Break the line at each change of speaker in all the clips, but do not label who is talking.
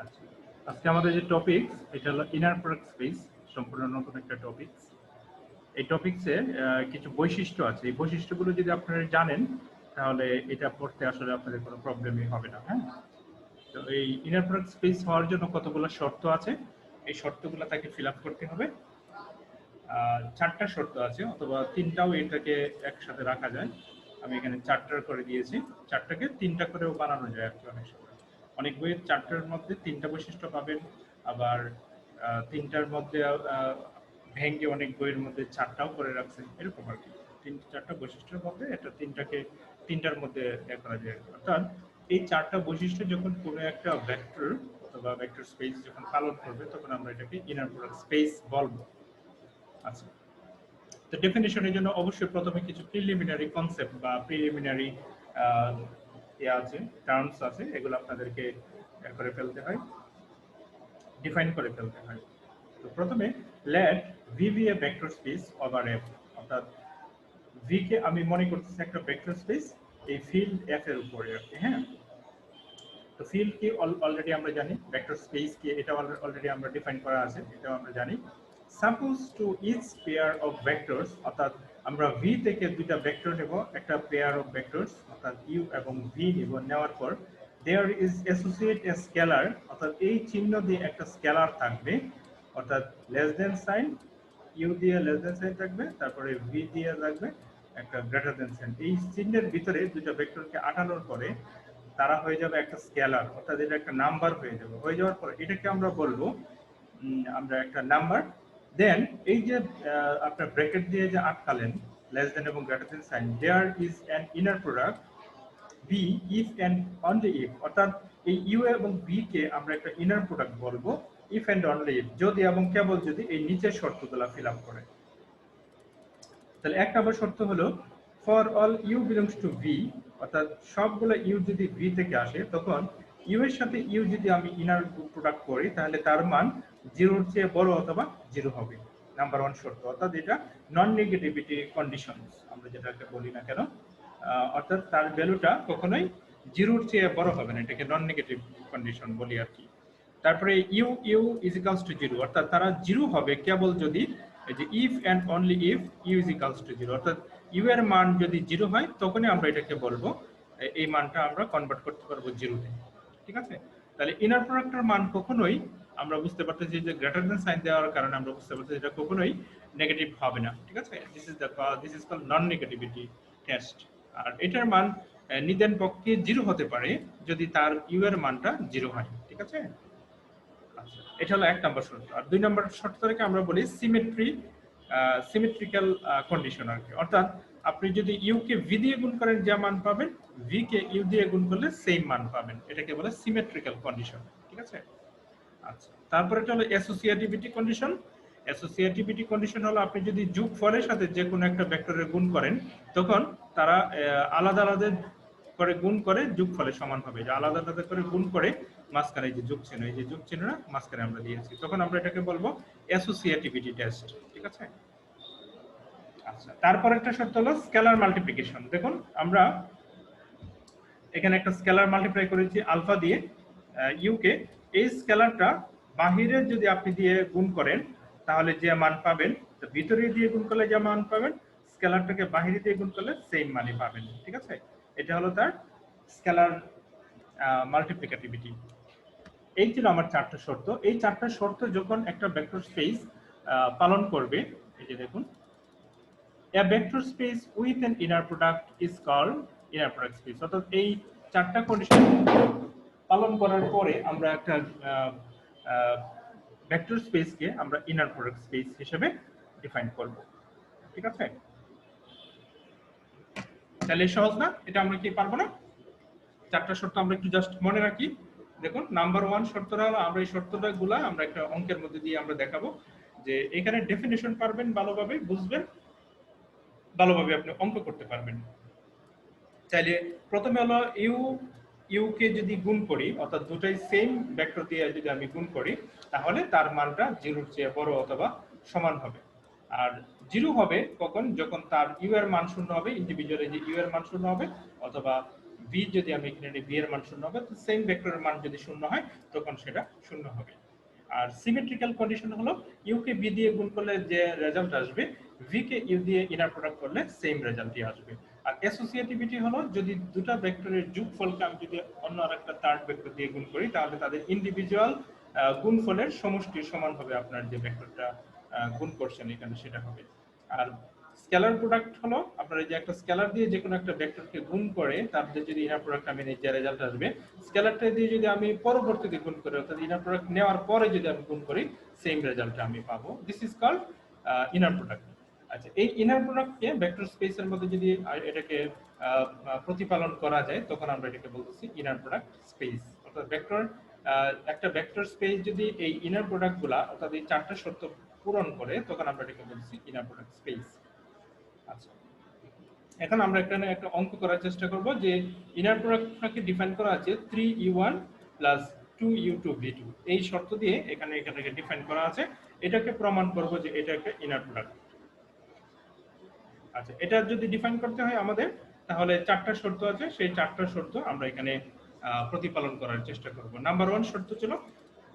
আচ্ছা, আজকে আমাদের যে টপিক এটা হলো ইনার প্রোডাক্ট স্পেস, সম্পূর্ণ নতুন একটা টপিক। এই টপিকসে কিছু বৈশিষ্ট্য আছে। এই বৈশিষ্ট্যগুলো যদি আপনারা জানেন তাহলে এটা পড়তে আসলে আপনাদের কোনো প্রবলেমই হবে না। হ্যাঁ, তো এই ইনার প্রোডাক্ট স্পেস হওয়ার জন্য কতগুলো শর্ত আছে, এই শর্তগুলো তাকে ফিল আপ করতে হবে। চারটা শর্ত আছে, অথবা তিনটাও এটাকে একসাথে রাখা যায়। আমি এখানে চারটার করে দিয়েছি, চারটাকে তিনটা করেও বানানো যায় আর কি। অনেক সময় অনেক বইয়ের চারটার মধ্যে তিনটা বৈশিষ্ট্য পাবেন, আবার তিনটার মধ্যে ভেঙ্গে অনেক বইয়ের মধ্যে চারটাও করে রাখছে, এরকম আর কি। তিনটা চারটা বৈশিষ্ট্যের মধ্যে এটা তিনটাকে তিনটার মধ্যে করা যায়। অর্থাৎ এই চারটা বৈশিষ্ট্য যখন কোনো একটা ভেক্টর অথবা ভেক্টর স্পেস যখন পালন করবে তখন আমরা এটাকে ইনার প্রোডাক্ট স্পেস বলবো। আচ্ছা, তো ডেফিনেশনের জন্য অবশ্যই প্রথমে কিছু প্রিলিমিনারি কনসেপ্ট বা প্রিলিমিনারি আছে, টার্মস আছে, এগুলো আপনাদেরকে করে ফেলতে হয়, ডিফাইন করে ফেলতে হয়। তো প্রথমে let V be a vector space over F, অর্থাৎ ভি কে আমি মনে করতেছি একটা ভেক্টর স্পেস এই ফিল্ড এফ এর উপরে আর কি। হ্যাঁ, তো ফিল্ড কি অলরেডি আমরা জানি, ভেক্টর স্পেস কি এটা অলরেডি আমরা ডিফাইন করা আছে, এটাও আমরা জানি। Suppose to each pair of vectors, অর্থাৎ আমরা ভি থেকে দুইটা ভেক্টর নেব, একটা পেয়ার অফ ভেক্টরস অর্থাৎ ইউ এবং ভি নেব, নেওয়ার পর there is associate a scalar, অর্থাৎ এই চিহ্ন দিয়ে একটা স্কেলার থাকবে, অর্থাৎ লেস দেন সাইন, ইউ দিয়ে লেস দেন সাইন থাকবে, তারপরে ভি দিয়ে থাকবে একটা গ্রেটার দেন সাইন। এই চিহ্নের ভিতরে দুটো ভেক্টরকে আটানোর পরে তারা হয়ে যাবে একটা স্কেলার, অর্থাৎ এটা একটা নাম্বার হয়ে যাবে। হয়ে যাওয়ার পর এটাকে আমরা বলবো আমরা একটা নাম্বার। দেন এই যে আপনার ব্র্যাকেট দিয়ে যে আটকালেন লেস দেন এবং greater than sign, there is an inner product B if and only if, অর্থাৎ এই ইউ এবং বি কে আমরা একটা ইনার প্রোডাক্ট বলবো ইফ অ্যান্ড অনলি ইফ, যদি এবং কেবল যদি এই নিচের শর্তগুলো ফিল আপ করে। তাহলে এক নম্বর শর্ত হলো for all U belongs to V, অর্থাৎ সবগুলো ইউ যদি ভি থেকে আসে তখন ইউ এর সাথে ইউ যদি আমি ইনার প্রোডাক্ট করি তাহলে তার মান জিরোর চেয়ে বড় অথবা জিরো হবে। নাম্বার ওয়ান শর্ত, অর্থাৎ এটা নন নেগেটিভিটি কন্ডিশন আমরা যেটাকে বলি না কেন, অর্থাৎ তার ভ্যালুটা কখনোই জিরোর চেয়ে বড় হবে না, এটাকে নন নেগেটিভ কন্ডিশন বলি আর কি। তারপরে U U is equals to zero, অর্থাৎ তারা জিরো হবে কেবল যদি এই যে if and only if U is equals to zero, অর্থাৎ ইউ এর মান যদি জিরো হয় তখনই আমরা এটাকে বলবো এই মানটা আমরা কনভার্ট করতে পারবো জিরোতে। ঠিক আছে, তাহলে ইনার প্রোডাক্টের মান কখনোই আমরা বুঝতে পারতেছি যে গ্রেটার দেন সাইন দেওয়ার কারণে আমরা বুঝতে পারতেছি এটা কখনোই নেগেটিভ হবে না। ঠিক আছে, this is called non negativity test. আর এটার মান নিদেন পক্ষে জিরো হতে পারে যদি তার ইউ এর মানটা জিরো হয়। ঠিক আছে, আচ্ছা, এটা হলো এক নম্বর শর্ত। আর দুই নম্বর শর্তটাকে আমরা বলি সিমেট্রিক্যাল কন্ডিশন আর কি, অর্থাৎ আপনি যদি ইউ কে ভি দিয়ে গুণ করেন যা মান পাবেন, ভি কে ইউ দিয়ে গুণ করলে সেম মান পাবেন, এটাকে বলে সিমেট্রিক্যাল কন্ডিশন। ঠিক আছে, আচ্ছা, তারপরে এটা হলো অ্যাসোসিয়েটিভিটি কন্ডিশন। অ্যাসোসিয়েটিভিটি কন্ডিশন হলো আপনি যদি যোগফলের সাথে যে কোনো একটা ভেক্টরের গুণ করেন তখন তারা আলাদা আলাদা করে গুণ করে যোগফলের সমান হবে। যে আলাদা আলাদা করে গুণ করে মাঝখানে যে যোগ চিহ্ন, এই যে যোগ চিহ্নটা মাঝখানে আমরা দিয়েছি, তখন আমরা এটাকে বলবো অ্যাসোসিয়েটিভিটি টেস্ট। ঠিক আছে, আচ্ছা, তারপর একটা শর্ত হলো স্কেলার মাল্টিপ্লিকেশন। দেখুন আমরা এখানে একটা স্কেলার মাল্টিপ্লাই করেছি আলফা দিয়ে ইউ কে, এই স্কেলারটা বাহিরে যদি আপনি দিয়ে গুণ করেন তাহলে যে মান পাবেন, তো ভিতরে দিয়ে গুণ করলে যে মান পাবেন, স্কেলারটাকে বাহিরে দিয়ে গুণ করলে সেম মানই পাবেন। ঠিক আছে, এটা হলো তার স্কেলার মাল্টিপ্লিকেটিভিটি। এই ছিল আমার চারটা শর্ত। এই চারটা শর্ত যখন একটা ভেক্টর স্পেস পালন করবে, এই যে দেখুন, a vector space with an inner product is called inner product space, অর্থাৎ এই চারটা কন্ডিশন পালন করার পরে আমরা একটা ভেক্টর স্পেসকে আমরা ইনার প্রোডাক্ট স্পেস হিসেবে ডিফাইন করব। ঠিক আছে, তাহলে সহজ না? এটা আমরা কি পারবো না? চারটা শর্ত আমরা একটু জাস্ট মনে রাখি। দেখুন, নাম্বার ওয়ান শর্তটা হলো, আমরা এই শর্তটা গুলা আমরা একটা অঙ্কের মধ্যে দিয়ে আমরা দেখাবো যে এখানে ডেফিনেশন পারবেন, ভালোভাবে বুঝবেন, ভালোভাবে আপনি অঙ্ক করতে পারবেন। চাইলে প্রথমে হলো ইউ কে যদি গুণ করি, অর্থাৎ দুটাই সেম ভেক্টর দিয়ে যদি আমি গুণ করি তাহলে তার মানটা জিরোর চেয়ে বড় অথবা সমান হবে। আর জিরো হবে কখন? যখন তার ইউ এর মান শূন্য হবে, ইন্ডিভিজুয়ালি যে ইউ এর মান শূন্য হবে, অথবা ভি যদি আমি এখানে ভি এর মান শূন্য হবে, তো সেম ভেক্টরের মান যদি শূন্য হয় তখন সেটা শূন্য হবে। আর সিমেট্রিক্যাল কন্ডিশন হলো ইউ কে বি দিয়ে গুণ করলে যে রেজাল্ট আসবে, ভি কে ইউ দিয়ে ইনার প্রোডাক্ট করলে সেম রেজাল্টই আসবে। আর অ্যাসোসিয়েটিভিটি হলো যদি দুটো ভেক্টরের যোগফলকে আমি যদি অন্য আরেকটা থার্ড ভেক্টর দিয়ে গুণ করি, তাহলে তাদের ইন্ডিভিজুয়াল গুণফলের সমষ্টি সমান হবে আপনার যে ভেক্টরটা গুণ করছেন এখানে সেটা হবে। আর স্কেলার প্রোডাক্ট হলো আপনার এই যে একটা স্কেলার দিয়ে যে কোনো একটা ভেক্টরকে গুণ করে তারপরে যদি ইনার প্রোডাক্ট আমি নিই, যে রেজাল্ট আসবে স্কেলারটা দিয়ে যদি আমি পরবর্তীতে গুণ করি, অর্থাৎ ইনার প্রোডাক্ট নেওয়ার পরে যদি আমি গুণ করি, সেম রেজাল্টটা আমি পাবো। This is called inner product. আচ্ছা, এই ইনার প্রোডাক্টকে ভেক্টর স্পেসের মধ্যে যদি এটাকে প্রতিপালন করা যায়, তখন আমরা এটাকে বলতেছি ইনার প্রোডাক্ট স্পেস। অর্থাৎ ভেক্টর একটা ভেক্টর স্পেস যদি এই ইনার প্রোডাক্টগুলা অর্থাৎ এই চারটা শর্ত পূরণ করে, তখন আমরা এটাকে বলছি ইনার প্রোডাক্ট স্পেস। আচ্ছা, এখন আমরা এখানে একটা অঙ্ক করার চেষ্টা করব যে ইনার প্রোডাক্টটাকে ডিফাইন করা আছে 3u1 প্লাস 2u2v2 এই শর্ত দিয়ে এখানে ডিফাইন করা আছে। এটাকে প্রমাণ করব যে এটা একটা ইনার প্রোডাক্ট। আচ্ছা, এটা যদি ডিফাইন করতে হয় আমাদের, তাহলে চারটা শর্ত আছে, সেই চারটা শর্ত আমরা এখানে প্রতিপালন করার চেষ্টা করব। নাম্বার 1 শর্ত ছিল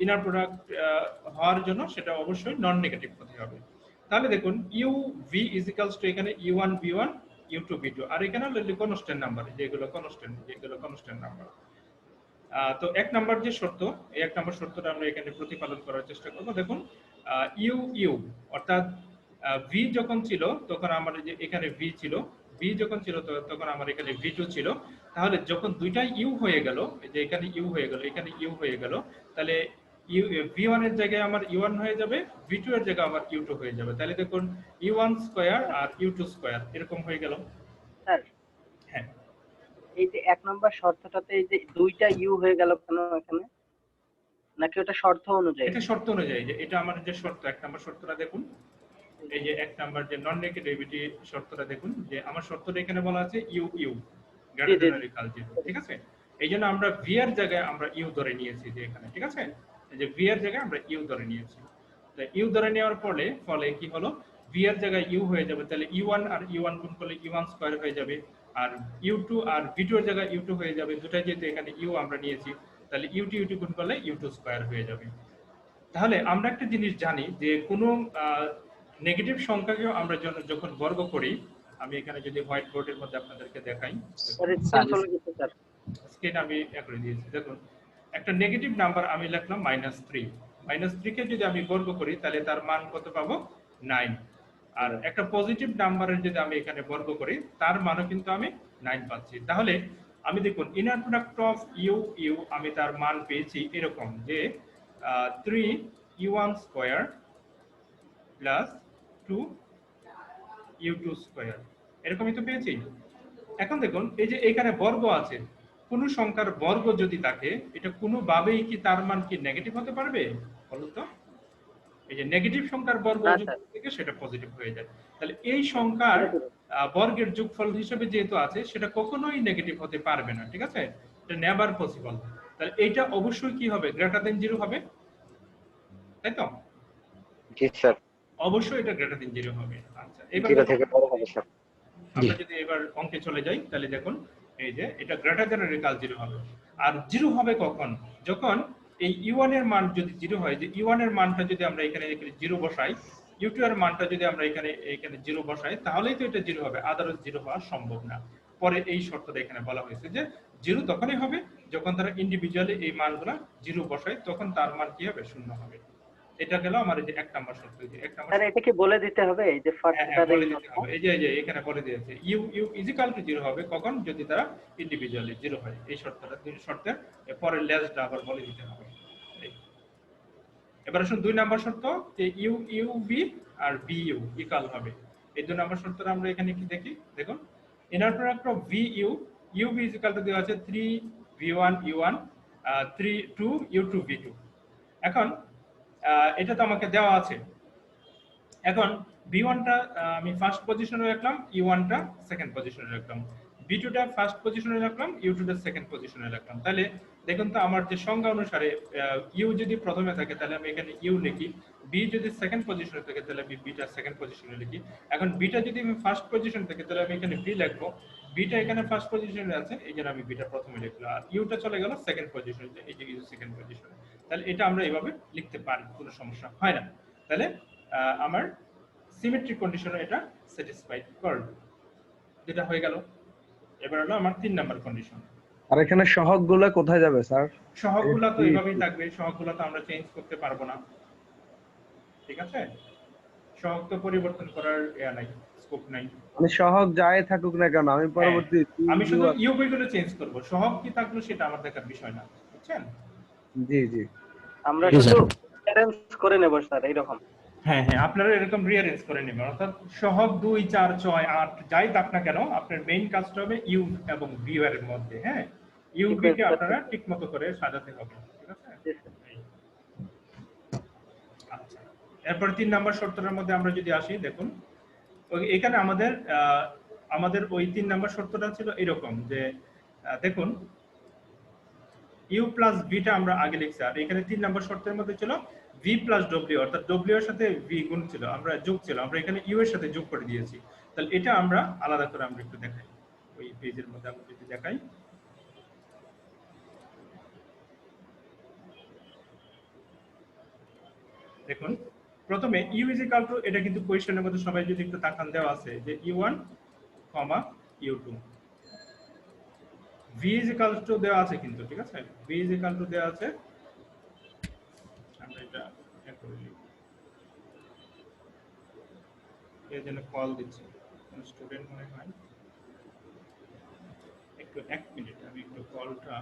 ইনার প্রোডাক্ট হওয়ার জন্য সেটা অবশ্যই নন নেগেটিভ হতে হবে। তাহলে দেখুন you V is equals two এখানে u1 v1 u2 v2, আর এখানে হলো কনস্ট্যান্ট নাম্বার, যেগুলো কনস্ট্যান্ট নাম্বার। তো এক নাম্বার যে শর্ত, এই এক নাম্বার শর্তটা আমরা এখানে প্রতিপালন করার চেষ্টা করব। দেখুন ইউ ইউ অর্থাৎ ভি যখন ছিল তখন আমার যে এখানে ভি ছিল, ভি যখন ছিল তখন আমার এখানে ভি2 ছিল। তাহলে যখন দুইটাই ইউ হয়ে গেল, যে এখানে ইউ হয়ে গেল, এখানে ইউ হয়ে গেল, তাহলে v1 এর জায়গায় আমার u1 হয়ে যাবে, v2 এর জায়গায় আমার u2 হয়ে যাবে। তাহলে দেখুন u1 স্কয়ার আর u2 স্কয়ার এরকম হয়ে গেল।
স্যার
হ্যাঁ,
এই যে এক নম্বর শর্তটাতে এই যে দুইটা ইউ হয়ে গেল কেন এখানে, নাকি ওটা শর্ত অনুযায়ী?
এটা শর্ত অনুযায়ী, যে এটা আমার যে শর্ত এক নম্বর শর্তটা দেখুন, এই যে এক নাম্বার যে নন নেগেটিভিটি শর্তটা দেখুন, যে আমার শর্তটা এখানে বলা আছে U U greater than or equal to, ঠিক আছে? এই জন্য আমরা ভি এর জায়গায় আমরা ইউ ধরে নিয়েছি যে এখানে, ঠিক আছে? এই যে ভি এর জায়গায় আমরা ইউ ধরে নিয়েছি। তো ইউ ধরে নেওয়ার ফলে কি হলো, ভি এর জায়গায় ইউ হয়ে যাবে, তাহলে u1 আর u1 গুণ করলে u1 স্কয়ার হয়ে যাবে, আর u2 আর v2 এর জায়গায় u2 হয়ে যাবে। দুটাই যেহেতু এখানে ইউ আমরা নিয়েছি, তাহলে u2 গুণ করলে u2 স্কয়ার হয়ে যাবে। তাহলে আমরা একটা জিনিস জানি যে কোনো নেগেটিভ সংখ্যাকেও আমরা যখন বর্গ করি, আমি এখানে যদি হোয়াইট বোর্ডের মধ্যে আপনাদেরকে দেখাই, স্ক্রিন আমি করে দিয়েছি। দেখুন একটা নেগেটিভ নাম্বার আমি লিখলাম -3, -3 কে যদি আমি বর্গ করি তাহলে তার মান কত পাবো? 9। আর একটা পজিটিভ নাম্বারের যদি আমি এখানে বর্গ করি তার মানও কিন্তু আমি 9 পাচ্ছি। তাহলে আমি দেখুন inner product of U U আমি তার মান পেয়েছি এরকম যে 3u1 square plus 2u2 square, এরকমই তো পেয়েছি। এখন দেখুন এই যে এখানে বর্গ আছে, কোন সংখ্যার বর্গ যদি থাকে এটা কোনোভাবেই কি তার মান কি নেগেটিভ হতে পারবে বলুন তো? এই যে নেগেটিভ সংখ্যার বর্গ যদি থেকে সেটা পজিটিভ হয়ে যায়, তাহলে এই সংখ্যার বর্গের যোগফল হিসেবে যেহেতু আছে সেটা কখনোই নেগেটিভ হতে পারবে না, ঠিক আছে? এটা নেভার পসিবল। তাহলে এইটা অবশ্যই কি হবে? গ্রেটার দ্যান 0 হবে, তাই তো?
জি স্যার,
অবশ্যই এটা গ্রেটার দ্যান 0 হবে। আচ্ছা, এবার
0 থেকে বড় হবে স্যার।
আমরা যদি এবার অঙ্কে চলে যাই তাহলে দেখুন এই যে এটা গ্রেটার দ্যান অর ইকুয়াল 0 হবে। আর 0 হবে কখন? যখন এই u1 এর মান যদি 0 হয়, যে u1 এর মানটা যদি আমরা এখানে 0 বসাই, u2 এর মানটা যদি আমরা এখানে 0 বসাই, তাহলেই তো এটা 0 হবে, আদারওয়াইজ 0 হওয়া সম্ভব না। পরে এই শর্তটা এখানে বলা হয়েছে যে 0 তখনই হবে যখন তারা ইন্ডিভিজুয়ালি এই মানগুলো 0 বসায়, তখন তার মান কি হবে? 0 হবে। এটা গেল আমার এই যে এক নাম্বার শর্ত। যে এক নাম্বার
স্যার এটা কি বলে দিতে হবে এই যে ফার্স্টটা
বলে দিতে হবে, এই যে এখানে বলে দিয়েছে U U is equal to 0 হবে কখন? যদি তারা ইন্ডিভিজুয়ালি 0 হয়। এই শর্তটা দুই শর্তের পরের লেজটা আবার বলে দিতে হবে। এবার আসুন 2 নাম্বার শর্ত, যে ইউ ইউ বি আর বি ইউ ইকুয়াল হবে। এই 2 নাম্বার শর্তটা আমরা এখানে কি দেখি, দেখুন inner product of V U U B is equal to দেওয়া আছে 3v1 u1 2u2 v2। এখন এটা তো আমাকে দেওয়া আছে। এখন v1 টা আমি ফার্স্ট পজিশনে রাখলাম, u1 টা সেকেন্ড পজিশনে রাখলাম, V2 টা ফার্স্ট পজিশনে রাখলাম, U2 টা সেকেন্ড পজিশনে রাখলাম। তাহলে দেখুন তো আমার যে সংজ্ঞা অনুসারে U যদি প্রথমে থাকে তাহলে আমি এখানে U লিখি, B যদি সেকেন্ড পজিশনে থাকে তাহলে আমি B টা সেকেন্ড পজিশনে লিখি। এখন B টা যদি আমি ফার্স্ট পজিশন থাকে তাহলে আমি এখানে B লিখবো। B টা এখানে ফার্স্ট পজিশনে আছে, এই জন্য আমি B টা প্রথমে লিখলাম। আর U টা চলে গেল সেকেন্ড পজিশনে, এই যে U সেকেন্ড পজিশনে। তাহলে এটা আমরা এইভাবে লিখতে পারি, কোনো সমস্যা হয় না। তাহলে আমার সিমেট্রিক কন্ডিশনে এটা স্যাটিসফাইড করবে। যেটা হয়ে গেল। এবার হলো আমার 3 নাম্বার কন্ডিশন।
আর এখানে সহগগুলো কোথায় যাবে স্যার?
সহগগুলো তো এইভাবেই থাকবে, সহগগুলো তো আমরা চেঞ্জ করতে পারবো না, ঠিক আছে? সহগ তো পরিবর্তন করার নাই, স্কোপ নাই।
মানে সহগ যাই থাকুক না কেন আমি পরবর্তী
আমি শুধু ইউবি গুলো চেঞ্জ করব, সহগ কি থাকলো সেটা আমার দেখার বিষয় না, বুঝছেন?
জি জি
আমরা শুধু অ্যারেঞ্জ করে নেব স্যার এইরকম।
হ্যাঁ হ্যাঁ, আপনারা এরকম রিঅ্যারেঞ্জ করে নেবেন, অর্থাৎ সহগ 2 4 6 8 যাই থাক না কেন আপনার মেইন কাজটা হবে ইউ এবং ভি এর মধ্যে। হ্যাঁ, ইউ ভি কে আপনারা ঠিকমতো করে সাজাতে হবে, ঠিক আছে? আচ্ছা, এরপর 3 নাম্বার শর্তের মধ্যে আমরা যদি আসি, দেখুন এখানে আমাদের ওই 3 নাম্বার শর্তটা ছিল এরকম যে দেখুন ইউ প্লাস ভি টা আমরা আগে লিখছি, আর এখানে 3 নাম্বার শর্তের মধ্যে ছিল ভি প্লাস ডব্লিউ, অর্থাৎ ডব্লিউ এর সাথে ভি গুণ ছিল, আমরা যোগ ছিল, আমরা এখানে ইউ এর সাথে যোগ করে দিয়েছি। তাহলে এটা আমরা আলাদা করে আমরা একটু দেখাই, ওই পেজের মধ্যে আমরা যদি দেখাই, দেখুন প্রথমে ইউ ইজ ইকুয়াল টু, এটা কিন্তু কোয়েশ্চেনের মধ্যে সবাই যদি একটু তাকান দেওয়া আছে যে ইউ1 ইউ2, v is equal to দেওয়া আছে কিন্তু, ঠিক আছে? v is equal to দেওয়া আছে, আমরা এটা করে লিখি। এর জন্য কল দিচ্ছি স্টুডেন্ট মনে হয়, একটু 1 মিনিট আমি একটু কলটা,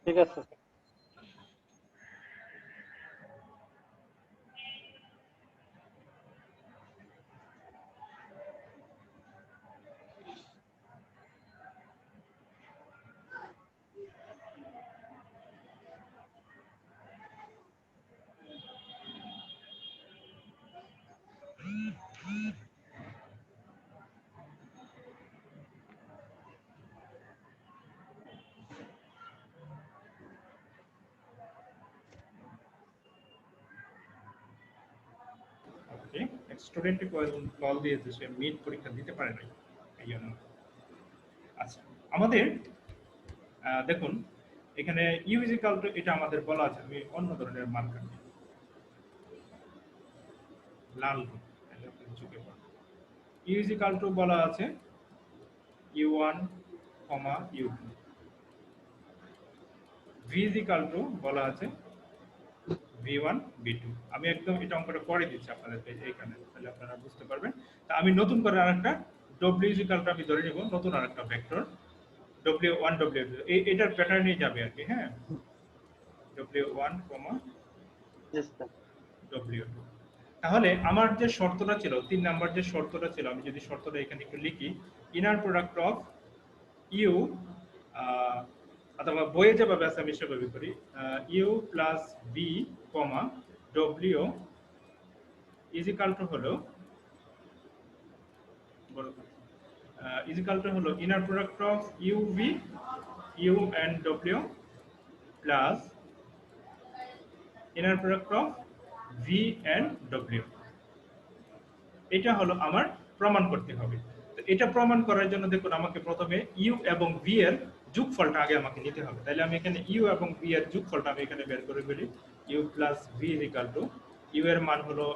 ঠিক আছে।
ওকে, স্টুডেন্ট কল দিয়েছে, সে মিড পরীক্ষা দিতে পারে নাই এই জন্য। আচ্ছা, আমাদের দেখুন এখানে ইউ ইজ ইকুয়াল টু, এটা আমাদের বলা আছে, আমি অন্য ধরনের মার্কার দিই, লাল চোখে পড়ে। ইউ ইজ ইকুয়াল টু বলা আছে u1, u2, v is equal to বলা আছে v1, v2। আমি একদম এটা অঙ্কটা করে দিচ্ছি আপনাদের এইখানে, তাহলে আপনারা বুঝতে পারবেন। তা আমি নতুন করে আরেকটা w ইজ ইকুয়াল টু আমি ধরে নিব, নতুন আরেকটা ভেক্টর w1 w2, এটার প্যাটার্নই যাবে আর কি। হ্যাঁ, w1, w2। তাহলে আমার যে শর্তটা ছিল 3 নাম্বার যে শর্তটা ছিল, আমি যদি শর্তটা এখানে একটু লিখি, ইনার প্রোডাক্ট অফ ইউ, অথবা বইয়ে যেভাবে আছে আমি সেভাবে করি, U plus V comma W is equal to হলো inner product of U V, U and W plus inner product of V and W. এটা হলো আমার প্রমাণ করতে হবে। তো এটা প্রমাণ করার জন্য দেখুন আমাকে প্রথমে ইউ এবং ভি এর যোগফলটা আগে আমাকে নিতে হবে। তাহলে আমি এখানে ইউ এবং ভি এর যোগফলটা আমি এখানে বের করে ফেলি। U plus V is equal to, U এর মান হলো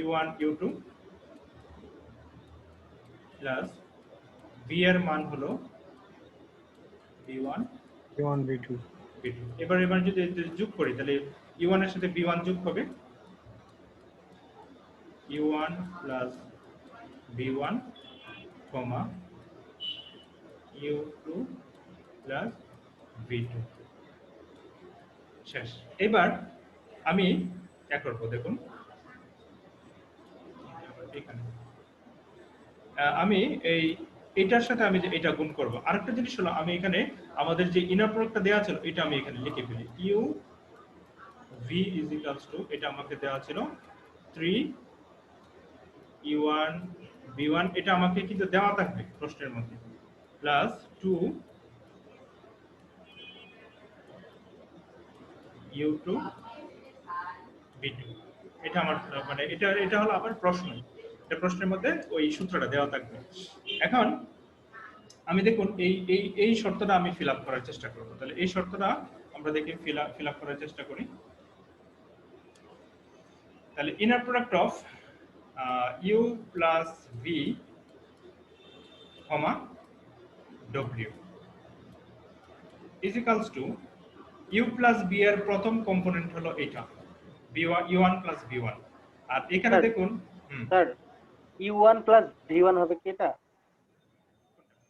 u1 u2 প্লাস ভি এর মান হলো v1
v2।
এবার যদি যোগ করি তাহলে u1 এর সাথে v1 যোগ হবে, u1 প্লাস v1 কমা u2 প্লাস v2 শেষ। এবার আমি এক করব, দেখুন এখানে আমি এটার সাথে আমি এটা গুণ করব। আরেকটা জিনিস হলো আমি এখানে আমাদের যে ইনার প্রোডাক্টটা দেওয়া ছিল এটা আমি এখানে লিখে ফেলি, you V is equals two, এটা আমাকে দেওয়া ছিল 3 u1 v1 এটা আমাকে কিন্তু দেওয়া থাকবে প্রশ্নের মধ্যে প্লাস 2 u2 v2 এটা আমার মানে এটা হলো আবার প্রশ্ন এটা প্রশ্নের মধ্যে ওই সূত্রটা দেওয়া থাকবে এখন আমি দেখুন এই শর্তটা আমি ফিল আপ করার চেষ্টা করব তাহলে এই শর্তটা আমরা দেখি ফিল আপ করার চেষ্টা করি তাহলে inner product of u plus v comma w is equals to u plus v এর প্রথম কম্পোনেন্ট হলো এটা u1 plus v1 আর এখানে
স্যার,
দেখুন
স্যার u1 প্লাস v1 হবে কি এটা?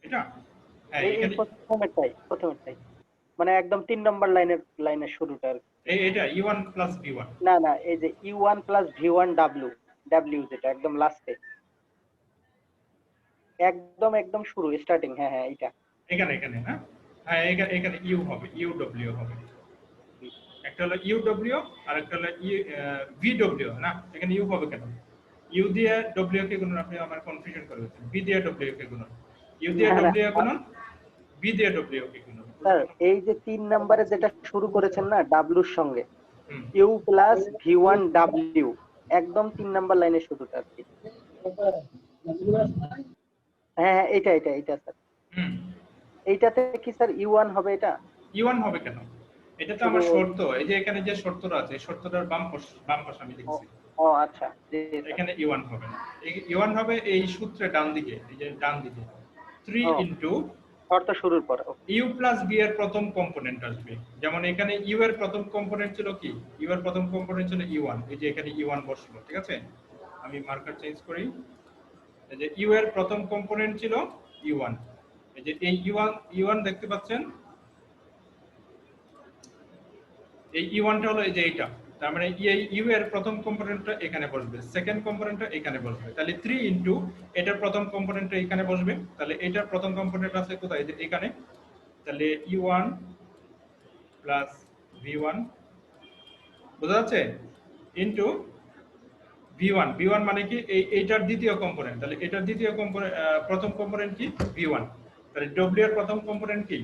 এটা হ্যাঁ
এই
এখানে
প্রথমেরটাই মানে একদম 3 নম্বর লাইনের শুরুটা আর কি।
এটা u1 plus v1
না এই যে u1 প্লাস v1 w যেটা একদম লাস্টে একদম শুরু স্টার্টিং হ্যাঁ এটা
এখানে হ্যাঁ হ্যাঁ এখানে u হবে uw হবে একটা হলো uw আর একটা হলো vw না এখানে u হবে কেন u দিয়ে w কে গুণন আপনি আমার কনফিউশন করে দিচ্ছেন v দিয়ে w কে গুণন u দিয়ে
না,
w কে গুণন v দিয়ে w কে গুণন
স্যার এই যে 3 নম্বরে যেটা শুরু করেছেন না w এর সঙ্গে
হুম,
u প্লাস v1 w একদম 3 নম্বর লাইনের শুরুটা আর কি। হ্যাঁ এটা স্যার
হুম
এইটাতে কি স্যার u1 হবে এটা?
u1 হবে কেন এটা তো আমার শর্ত এই যে এখানে যে শর্তটা আছে শর্তটার বাম পাশে আমি লিখছি
ও আচ্ছা জি স্যার।
এখানে u1 হবে না u1 হবে এই সূত্রে ডান দিকে এই যে ডান দিকে 3 ইনটু
শর্ত শুরুর পর
u প্লাস v এর প্রথম কম্পোনেন্ট আসবে যেমন এখানে u এর প্রথম কম্পোনেন্ট ছিল কি u এর প্রথম কম্পোনেন্ট ছিল u1 এই যে এখানে u1 বসলো ঠিক আছে আমি মার্কার চেঞ্জ করি এই যে u এর প্রথম কম্পোনেন্ট ছিল u1 এই যে এই u1 দেখতে পাচ্ছেন এই u1 টা হলো এই যে এইটা তার মানে এই u এর প্রথম কম্পোনেন্টটা এখানে বসবে সেকেন্ড কম্পোনেন্টটা এখানে বসবে তাহলে 3 ইনটু এটার প্রথম কম্পোনেন্টটা এখানে বসবে তাহলে এটার প্রথম কম্পোনেন্ট আছে কোথায় এই যে এখানে তাহলে u1 প্লাস v1 বুঝা যাচ্ছে ইনটু v1 মানে কি এইটার দ্বিতীয় কম্পোনেন্ট তাহলে এটার দ্বিতীয় কম্পোনেন্ট প্রথম কম্পোনেন্ট কি v1 তাহলে w এর প্রথম কম্পোনেন্ট কি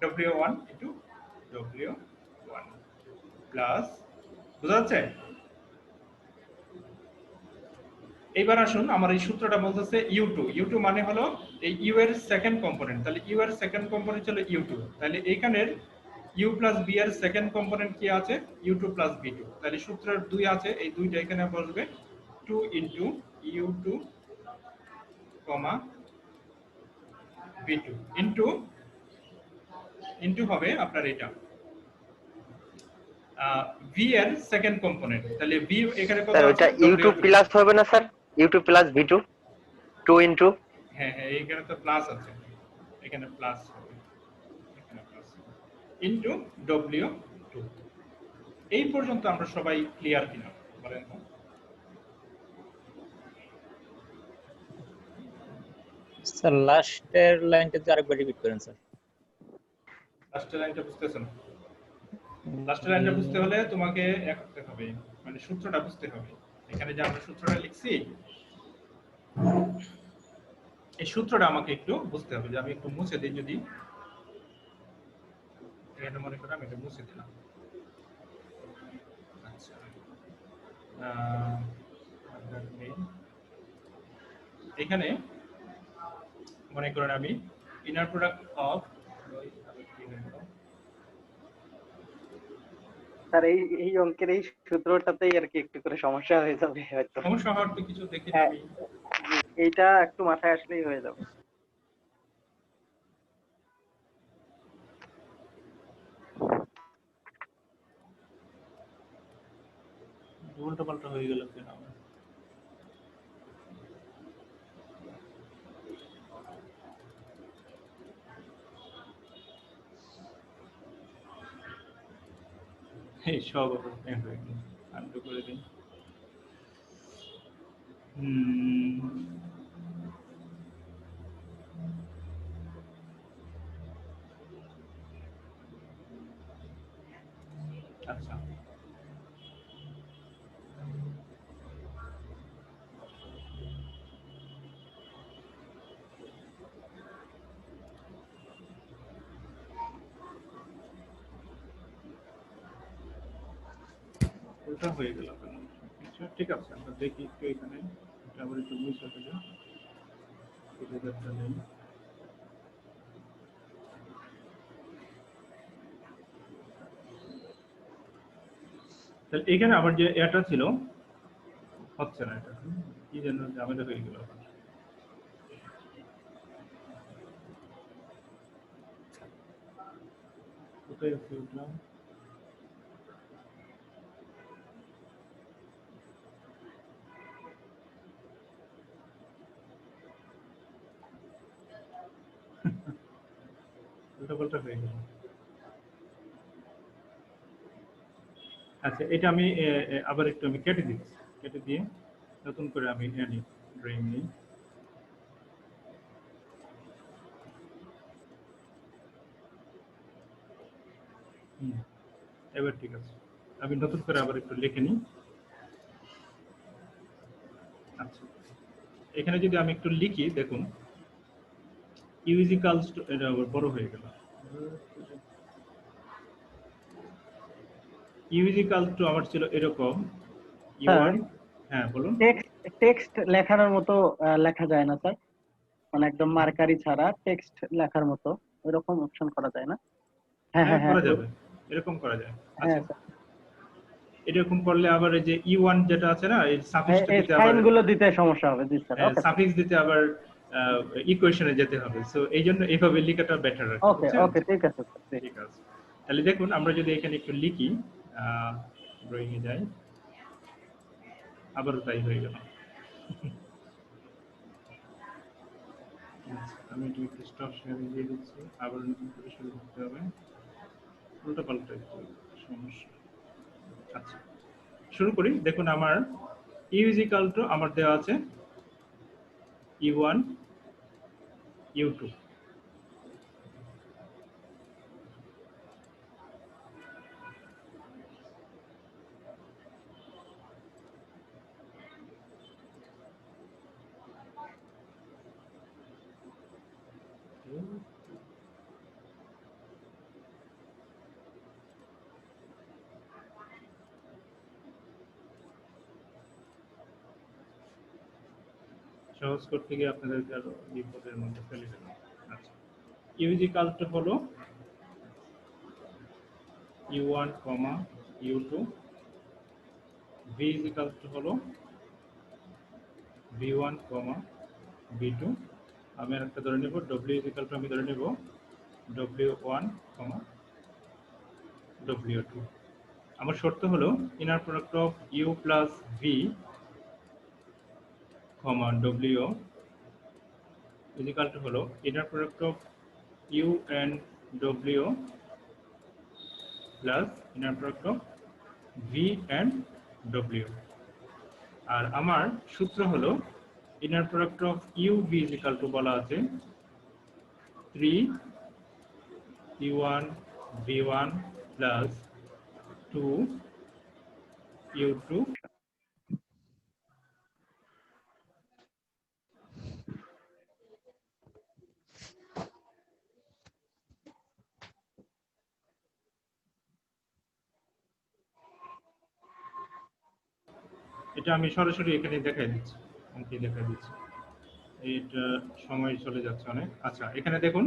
w1 ইনটু w1 প্লাস বুঝা যাচ্ছে এইবার আসুন আমার এই সূত্রটা বলতেছে u2 মানে হলো এই u এর সেকেন্ড কম্পোনেন্ট তাহলে u এর সেকেন্ড কম্পোনেন্ট হলো u2 তাহলে এইখানের u প্লাস v এর সেকেন্ড কম্পোনেন্ট কি আছে u2 প্লাস v2 তাহলে সূত্রের 2 আছে এই দুইটা এখানে বসবে 2 ইনটু u2 কমা v2 ইনটু হবে আপনার এটা v এর সেকেন্ড কম্পোনেন্ট তাহলে v এখানে কত
স্যার
আছে
ওটা u2 প্লাস হবে না sir u2 plus v2 2 into
হ্যাঁ এখানে তো প্লাস আছে এখানে প্লাস হবে এখানে প্লাস ইনটু w2 এই পর্যন্ত আমরা সবাই ক্লিয়ার কিনা বলেন তো
স্যার লাস্টের লাইনটা যদি আরেকবার রিপিট করেন স্যার
লাস্টের লাইনটা বুঝতেছেন লাস্টের লাইনটা বুঝতে হলে তোমাকে এক করতে হবে মানে সূত্রটা বুঝতে হবে এখানে যে আমরা সূত্রটা লিখছি এই সূত্রটা আমাকে একটু বুঝতে হবে যে আমি একটু মুছে দিই যদি এখানে মনে করি আমি এটা মুছে দিলাম আচ্ছা এখানে মনে করেন আমি ইনার প্রোডাক্ট অফ
স্যার এই অঙ্কের এই সূত্রটাতেই আর কি একটু করে সমস্যা হয়ে যাবে হয়তো
সমস্যা হওয়ার তো কিছু দেখি না
হ্যাঁ,
আমি
এইটা একটু মাথায় আসলেই হয়ে যাবে
উল্টো পাল্টা হয়ে গেল কেন এই সব আনডু করে দিন আচ্ছা এরকমটা হয়ে গেল কেন? আচ্ছা ঠিক আছে, আমরা দেখি একটু এখানে এটা আবার একটু মুছে ফেলি, এটা নেই। তাহলে এখানে আবার যে এটা ছিল হচ্ছে না, এটা কি যেন ঝামেলা হয়ে গেল। কোথায় আছে ওটা? উল্টাপাল্টা হয়ে গেল। আচ্ছা এটা আমি আবার একটু আমি কেটে দিচ্ছি, কেটে দিয়ে নতুন করে আমি নিই, ড্রয়িং নিই। এবার ঠিক আছে, আমি নতুন করে আবার একটু লিখে নিই। আচ্ছা এখানে যদি আমি একটু লিখি, দেখুন ইউজিক্যালস, এটা আবার বড় হয়ে গেল। ইউজিক্যাল টু আমার ছিল এরকম ইউ1, হ্যাঁ বলুন।
টেক্সট লেখানোর মতো লেখা যায় না স্যার, মানে একদম মার্কারি ছাড়া টেক্সট লেখার মতো এরকম অপশন করা যায় না? হ্যাঁ
হ্যাঁ
হ্যাঁ হ্যাঁ
করা যাবে, এরকম করা যায়।
হ্যাঁ
আচ্ছা এরকম করলে আবার এই যে ই1 যেটা আছে না, এই সাফিক্সটা
এই
দিতে আবার
সাইন গুলো দিতে সমস্যা হবে। জি স্যার, ওকে
সাফিক্স দিতে আবার ইকুয়েশনে যেতে হবে, সো এই জন্য এইভাবে লেখাটা বেটার।
ওকে ওকে ঠিক আছে স্যার।
ঠিক আছে, তাহলে দেখুন আমরা যদি এখানে একটু লিখি, ড্রয়িং এ যাই, আবারও তাই হয়ে গেল। আমি একটু স্টপ শেয়ারিং দিয়ে দিচ্ছি, আবার নতুন করে শুরু করতে হবে, উল্টো পাল্টা একটু সমস্যা। আচ্ছা শুরু করি। দেখুন আমার ইউ ইজ ইকুয়াল টু আমার দেওয়া আছে ইউ1 ইউ2, সহজ করতে গিয়ে আপনাদেরকে আরো বিপদের মধ্যে ফেলে দেব। আচ্ছা ইউ ইজ ইকুয়াল টু হলো u1 comma u2, v is equal to হলো v1 কমা v2, আমি একটা ধরে নেব w ইজ ইকুয়াল টু আমি ধরে নেব w1 কমা w2। আমার শর্ত হলো inner product of u plus v comma w is equal to হলো inner product of u and w plus inner product of v and w। আর আমার সূত্র হলো inner product of u v is equal to বলা আছে 3 u1 v1 plus 2 u2 এটা আমি সরাসরি এখানে দেখাই দিচ্ছি, অঙ্কে দেখাই দিচ্ছি, এইটা সময় চলে যাচ্ছে অনেক। আচ্ছা এখানে দেখুন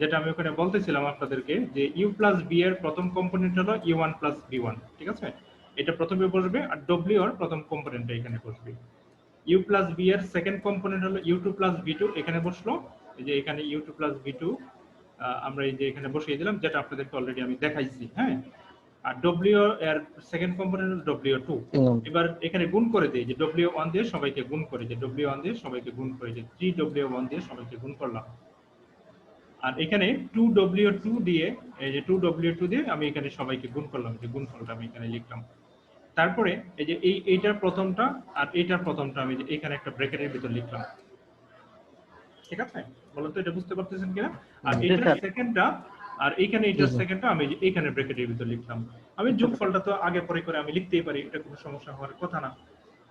যেটা আমি ওখানে বলতেছিলাম আপনাদেরকে যে ইউ প্লাস বি এর প্রথম কম্পোনেন্ট হলো ইউ1 প্লাস বি1, ঠিক আছে, এটা প্রথমে বসবে, আর ডব্লিউ এর প্রথম কম্পোনেন্টটা এখানে বসবে। ইউ প্লাস বি এর সেকেন্ড কম্পোনেন্ট হলো ইউ2 প্লাস বি2, এখানে বসলো, এই যে এখানে ইউ2 প্লাস বি2 আমরা এই যে এখানে বসিয়ে দিলাম, যেটা আপনাদেরকে অলরেডি আমি দেখাইছি। হ্যাঁ, আর ডব্লিউ এর সেকেন্ড কম্পোনেন্ট হলো ডব্লিউ2। এবার এখানে গুণ করে দেই, যে ডব্লিউ1 দিয়ে সবাইকে গুণ করে, যে ডব্লিউ1 দিয়ে সবাইকে গুণ করে, যে 3w1 দিয়ে সবাইকে গুণ করলাম। আর এখানে 2w2 দিয়ে, এই যে 2w2 দিয়ে আমি এখানে সবাইকে গুণ করলাম, যে গুণফলটা আমি এখানে লিখলাম। তারপরে এই যে এইটার প্রথমটা আর এইটার প্রথমটা আমি এখানে একটা ব্র্যাকেটের ভিতর লিখলাম, ঠিক আছে, বলুন তো এটা বুঝতে পারতেছেন কিনা? আর এইটার সেকেন্ডটা আর এইখানে এইটার সেকেন্ডটা আমি এইখানে ব্র্যাকেটের ভিতর লিখলাম। আমি যোগফলটা তো আগে পরে করে আমি লিখতেই পারি, এটা কোনো সমস্যা হওয়ার কথা না।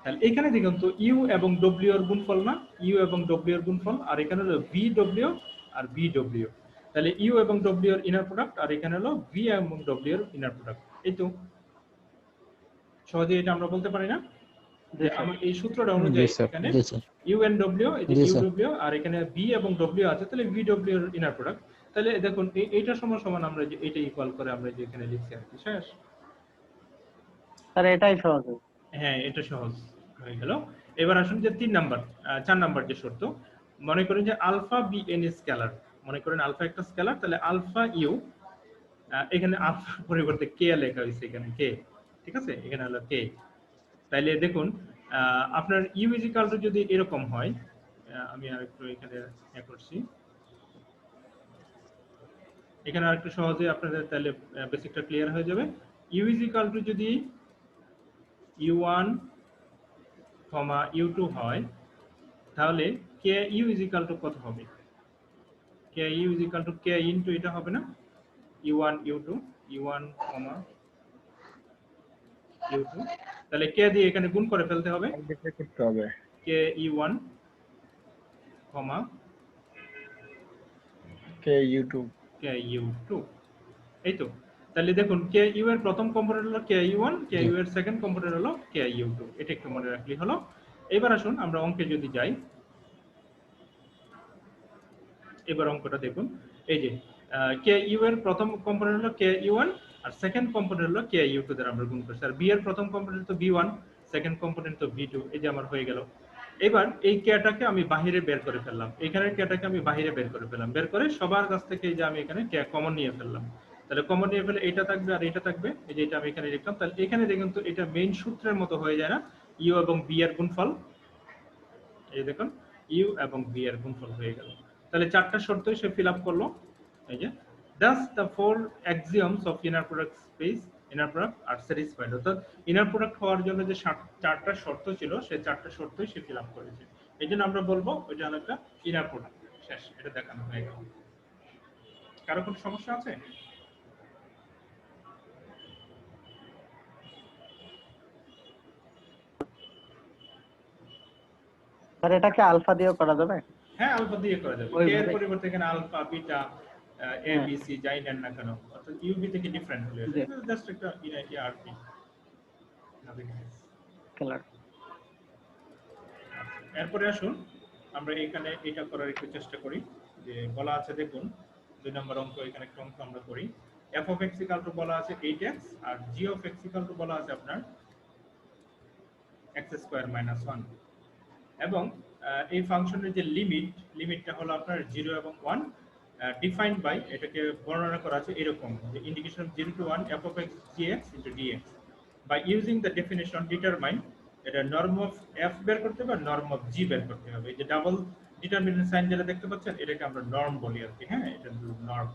তাহলে এখানে দেখুন তো ইউ এবং ডব্লিউ এর গুণফল না, ইউ এবং ডব্লিউ এর গুণফল, আর এখানে হলো V W R V W. তাহলে ইউ এবং ডব্লিউ এর ইনার প্রোডাক্ট, আর এখানে হলো ভি এবং ডব্লিউ এর ইনার প্রোডাক্ট। এই তো সহজে এটা আমরা বলতে পারি না
জি
যে
স্যার।
আমার এই সূত্রটা
জি
অনুযায়ী
স্যার,
এখানে
জি স্যার,
ইউএনডব্লিউ, এই যে
জি স্যার।
ইউডব্লিউ আর এখানে বি এবং ডব্লিউ আছে, তাহলে ভিডব্লিউ এর ইনার প্রোডাক্ট, তাহলে দেখুন এইটা সমান সমান আমরা যে এটা ইকুয়াল করে আমরা যে এখানে লিখছি আর কি, শেষ।
স্যার এটাই সহজ।
হ্যাঁ, এটা সহজ হয়ে গেল। এবার আসুন যে 4 নাম্বার যে শর্ত, মনে করেন যে আলফা বি এন স্কেলার, মনে করেন আলফা একটা স্কেলার, তাহলে আলফা ইউ, এখানে আলফার পরিবর্তে কে লেখা হয়েছে, এখানে কে, ঠিক আছে, এখানে হলো কে। তাইলে দেখুন আপনার ইউ ইজ ইকুয়াল টু যদি এরকম হয়, আমি আরেকটু এখানে করছি, এখানে আরেকটু সহজে আপনাদের তাহলে বেসিকটা ক্লিয়ার হয়ে যাবে। ইউ ইজ ইকুয়াল টু যদি u1, u2 হয়, তাহলে K U is equal to কত হবে? K U is equal to K into এটা হবে না, u1 u2, u1, u2, তাহলে কে দিয়ে এখানে গুণ করে ফেলতে হবে,
দেখে করতে হবে।
কে u1,
কে ইউটিউব
কে u2, এই তো। তাহলে দেখুন কে ইউ এর প্রথম কম্পোনেন্ট হলো কে u1, কে ইউ এর সেকেন্ড কম্পোনেন্ট হলো কে u2, এটা একটু মনে রাখলেই হলো। এবার আসুন আমরা অঙ্কে যদি যাই, এবার অঙ্কটা দেখুন, এই যে কে ইউ এর প্রথম কম্পোনেন্ট হলো কে u1 আর সেকেন্ড কম্পোনেন্ট হলো কে u2 দ্বারা আমরা গুণ করছি, আর বি এর প্রথম কম্পোনেন্ট তো b1, সেকেন্ড কম্পোনেন্ট তো b2, এই যে আমার হয়ে গেল। এবার এই কেটাকে আমি বাহিরে বের করে ফেললাম, এখানের কেটাকে আমি বাহিরে বের করে ফেললাম, বের করে সবার কাছ থেকে এই যে আমি এখানে কে কমন নিয়ে ফেললাম, তাহলে কমন নিয়ে ফেলে এটা থাকবে আর এটা থাকবে, এই যে এটা আমি এখানে লিখলাম। তাহলে এখানে দেখুন তো এটা মেইন সূত্রের মতো হয়ে যায় না, ইউ এবং বি এর গুণফল, এই দেখুন ইউ এবং বি এর গুণফল হয়ে গেল। তাহলে 4টা শর্তই সে ফিল আপ করলো, এই যে thus the four axioms of inner product space inner product are satisfied, অর্থাৎ ইনার প্রোডাক্ট হওয়ার জন্য যে 4টা শর্ত ছিল সেই 4টা শর্তই সে ফিল আপ করেছে, এই জন্য আমরা বলবো ওইটা হলো একটা ইনার প্রোডাক্ট, শেষ, এটা দেখানো হয়ে গেল। কারো কোনো সমস্যা আছে?
স্যার এটাকে আলফা দিয়েও করা যাবে?
হ্যাঁ, আলফা দিয়ে করা যাবে, কে এর
ওইভাবে।
পরিবর্তে এখানে alpha, beta, A B C যাই নেন না কেন, অর্থাৎ ইউবি থেকে ডিফারেন্ট হলে
জি।
জাস্ট একটা আর কি, nothing else।
স্কেলার।
এরপরে আসুন আমরা এখানে এটা করার একটু চেষ্টা করি, যে বলা আছে দেখুন 2 নম্বর অঙ্ক, এখানে একটা অঙ্ক আমরা করি, f of x equal to বলা আছে 8x R g of x equal to বলা আছে আপনার x স্কয়ার মাইনাস 1, এবং এই ফাংশনের যে লিমিটটা হলো আপনার 0 এবং 1, ডিফাইন্ড বাই, এটাকে বর্ণনা করা আছে এরকম, যে indication 0 to 1 f of x gx into dx by using the definition determine, এটা নরম অফ f বের করতে হবে, নরম অফ g বের করতে হবে, এই যে ডাবল ডিটারমিনেন্ট সাইন যেটা দেখতে পাচ্ছেন এটাকে আমরা নরম বলি আর কি, হ্যাঁ, এটা নরম।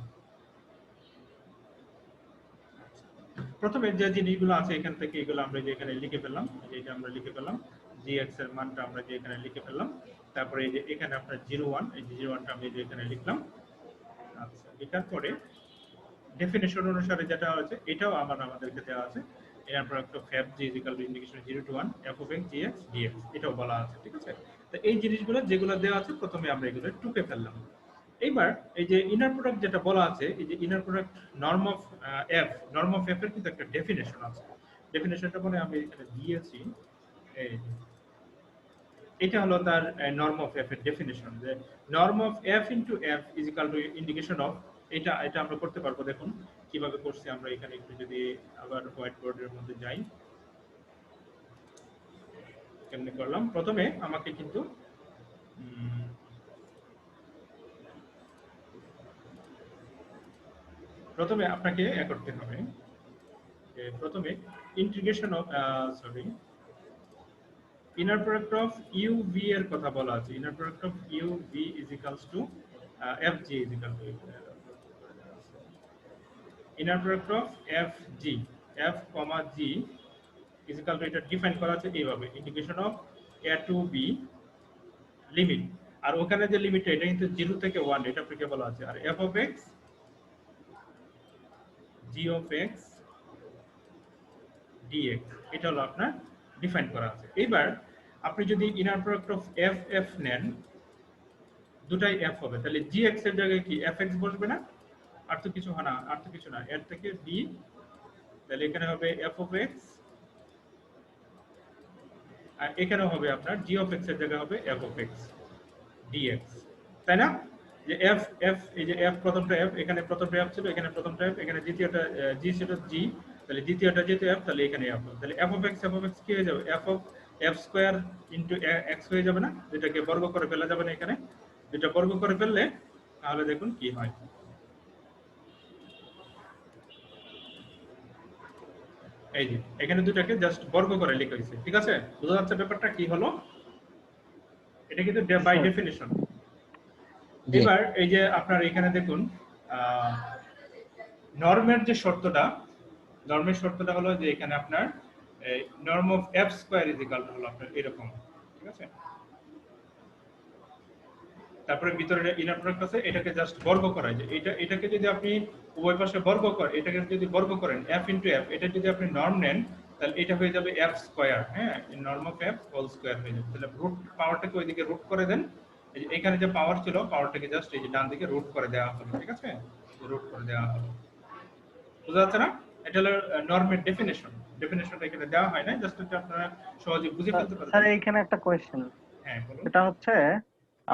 প্রথমে যে জিনিসগুলো আছে এখান থেকে এগুলো আমরা যে এখানে লিখে ফেললাম, এইটা আমরা লিখে ফেললাম, gx এর মানটা আমরা যে এখানে লিখে ফেললাম, তারপরে এই যে এখানে আপনার 01, এই যে 01টা আমি যে এখানে লিখলাম। আচ্ছা, লেখার পরে ডেফিনিশন অনুসারে যেটা আছে এটাও আমাদেরকে দেওয়া আছে, inner product of f g is equal to indication 0 to 1 f of x gx dx, এটাও বলা আছে, ঠিক আছে। তো এই জিনিসগুলো যেগুলো দেওয়া আছে প্রথমে আমরা এগুলো টুকে ফেললাম। এইবার এই যে ইনার প্রোডাক্ট যেটা বলা আছে, এই যে ইনার প্রোডাক্ট নরম অফ f এর কিন্তু একটা ডেফিনিশন আছে, ডেফিনিশনটা মানে আমি এখানে দিয়েছি, এই এটা হলো তার নরম অফ f এর ডেফিনিশন, যে নরম of f into f is equal two indication of, এটা আমরা করতে পারবো, দেখুন কিভাবে করছি আমরা এখানে একটু যদি আবার হোয়াইট বোর্ডের মধ্যে যাই, কেমনে করলাম, প্রথমে আমাকে কিন্তু প্রথমে আপনাকে করতে হবে, যে প্রথমে integration of inner product of U V এর কথা বলা আছে, inner product of U V is equals to F G is equal to, inner product of F G, F comma G is equal to, এটা define করা আছে এইভাবে, integration of A to B limit, আর ওখানে যে লিমিটটা এটা কিন্তু 0 থেকে 1, এটা আপনাকে বলা আছে, আর F of X G of X DX, এটা হলো আপনার ডিফাইন করা আছে। এবার আপনি যদি inner product of F F নেন, দুটাই এফ হবে, তাহলে জি এক্স এর জায়গায় কি এফ এক্স বসবে না, আর তো কিছু হয় না, আর তো কিছু না, এর থেকে বি, তাহলে এখানে হবে এফ অফ এক্স আর এখানেও হবে আপনার জি অফ এক্স এর জায়গায় হবে এফ অফ এক্স ডিএক্স, তাই না? যে এফ এফ এই যে এফ প্রথমটা এফ, এখানে প্রথমটা এফ ছিল, এখানে প্রথমটা এফ, এখানে দ্বিতীয়টা জি ছিল জি, তাহলে দ্বিতীয়টা যেহেতু এফ তাহলে এখানে এফ, তাহলে এফ অফ এক্স কি হয়ে যাবে? F of F square into x হয়ে যাবে না? যেটাকে বর্গ করে ফেলা যাবে না এখানে, যেটা বর্গ করে ফেললে তাহলে দেখুন কি হয়। এই যে এখানে দুটাকে জাস্ট বর্গ করে লিখা হয়েছে, ঠিক আছে? বুঝা যাচ্ছে ব্যাপারটা কি হলো? এটা কিন্তু বাই ডেফিনিশন। এবার এই যে আপনার এখানে দেখুন নর্মের যে শর্তটা, নর্মের শর্তটা হলো যে এখানে আপনার norm of F square is equal to হলো আপনার এরকম, ঠিক আছে? তারপরে ভিতরে ইনার প্রোডাক্ট আছে, এটাকে জাস্ট বর্গ করা যায়। এটাকে যদি আপনি উভয় পাশে বর্গ করেন, এটাকে যদি বর্গ করেন f ইনটু f, এটা যদি আপনি নর্ম নেন তাহলে এটা হয়ে যাবে f স্কয়ার, হ্যাঁ, norm of f whole square হয়ে যাবে। তাহলে রুট পাওয়ারটাকে ওইদিকে রুট করে দেন, এই যে এখানে যে পাওয়ার ছিল পাওয়ারটাকে জাস্ট এই যে ডান দিকে রুট করে দেওয়া হলো, ঠিক আছে? রুট করে দেওয়া হলো, বুঝা যাচ্ছে না? এটা হলো নর্মের ডেফিনিশন। ডেফিনিশনটা এখানে দেওয়া হয় না, জাস্ট এটা আপনারা সহজে বুঝে ফেলতে পারবেন।
স্যার এইখানে একটা কোয়েশ্চেন,
হ্যাঁ বলুন।
এটা হচ্ছে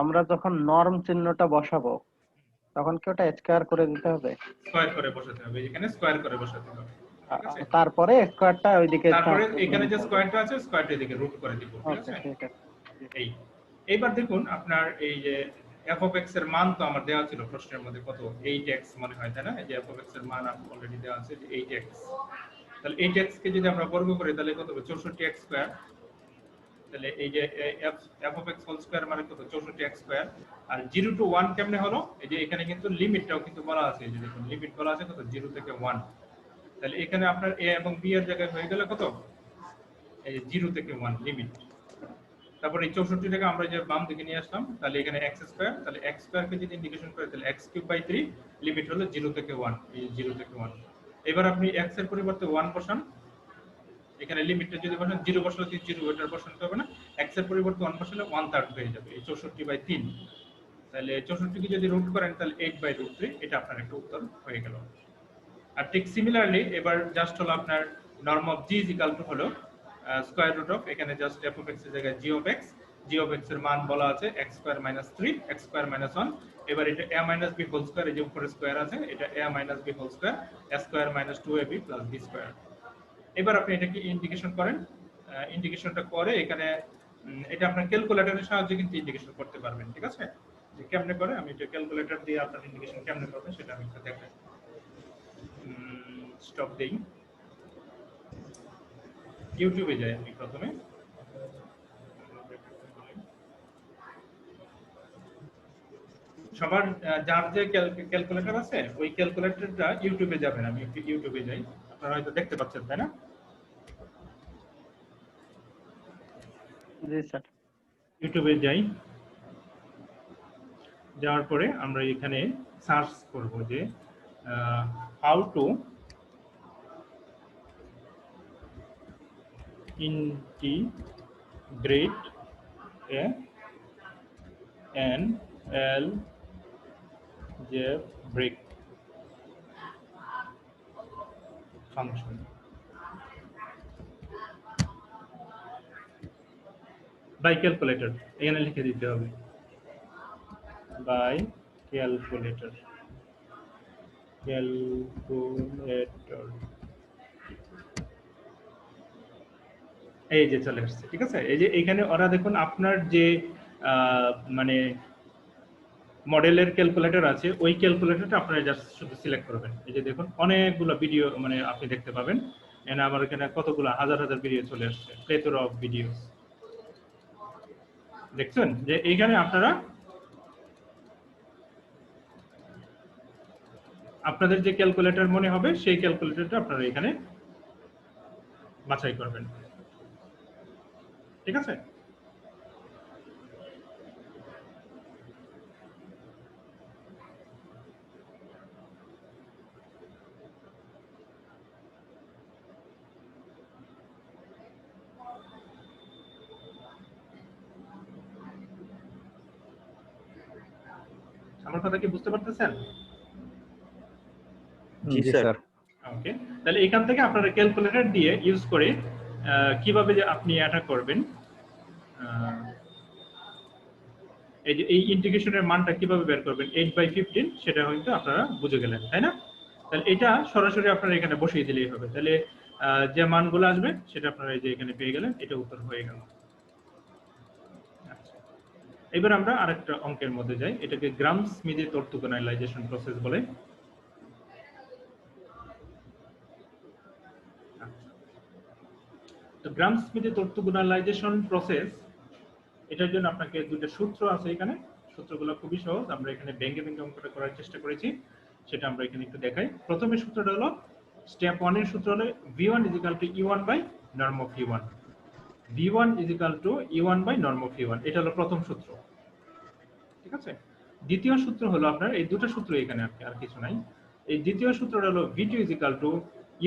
আমরা যখন নরম চিহ্নটা বসাবো তখন কি ওটা স্কয়ার করে দিতে হবে?
স্কয়ার করে বসাতে হবে, এখানে স্কয়ার করে বসাতে হবে, ঠিক আছে?
তারপরে স্কয়ারটা ওইদিকে
তারপরে এখানে যে স্কয়ারটা আছে স্কয়ারটা এদিকে রুট করে দিব, ঠিক
ওকে,
আছে?
ঠিক আছে।
এইবার দেখুন আপনার এই যে f of x এর মান তো আমার দেওয়া ছিল প্রশ্নের মধ্যে কত 8x মনে হয়, তাই না? এই যে f of x এর মান অলরেডি দেওয়া আছে যে 8x, তাহলে 8x কে যদি আমরা বর্গ করি তাহলে কত হবে? 64x square. তাহলে এই যে f of x whole square মানে কত? 64x square. আর 0 টু 1 কেমনে হলো? এই যে এখানে কিন্তু লিমিটটাও কিন্তু বলা আছে, এই যে দেখুন লিমিট বলা আছে কত? 0 থেকে 1। তাহলে এখানে আপনার a এবং b এর জায়গায় হয়ে গেল কত? এই 0 থেকে 1 লিমিট। তারপর এই 64 টাকে আমরা যে বাম দিকে নিয়ে আসলাম, তাহলে এখানে x স্কয়ার, তাহলে x স্কয়ার কে যদি ইন্টিগ্রেশন করে তাহলে x কিউব বাই 3, লিমিট হলো 0 থেকে 1, এই 0 থেকে 1। এবার আপনি x এর পরিবর্তে 1 বসান, এখানে লিমিটটা যদি বসান 0 বসালে 0 ওটার বসাতে হবে না, x এর পরিবর্তে 1 বসালে 1/3 হয়ে যাবে এই 64/3। তাহলে 64 কে যদি রুট করেন তাহলে 8/√3, এটা আপনার একটা উত্তর হয়ে গেল। আর ঠিক সিমিলারলি এবার জাস্ট হলো আপনার norm of g is equal to হলো স্কয়ার রুট অফ, এখানে জাস্ট f of x এর জায়গায় g of x এর মান বলা আছে x square minus 3 x square minus 1। এবার এটা a minus b whole square, এই যে উপরে স্কয়ার আছে এটা a minus b whole square, a square minus 2ab plus b square. এবার আপনি এটাকে ইন্টিগ্রেশন করেন, ইন্টিগ্রেশনটা করে এখানে এটা আপনার ক্যালকুলেটরের সাহায্যে কিন্তু ইন্টিগ্রেশন করতে পারবেন, ঠিক আছে? যে কেমনে করে আমি এটা ক্যালকুলেটর দিয়ে আপনার ইন্টিগ্রেশন কেমনে করবেন সেটা আমি একটু দেখাই। স্টপ দেই, ইউটিউবে যাই আমি প্রথমে। সবার যার যে ক্যালকুলেটর আছে ওই ক্যালকুলেটরটা ইউটিউবে যাবেন, আমি একটু ইউটিউবে যাই, আপনারা হয়তো দেখতে পাচ্ছেন, তাই না?
জি স্যার।
ইউটিউবে যাই, যাওয়ার পরে আমরা এখানে সার্চ করব যে how to integrate an algebraic function. by calculator এখানে লিখে দিতে হবে by calculator। এই যে চলে আসছে, ঠিক আছে? এই যে এখানে ওরা দেখুন আপনার যে মানে মডেলের ক্যালকুলেটর আছে ওই ক্যালকুলেটরটা আপনারা জাস্ট শুধু সিলেক্ট করবেন। এই যে দেখুন অনেকগুলো ভিডিও মানে আপনি দেখতে পাবেন, এখানে আমার এখানে কতগুলো হাজার হাজার ভিডিও চলে আসছে, প্লেথোরা অফ ভিডিওস। দেখছেন যে এইখানে আপনারা আপনাদের যে ক্যালকুলেটর মনে হবে সেই ক্যালকুলেটরটা আপনারা এখানে বাছাই করবেন, ঠিক আছে? আমার কথা কি বুঝতে পারতেছেন?
জি স্যার।
ওকে, তাহলে এখান থেকে আপনারা ক্যালকুলেটর দিয়ে ইউজ করে কিভাবে যে আপনি এটা করবেন এই যে এই ইন্টিগ্রেশনের মানটা কিভাবে বের করবেন 8/15 সেটা হয়তো আপনারা বুঝে গেলেন, তাই না? তাহলে এটা সরাসরি আপনারা এখানে বসিয়ে দিলেই হবে। তাহলে যে মানগুলো আসবে সেটা আপনারা এই যে এখানে পেয়ে গেলেন, এটা উত্তর হয়ে গেল। আচ্ছা, এবার আমরা আরেকটা অঙ্কের মধ্যে যাই, এটাকে গ্রাম স্মিথ অর্থোগোনালাইজেশন প্রসেস বলে। তো গ্রাম স্মিথ অর্থোগোনালাইজেশন প্রসেস, এটার জন্য আপনাকে দুটো সূত্র আছে এখানে। সূত্রগুলো খুবই সহজ, আমরা এখানে ভেঙে ভেঙে অঙ্কটা করার চেষ্টা করেছি, সেটা আমরা এখানে একটু দেখাই। প্রথমে সূত্রটা হলো, স্টেপ 1 এর সূত্র হলো v1 e1 by norm of e1। v1 e1 by norm of e1, এটা হলো প্রথম সূত্র, ঠিক আছে? দ্বিতীয় সূত্র হলো আপনার, এই দুটো সূত্র এখানে আর কিছু নাই। এই দ্বিতীয় সূত্রটা হলো v2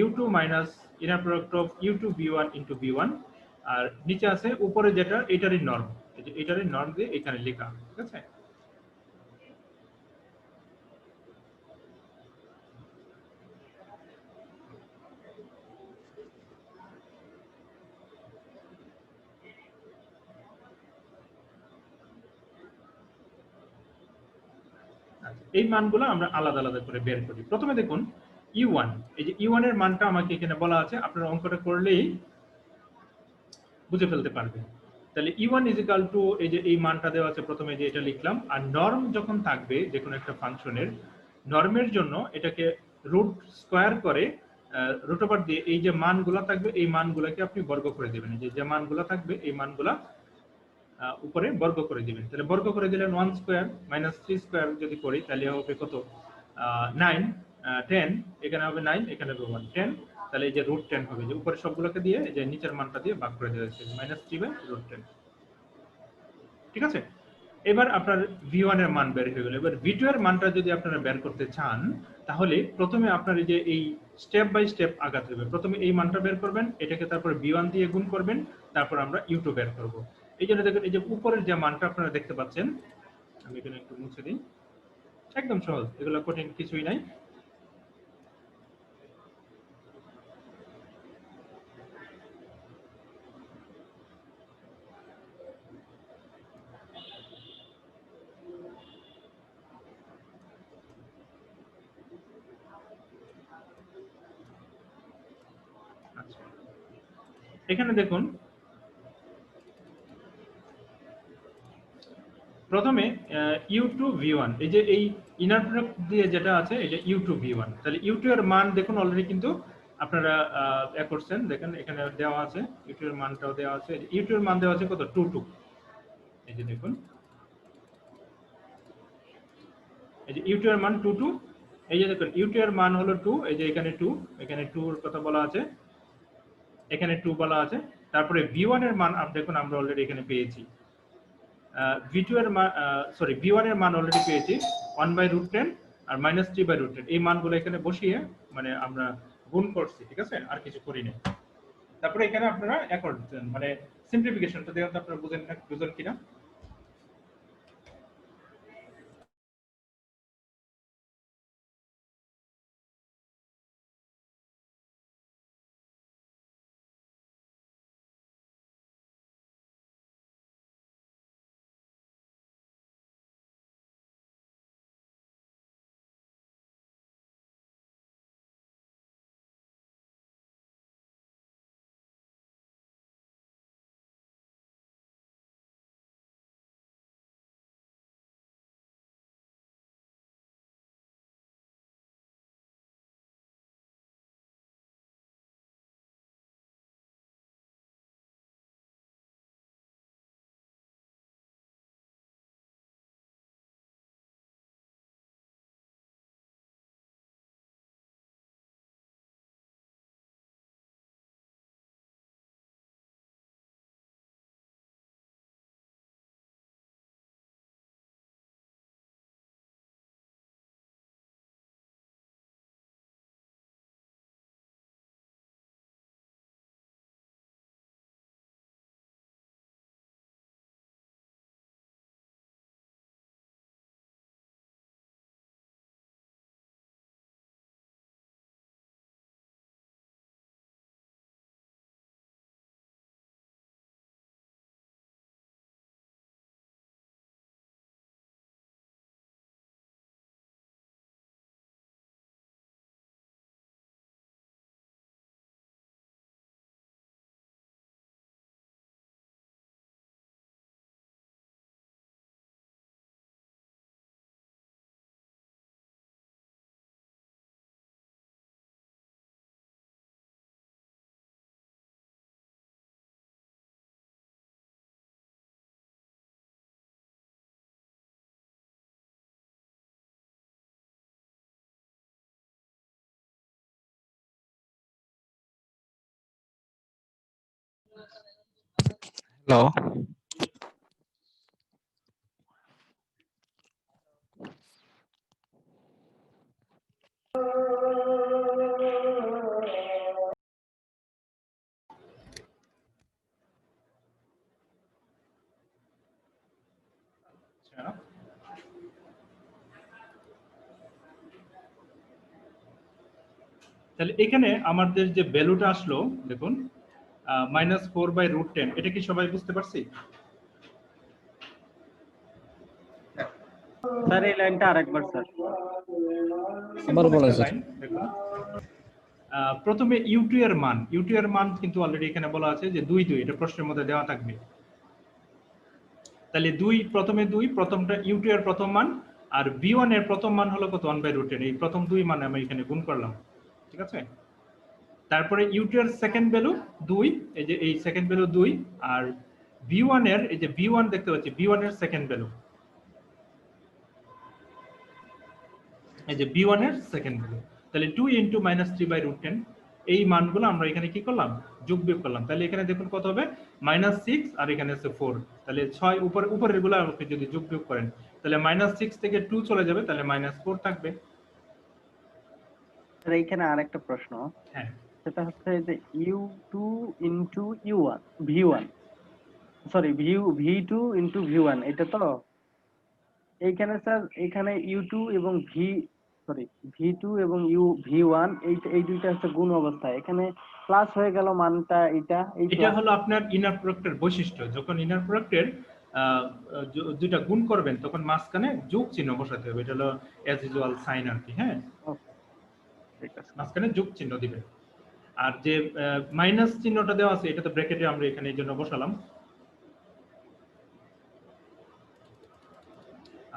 u2 minus inner product of u2 v1 into v1, আর নিচে আছে উপরে যেটা এটারই নর্ম, এই যে এটারই নর্ম দিয়ে এখানে লেখা, ঠিক আছে? এই মানগুলো আমরা আলাদা আলাদা করে বের করি। প্রথমে দেখুন e1, এই যে e1 এর মানটা আমাকে এখানে বলা আছে, আপনারা অঙ্কটা করলেই বুঝে ফেলতে পারবেন। তাহলে e1 এই যে এই মানটা দেওয়া আছে, প্রথমে যে এটা লিখলাম, আর নর্ম যখন থাকবে যে কোনো একটা ফাংশনের, নর্মের জন্য এটাকে রুট স্কয়ার করে রুট ওভার দিয়ে এই যে মানগুলা থাকবে এই মানগুলাকে আপনি বর্গ করে দিবেন। যে মানগুলা থাকবে এই মানগুলা উপরে বর্গ করে দিবেন। তাহলে বর্গ করে দিলেন 1 স্কয়ার মাইনাস 3 স্কয়ার যদি করি তাহলে হবে কত, 9 10, এখানে হবে 9, এখানে হবে 1 10, তাহলে এই যে রুট 10 হবে, যে উপরে সবগুলোকে দিয়ে এই যে নিচের মানটা দিয়ে ভাগ করে দেওয়া হয়েছে -3/√10, ঠিক আছে? এবার আপনার v1 এর মান বের হয়ে গেল। এবার v2 এর মানটা যদি আপনারা বের করতে চান, তাহলে প্রথমে আপনার এই যে এই স্টেপ বাই স্টেপ আগাতে হবে। প্রথমে এই মানটা বের করবেন, এটাকে তারপর v1 দিয়ে গুণ করবেন, তারপর আমরা u2 বের করব। এই জন্য দেখুন এই যে উপরের যে মানটা আপনারা দেখতে পাচ্ছেন, আমি এখানে একটু মুছে দিই, একদম সহজ, এগুলো কঠিন কিছুই নাই। আচ্ছা, এখানে দেখুন প্রথমে u2 v1, এই যে এই ইনার প্রোডাক্ট দিয়ে যেটা আছে এটা u2 v1, তাহলে u2 এর মান দেখুন অলরেডি কিন্তু আপনারা করছেন, দেখেন এখানে দেওয়া আছে u2 এর মানটাও দেওয়া আছে। u2 এর মান দেওয়া আছে কত, 22, এই যে দেখুন এই যে u2 এর মান 22, এই যে দেখুন u2 এর মান হলো 2, এই যে এখানে 2, এখানে 2 এর কথা বলা আছে, এখানে 2 বলা আছে। তারপরে v1 এর মান দেখুন আমরা অলরেডি এখানে পেয়েছি, v2 এর মান v1 এর মান অলরেডি পেয়েছি 1/√10 আর -3/√10, এই মানগুলো এখানে বসিয়ে মানে আমরা গুণ করছি, ঠিক আছে? আর কিছু করি নাই। তারপরে এখানে আপনারা মানে সিম্পলিফিকেশনটা দেখুন আপনারা বুঝেন কিনা।
হ্যালো।
আচ্ছা, তাহলে এখানে আমাদের যে ভ্যালুটা আসলো দেখুন -4/√10, এটা কি সবাই বুঝতে পারছি?
স্যার এই লাইনটা আরেকবার স্যার।
সিম্পল একটা লাইন দেখুন। প্রথমে u2 এর মান, u2 এর মান কিন্তু অলরেডি এখানে বলা আছে যে 2 এটা প্রশ্নের মধ্যে দেওয়া থাকবে। তাহলে প্রথমে 2, প্রথমটা u2 এর প্রথম মান, আর v1 এর প্রথম মান হলো কত 1/√10, এই প্রথম 2 মান আমি এখানে গুণ করলাম, ঠিক আছে? তারপরে u2 এর সেকেন্ড ভ্যালু 2, এই যে এই সেকেন্ড ভ্যালু 2, আর v1 এর এই যে v1 দেখতে পাচ্ছি v1 এর সেকেন্ড ভ্যালু, এই যে v1 এর সেকেন্ড ভ্যালু। তাহলে 2 × -3/√10, এই মানগুলো আমরা এখানে কি করলাম যোগ বিয়োগ করলাম। তাহলে এখানে দেখুন কত হবে -6, আর এখানে আছে 4, তাহলে 6 উপরের গুলো আপনি যদি যোগ বিয়োগ করেন তাহলে -6 থেকে 2 চলে যাবে, তাহলে -4 থাকবে।
স্যার এইখানে আরেকটা প্রশ্ন,
হ্যাঁ,
সেটা হচ্ছে যে u2 into u1 v1 sorry v2 into v1, এটা তো এইখানে স্যার এখানে u2 এবং v2 এবং v1 এই দুইটা হচ্ছে গুণ অবস্থায়, এখানে প্লাস হয়ে গেল মানটা, এটা
এটা হলো আপনার ইনার প্রোডাক্টের বৈশিষ্ট্য। যখন ইনার প্রোডাক্টের দুইটা গুণ করবেন তখন মাঝখানে যোগ চিহ্ন বসাতে হবে, এটা হলো অ্যাজ ইউজুয়াল সাইন আর কি। হ্যাঁ,
ঠিক আছে।
মাঝখানে যোগ চিহ্ন দিবেন। আর যে মাইনাস চিহ্নটা দেওয়া আছে এটা তো ব্র্যাকেটে আমরা এখানে এই জন্য বসালাম।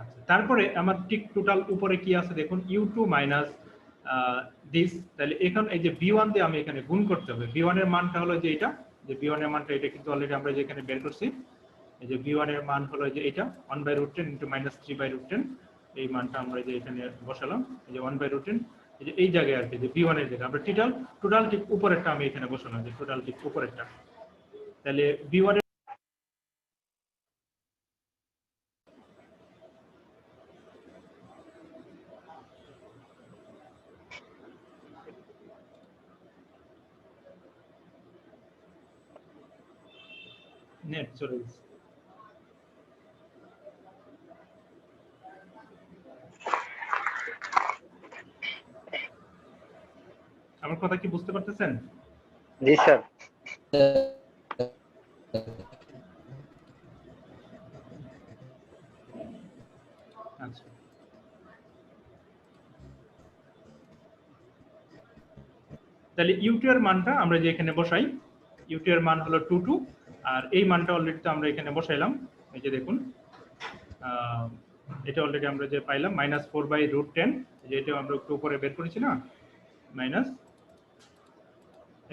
আচ্ছা, তারপরে আমার ঠিক টোটাল উপরে কি আছে দেখুন u2 মাইনাস দিস, তাহলে এখন এই যে v1 দিয়ে আমি এখানে গুণ করতে হবে। v1 এর মানটা হলো যে এটা, যে v1 এর মানটা এটা কিন্তু অলরেডি আমরা যেখানে বের করছি, এই যে v1 এর মান হলো যে এটা 1/√10 × -3/√10, এই মানটা আমরা যে এখানে বসালাম, এই যে 1/√10, এই যে এই জায়গায় আর কি যে v1 এর জায়গায় আমরা টোটাল ঠিক উপরেরটা আমি এখানে বসালাম, যে টোটাল ঠিক উপরেরটা। তাহলে v1 নেট চলে গেছে। আমার কথা কি বুঝতে পারতেছেন?
জি স্যার।
আচ্ছা, তাহলে u2 এর মানটা আমরা যে এখানে বসাই, u2 এর মান হলো 22, আর এই মানটা অলরেডি তো আমরা এখানে বসাইলাম। এই যে দেখুন এটা অলরেডি আমরা যে পাইলাম -4/√10, যে এটা আমরা একটু উপরে বের করেছি না, মাইনাস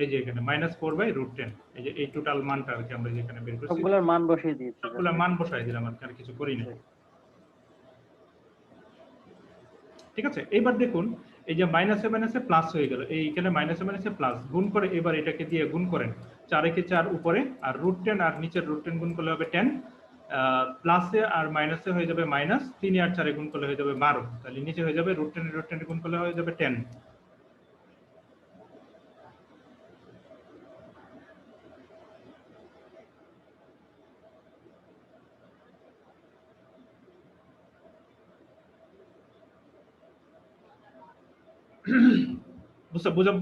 এই যে এখানে -4/√10, এই যে এই টোটাল মানটা আর কি আমরা যেখানে বের করেছি
সবগুলোর মান বসিয়ে দিয়েছি।
সবগুলোর মান বসাই দিলাম, আর কিছু করি না। ঠিক আছে, এবার দেখুন এই যে মাইনাসে মাইনাসে প্লাস হয়ে গেল, এইখানে মাইনাসে মাইনাসে প্লাস গুণ করে এবার এটাকে দিয়ে গুণ করেন, 4 × 4 উপরে আর √10 আর নিচের √10 গুণ করলে হবে 10, প্লাসে আর মাইনাসে হয়ে যাবে মাইনাস, 3 আর 4 গুণ করলে হয়ে যাবে 12, তাহলে নিচে হয়ে যাবে √10 গুণ করলে হয়ে যাবে 10।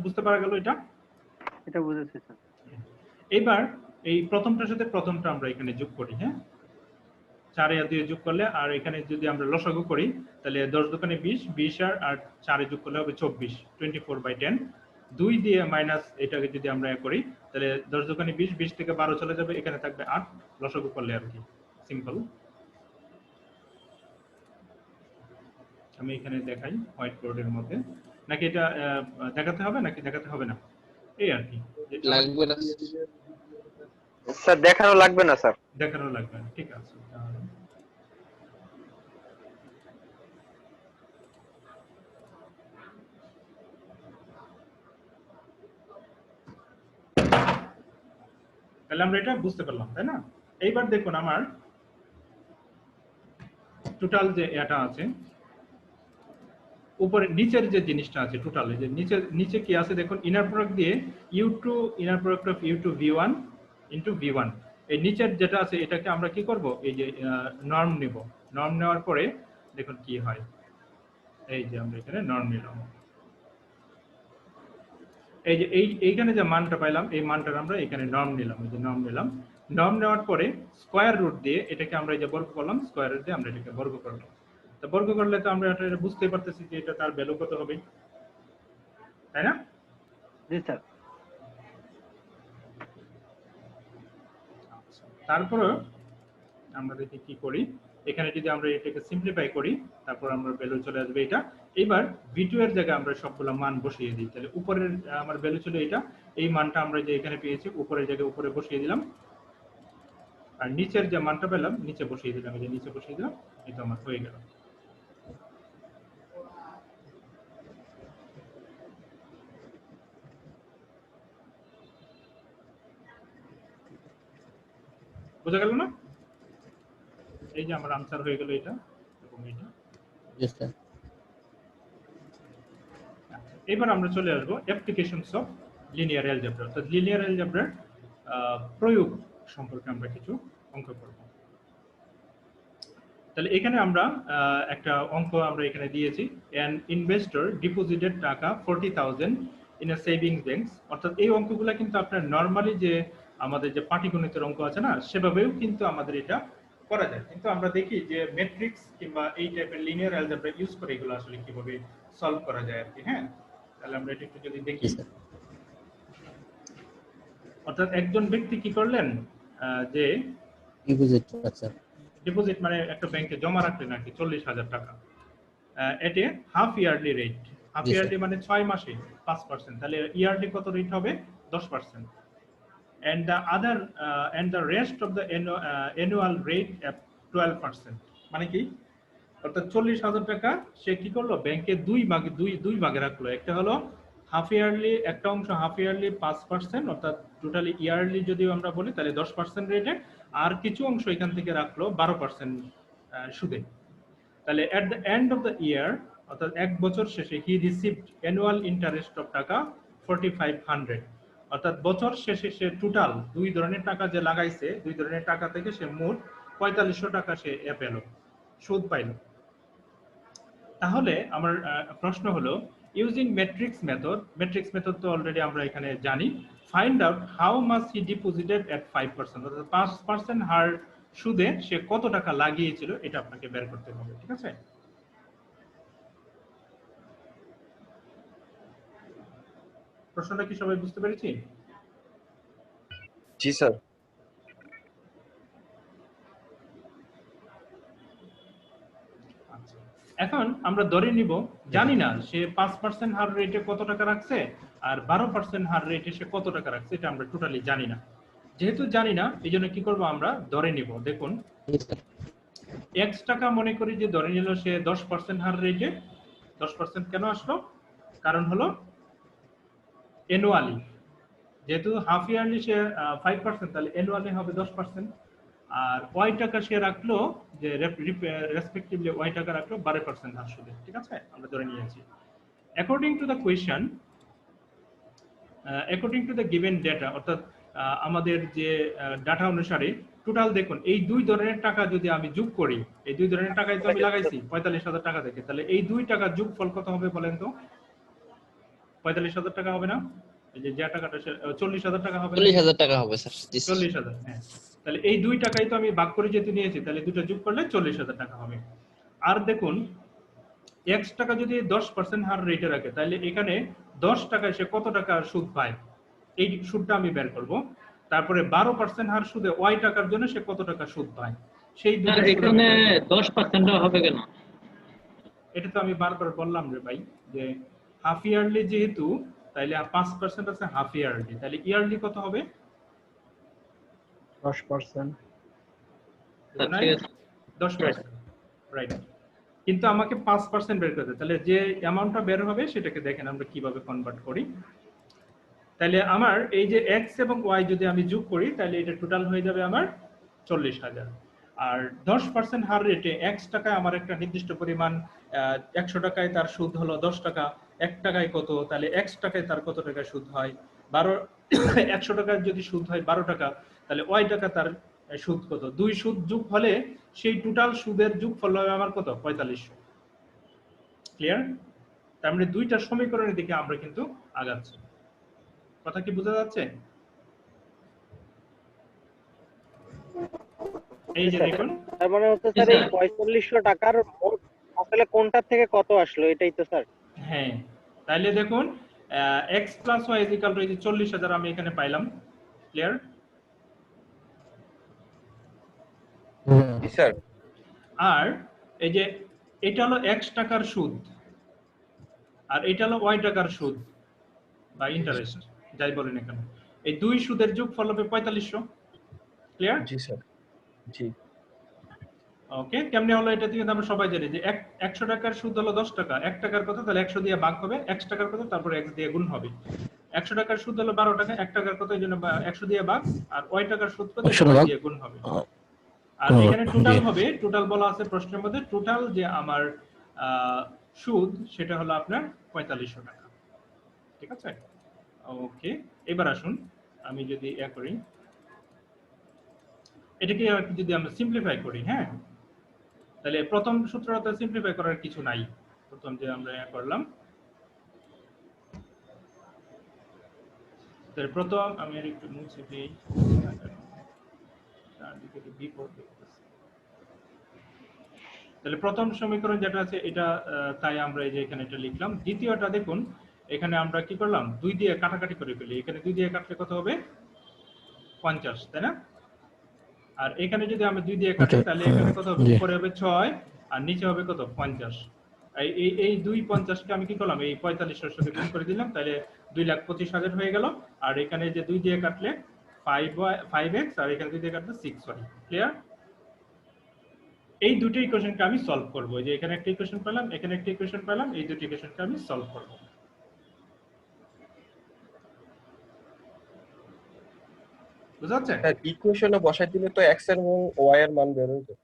বুঝতে পারা গেল এটা?
এটা বুঝেছি স্যার।
এবার এই প্রথমটার সাথে প্রথমটা আমরা এখানে যোগ করি। হ্যাঁ, 4 আর 2 যোগ করলে, আর এখানে যদি আমরা লসাগু করি তাহলে 10 দোকানে 20, 20 আর 4 যোগ করলে হবে 24, 24/10। 2 দিয়ে মাইনাস এটাকে যদি আমরা করি তাহলে 10 দোকানে 20, 20 থেকে 12 চলে যাবে, এখানে থাকবে 8, লসাগু করলে আর কি সিম্পল। আমি এখানে দেখাই হোয়াইট বোর্ডের মধ্যে, নাকি এটা দেখাতে হবে নাকি দেখাতে হবে না, এই আর কি।
লাগবে না
স্যার দেখানো লাগবে না স্যার।
দেখানো লাগবে না, ঠিক আছে। তাহলে আমরা এটা বুঝতে পারলাম, তাই না? এইবার দেখুন আমার টোটাল যে এটা আছে উপরে নিচের যে জিনিসটা আছে টোটাল যে নিচে নিচে কি আছে দেখুন ইনার প্রোডাক্ট দিয়ে u2 inner product of u2 v1 into v1 এই নিচের যেটা আছে এটাকে আমরা কি করব এই যে নরম নিব নরম নেওয়ার পরে দেখুন কি হয় এই যে আমরা এখানে নরম নিলাম এই যে এইখানে যে মানটা পাইলাম এই মানটার আমরা এখানে নরম নিলাম এই যে নরম নিলাম নরম নেওয়ার পরে স্কয়ার রুট দিয়ে এটাকে আমরা এই যে বর্গ করলাম স্কয়ার রুট দিয়ে আমরা এটাকে বর্গ করলাম তো বর্গ করলে তো আমরা এটা বুঝতে পারতেছি যে এটা তার ভ্যালু কত হবে তাই না
জি স্যার
তারপরে আমরা দেখি কি করি এখানে যদি আমরা এটাকে সিম্পলিফাই করি তারপর আমরা ভ্যালু চলে আসবে এটা এবার v2 এর জায়গায় আমরা সবগুলো মান বসিয়ে দিই তাহলে উপরের আমার ভ্যালু ছিল এটা এই মানটা আমরা যে এখানে পেয়েছি উপরের জায়গায় উপরে বসিয়ে দিলাম আর নিচের যে মানটা পেলাম নিচে বসিয়ে দিলাম এই যে নিচে বসিয়ে দিলাম এটা আমার হয়ে গেল বোঝা গেল না এই যে আমার আনসার হয়ে গেল এটা এবং এটা
Yes, sir.
এবার আমরা চলে আসবো অ্যাপ্লিকেশনস অফ লিনিয়ার অ্যালজেব্রা অর্থাৎ লিনিয়ার অ্যালজেব্রার প্রয়োগ সম্পর্কে আমরা কিছু অঙ্ক করব তাহলে এখানে আমরা একটা অঙ্ক আমরা এখানে দিয়েছি an investor deposited টাকা 40,000 in a savings banks অর্থাৎ এই অঙ্কগুলো কিন্তু আপনার নরমালি যে আমাদের যে পাটিগণিতের অঙ্ক আছে না সেভাবেও কিন্তু আমাদের এটা করা যায় কিন্তু আমরা দেখি যে ম্যাট্রিক্স কিংবা এই টাইপের লিনিয়ার অ্যালজেব্রা ইউজ করে এগুলো আসলে কিভাবে সলভ করা যায় আর কি হ্যাঁ তাহলে আমরা এটা একটু যদি দেখি
Yes, sir.
অর্থাৎ একজন ব্যক্তি কি করলেন যে
Deposit structure.
ডিপোজিট মানে একটা ব্যাংকে জমা রাখলেন আর কি 40,000 টাকা এতে half yearly rate half
Yes, sir.
Yearly মানে 6 মাসে 5% তাহলে ইয়ারলি কত রেট হবে 10% and the rest of the annual rate at 12% মানে কি অর্থাৎ 40,000 টাকা সে কি করলো ব্যাংকে দুই ভাগে রাখলো একটা হলো হাফ ইয়ারলি একটা অংশ হাফ ইয়ারলি 5% অর্থাৎ টোটালি ইয়ারলি যদি আমরা বলি তাহলে 10% রেটে আর কিছু অংশ এখান থেকে রাখলো 12% সুদে তাহলে at the end of the year অর্থাৎ এক বছর শেষে হি রিসিভড অ্যানুয়াল ইন্টারেস্ট অফ টাকা 4,500 অর্থাৎ বছর শেষে সে টোটাল দুই ধরনের টাকা যে লাগাইছে দুই ধরনের টাকা থেকে সে মোট 4500 টাকা সে পেল সুদ পাইল তাহলে আমার প্রশ্ন হলো ইউজিং ম্যাট্রিক্স মেথড তো অলরেডি আমরা এখানে জানি find out how much he deposited at 5% অর্থাৎ 5% হার সুদে সে কত টাকা লাগিয়েছিল এটা আপনাকে বের করতে হবে ঠিক আছে প্রশ্নটা কি সবাই বুঝতে পেরেছি
জি স্যার
আচ্ছা এখন আমরা ধরে নিব জানি না সে 5% হার রেটে কত টাকা রাখছে আর 12% হার রেটে সে কত টাকা রাখছে এটা আমরা টোটালি জানি না যেহেতু জানি না এইজন্য কি করব আমরা ধরে নিব দেখুন
Yes, sir.
x টাকা মনে করি যে ধরে নিল সে 10% হার রেটে 10% কেন আসলো কারণ হলো অ্যানুয়ালি যেহেতু হাফ ইয়ারলি সে 5% তাহলে অ্যানুয়ালি হবে 10% আর y টাকা সে রাখলো যে রেসপেক্টিভলি y টাকা রাখলো 12% হার সুদে ঠিক আছে আমরা ধরে নিয়েছি according to the question according to the given data অর্থাৎ আমাদের যে ডাটা অনুসারে টোটাল দেখুন এই দুই ধরনের টাকা যদি আমি যোগ করি এই দুই ধরনের টাকাই তো আমি লাগাইছি 45,000 টাকা থেকে তাহলে এই দুই টাকা যোগফল কত হবে বলেন তো 45,000 টাকা হবে না এই যে টাকাটা 40,000 টাকা হবে
40,000 টাকা হবে স্যার
40,000 হ্যাঁ তাহলে এই দুই টাকাই তো আমি ভাগ করে যেতে নিয়েছি তাহলে দুটো যোগ করলে 40,000 টাকা হবে আর দেখুন x টাকা যদি 10% হার রেটে রাখে তাহলে এখানে 10 টাকায় সে কত টাকা সুদ পায় এই সুদটা আমি বের করব তারপরে 12% হার সুদে y টাকার জন্য সে কত টাকা সুদ পায় সেই দুটো
এখানে 10% হবে কেন
এটা তো আমি বারবার বললাম রে ভাই যে হাফ ইয়ারলি যেহেতু তাইলে 5% আছে হাফ ইয়ারলি তাহলে ইয়ারলি কত হবে
10%।
10% রাইট কিন্তু আমাকে 5% বের করতে তাহলে যে অ্যামাউন্টটা বের হবে সেটাকে দেখেন আমরা কিভাবে কনভার্ট করি তাহলে আমার এই যে x এবং y যদি আমি যোগ করি তাহলে এটা টোটাল হয়ে যাবে আমার 40,000। আর 10% হার রেটে x টাকায় আমার একটা নির্দিষ্ট পরিমাণ 100 টাকায় তার সুদ হলো 10 টাকা, 1 টাকায় কত, তাহলে x টাকায় তার কত টাকা সুদ হয় 12, 100 টাকায় যদি সুদ হয় 12 টাকা, তাহলে y টাকা তার সুদ কত, দুই সুদ যোগ হলে সেই টোটাল সুদের যোগফল হবে আমার কত, 4500। ক্লিয়ার? তার মানে দুইটা সমীকরণের দিকে আমরা কিন্তু আগাচ্ছি। কথা কি বোঝা যাচ্ছে? এই যে দেখুন,
তার মানে হচ্ছে স্যার এই 4500 টাকার মোট আসলে কোনটা থেকে কত আসলো এটাই তো স্যার।
হ্যাঁ তাহলে দেখুন x plus y is equal two এই যে 40,000 আমি এখানে পাইলাম। ক্লিয়ার?
জি স্যার।
আর এই যে এটা হলো x টাকার সুদ আর এটা হলো y টাকার সুদ বা ইন্টারেস্ট যাই বলেন এখানে, এই দুই সুদের যোগফল হবে 4500। ক্লিয়ার?
জি স্যার। জি।
ওকে, কেমনে হলো এটা থেকে আমরা সবাই জানি যে 100 টাকার সুদ হলো 10 টাকা, 1 টাকার কত, তাহলে 100 দিয়ে ভাগ হবে, x টাকার কত তারপর x দিয়ে গুণ হবে। 100 টাকার সুদ হলো 12 টাকা, 1 টাকার কত এইজন্য 100 দিয়ে ভাগ, আর y টাকার সুদ কত y দিয়ে গুণ হবে। আর এখানে টোটাল হবে, টোটাল বলা আছে প্রশ্নের মধ্যে, টোটাল যে আমার সুদ সেটা হলো আপনার 4500 টাকা। ঠিক আছে? ওকে, এবার আসুন আমি যদি করি এটাকে যদি আমরা সিম্পলিফাই করি, হ্যাঁ, তাহলে প্রথম সূত্রটা সিম্পলিফাই করার কিছু নাই। প্রথম যে আমরা করলাম, তাহলে প্রথম আমি আর একটু মুছে দিই, তাহলে প্রথম সমীকরণ যেটা আছে এটা তাই আমরা এই যে এখানে এটা লিখলাম। দ্বিতীয়টা দেখুন, এখানে আমরা কি করলাম, 2 দিয়ে কাটাকাটি করে ফেলি, এখানে 2 দিয়ে কাটলে কত হবে, 50, তাই না? আর এখানে যদি আমি 2 দিয়ে কাটি তাহলে এখানে কত হবে, উপরে হবে 6 আর নিচে হবে কত, 50। এই 250 কে আমি কি করলাম, এই 45 এর সাথে গুণ করে দিলাম, তাহলে 2,25,000 হয়ে গেল। আর এখানে যে 2 দিয়ে কাটলে 5x আর এখানে 2 দিয়ে কাটলে 6y। ক্লিয়ার? এই দুটো ইকুয়েশনকে আমি সলভ করব, যে এখানে একটা ইকুয়েশন পেলাম, এখানে একটা ইকুয়েশন পেলাম, এই দুটো ইকুয়েশনকে আমি সলভ করব। বুঝা যাচ্ছে?
স্যার ইকুয়েশনে বসাই দিলে তো x এর এবং y এর মান বের হয়ে যায়।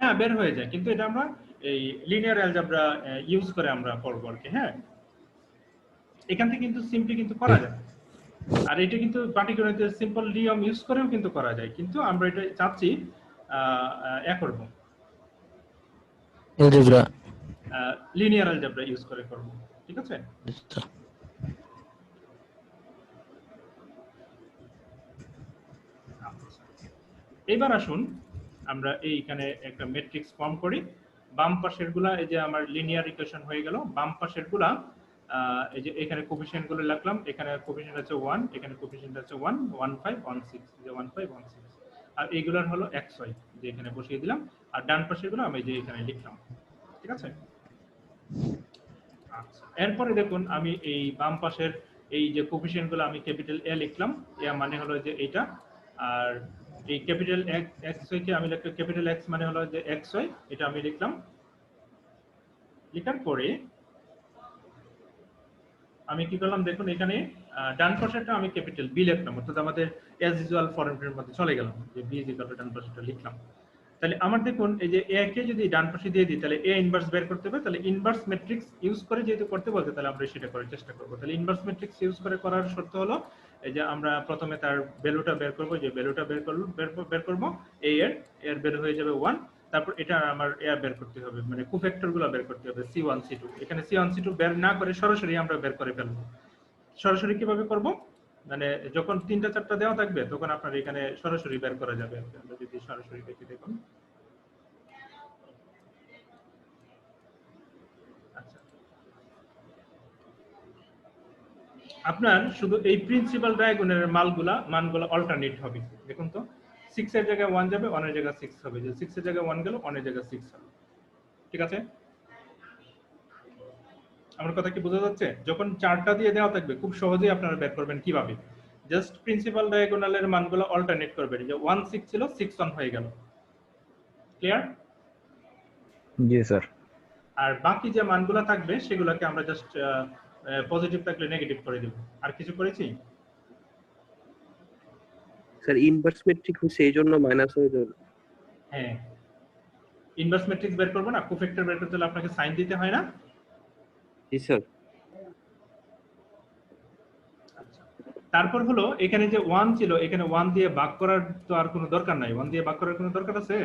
হ্যাঁ বের হয়ে যায়, কিন্তু এটা আমরা এই লিনিয়ার অ্যালজেব্রা ইউজ করে আমরা করব আর কি। হ্যাঁ, এখান থেকে কিন্তু সিম্পলি কিন্তু করা যায়, আর এটা কিন্তু পাটিগণিতের সিম্পল নিয়ম ইউজ করেও কিন্তু করা যায়, কিন্তু আমরা এটা চাচ্ছি করব
অ্যালজেব্রা,
লিনিয়ার অ্যালজেব্রা ইউজ করে করব। ঠিক আছে? এবার আসুন আমরা এইখানে একটা ম্যাট্রিক্স ফর্ম করি। বাম পাশের গুলা এই যে আমার লিনিয়ার ইকুয়েশন হয়ে গেল, বাম পাশের গুলা এই যে এখানে কোফিশিয়েন্ট গুলো লিখলাম, এখানে কোফিশিয়েন্ট আছে 1, এখানে কোফিশিয়েন্ট আছে 1, 1 5 1 6, যে 1 5 1 6, আর এইগুলার হলো xy যে এখানে বসিয়ে দিলাম, আর ডান পাশের গুলো আমি যে এখানে লিখলাম। ঠিক আছে? আচ্ছা, এরপরে দেখুন আমি এই বাম পাশের এই যে কোফিশিয়েন্ট গুলো আমি ক্যাপিটাল A লিখলাম, এ মানে হলো যে এইটা, আর এই ক্যাপিটাল xy কে আমি লিখলাম, ক্যাপিটাল X মানে হলো যে xy, এটা আমি লিখলাম। লেখার পরে আমি কি করলাম দেখুন, এখানে ডান পাশেরটা আমি ক্যাপিটাল B লিখলাম, অর্থাৎ আমাদের অ্যাজ ইউজুয়াল ফর্মেটের মধ্যে চলে গেলাম, যে B ডান পাশেরটা লিখলাম। তাহলে আমার দেখুন এই যে A কে যদি ডান পাশে দিয়ে দিই তাহলে A ইনভার্স বের করতে হবে, তাহলে ইনভার্স ম্যাট্রিক্স ইউজ করে যেহেতু করতে বলতে, তাহলে আমরা সেটা করার চেষ্টা করব। তাহলে ইনভার্স ম্যাট্রিক্স ইউজ করে করার শর্ত হলো এই যে আমরা প্রথমে তার ভ্যালুটা বের করব, যে ভ্যালুটা বের করব A এর বের হয়ে যাবে 1, তারপর এটা আমার এ বের করতে হবে, মানে কোফ্যাক্টরগুলো বের করতে হবে C1 C2। এখানে C1 C2 বের না করে সরাসরি আমরা বের করে ফেলবো। সরাসরি কিভাবে করব, মানে যখন 3টা 4টা দেওয়া থাকবে তখন আপনার এখানে সরাসরি বের করা যাবে। আমরা যদি সরাসরি দেখি, দেখুন আচ্ছা, আপনার শুধু এই প্রিন্সিপাল ডায়াগোনালের মানগুলো অল্টারনেট হবে। দেখুন তো, 6 এর জায়গায় 1 যাবে, 1 এর জায়গায় 6 হবে, যে 6 এর জায়গায় 1 গেল, 1 এর জায়গায় 6 হবে। ঠিক আছে? আমার কথা কি বোঝা যাচ্ছে? যখন 4টা দিয়ে দেওয়া থাকবে খুব সহজেই আপনারা বের করবেন কিভাবে, জাস্ট প্রিন্সিপাল ডায়াগোনালের মানগুলো অল্টারনেট করবেন, যে 1 6 ছিল 6 1 হয়ে গেল। ক্লিয়ার?
জি স্যার।
আর বাকি যে মানগুলো থাকবে সেগুলোকে আমরা জাস্ট পজিটিভ থাকলে নেগেটিভ করে দেব। আর কিছু করেছি?
স্যার ইনভার্স মেট্রিক হচ্ছে এই জন্য মাইনাস হয়ে যাবে।
হ্যাঁ, ইনভার্স ম্যাট্রিক্স বের করবো না, কোফ্যাক্টর বের করতে হলে আপনাকে সাইন দিতে হয় না?
জি স্যার।
তারপর হলো এখানে যে 1 ছিল, এখানে 1 দিয়ে ভাগ করার তো আর কোনো দরকার নাই। 1 দিয়ে ভাগ করার কোনো দরকার আছে?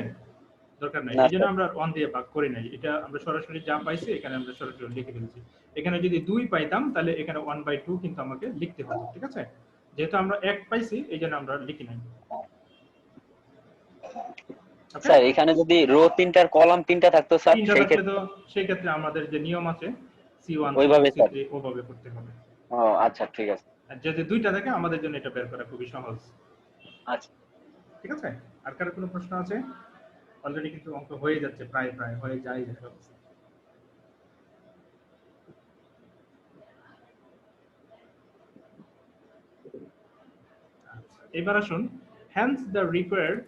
দরকার নাই। এই জন্য আমরা 1 দিয়ে ভাগ করি নাই। এটা আমরা সরাসরি যা পাইছি এখানে আমরা সরাসরি লিখে ফেলেছি। এখানে যদি 2 পাইতাম তাহলে এখানে 1/2 কিন্তু আমাকে লিখতে হতো, ঠিক আছে? যেহেতু আমরা 1 পাইছি এই জন্য আমরা লিখি নাই।
স্যার এখানে যদি রো 3টার কলাম 3টা থাকতো স্যার,
সেই ক্ষেত্রে আমাদের যে নিয়ম আছে C1
ওইভাবে
C3 ওভাবে করতে হবে।
ও আচ্ছা ঠিক আছে।
আর যদি 2টা থাকে আমাদের জন্য এটা বের করা খুবই সহজ।
আচ্ছা
ঠিক আছে? আর কারো কোনো প্রশ্ন আছে? অলরেডি কিন্তু অঙ্ক হয়ে যাচ্ছে, প্রায় হয়ে যায় দেখা যাচ্ছে। এবার আসুন, hence the required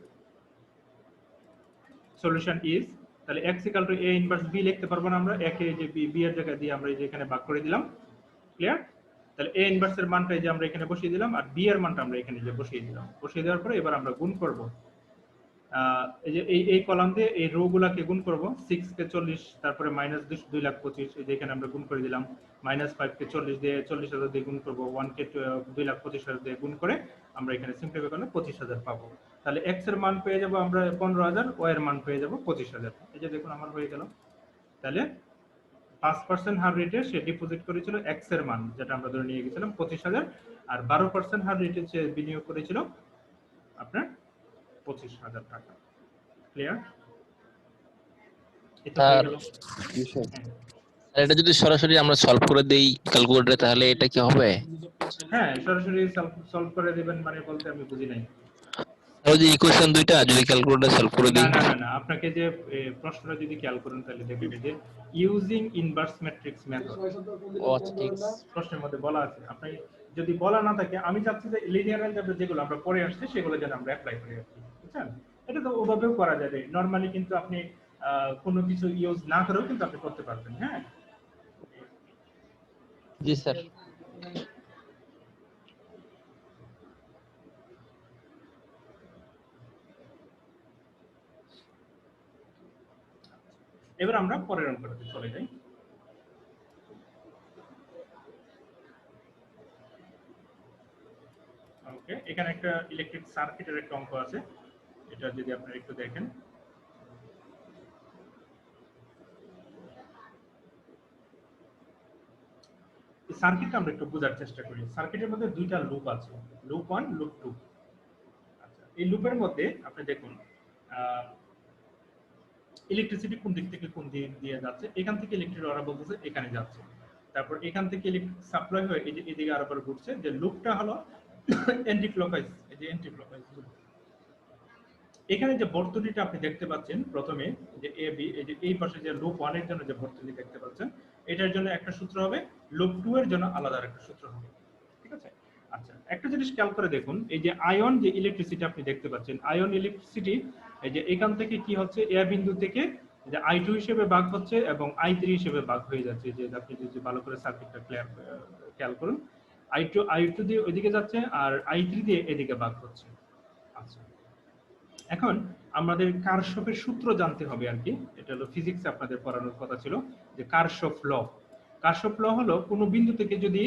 solution is, তাহলে x = a ইনভার্স b লিখতে পারবো না আমরা? a কে যে b এর জায়গায় দিয়ে আমরা এই যে এখানে ভাগ করে দিলাম, ক্লিয়ার? তাহলে a ইনভার্সের মানটা এই যে আমরা এখানে বসিয়ে দিলাম, আর b এর মানটা আমরা এখানে যে বসিয়ে দিলাম। বসিয়ে দেওয়ার পরে এবার আমরা গুণ করব। এই যে এই কলাম দিয়ে এই রো গুলাকে গুণ করব। 6 কে 40, তারপরে -2,25,000, এই যে এখানে আমরা গুণ করে দিলাম। -5 কে 40 দিয়ে 40,000 দিয়ে গুণ করব। 1 কে 2,25,000 দিয়ে গুণ করে আমরা এখানে সিম্পলিফাই করলে 25,000 পাবো। তাহলে x এর মান পেয়ে যাব আমরা 15,000, y এর মান পেয়ে যাব 25,000। এই যে দেখুন আমার হয়ে গেল। তাহলে 5% হার রেটে সে ডিপোজিট করেছিল x এর মান, যেটা আমরা ধরে নিয়ে গেছিলাম 25,000, আর 12% হার রেটে সে বিনিয়োগ করেছিল আপনার 25,000 টাকা। ক্লিয়ার? এটা হয়ে গেল।
এটা যদি সরাসরি আমরা সলভ করে দেই ক্যালকুলেটরে তাহলে এটা কি হবে?
হ্যাঁ, সরাসরি সলভ করে দিবেন মানে বলতে আমি বুঝি নাই।
ওই যে ইকুয়েশন দুইটা যদি ক্যালকুলেটরে সলভ করে দেই।
না, আপনাকে যে প্রশ্নটা যদি খেয়াল করেন তাহলে দেখবেন যে ইউজিং ইনভার্স ম্যাট্রিক্স মেথড।
ও আচ্ছা ঠিক আছে।
প্রশ্নের মধ্যে বলা আছে। আপনি যদি বলা না থাকে, আমি চাচ্ছি যে লিনিয়ার অ্যালজেব্রা যেগুলো আমরা পড়ে আসছি সেগুলো যেন আমরা অ্যাপ্লাই করি আর কি, বুঝছেন? এটা তো ওভাবেও করা যাবে। নরমালি কিন্তু আপনি কোনো কিছু ইউজ না করেও কিন্তু আপনি করতে পারবেন। হ্যাঁ
জি স্যার।
এবার আমরা পরের অঙ্কটাতে চলে যাই। ওকে, এখানে একটা ইলেকট্রিক সার্কিটের একটা অঙ্ক আছে, এটা যদি আপনারা একটু দেখেন। সার্কিটটা আমরা একটু বোঝার চেষ্টা করি। সার্কিটের মধ্যে দুইটা লুপ আছে, লুপ 1, লুপ 2। আচ্ছা, এই লুপের মধ্যে আপনি দেখুন ইলেকট্রিসিটি কোন দিক থেকে কোন দিক দিয়ে যাচ্ছে। এখান থেকে ইলেকট্রিক ওরা বলতেছে এখানে যাচ্ছে, তারপর এখান থেকে ইলেকট্রিক সাপ্লাই হয়ে এই যে এদিকে আবার ঘুরছে। যে লুপটা হলো অ্যান্টি ক্লকওয়াইজ, এই যে অ্যান্টি ক্লকওয়াইজ লুপ। এখানে যে বর্তনীটা আপনি দেখতে পাচ্ছেন প্রথমে যে এ বি, এই যে এই পাশে যে লুপ 1 এর জন্য যে বর্তনী দেখতে পাচ্ছেন, এটার জন্য একটা সূত্র হবে, লুপ 2 এর জন্য আলাদা একটা সূত্র হবে। ঠিক আছে? আচ্ছা, একটা জিনিস খেয়াল করে দেখুন, এই যে আয়ন যে ইলেকট্রিসিটি আপনি দেখতে পাচ্ছেন, আয়ন ইলেকট্রিসিটি এই যে এখান থেকে কি হচ্ছে, এ বিন্দু থেকে যে I2 হিসেবে ভাগ হচ্ছে এবং I3 হিসেবে ভাগ হয়ে যাচ্ছে। যে আপনি যদি ভালো করে সার্কিটটা খেয়াল করুন, I2 দিয়ে ওইদিকে যাচ্ছে আর I3 দিয়ে এদিকে ভাগ হচ্ছে। আচ্ছা, এখন আমাদের কারশফের সূত্র জানতে হবে আর কি। এটা হলো ফিজিক্সে আপনাদের পড়ানোর কথা ছিল যে কারশফ ল। কারশফ ল হলো কোনো বিন্দু থেকে যদি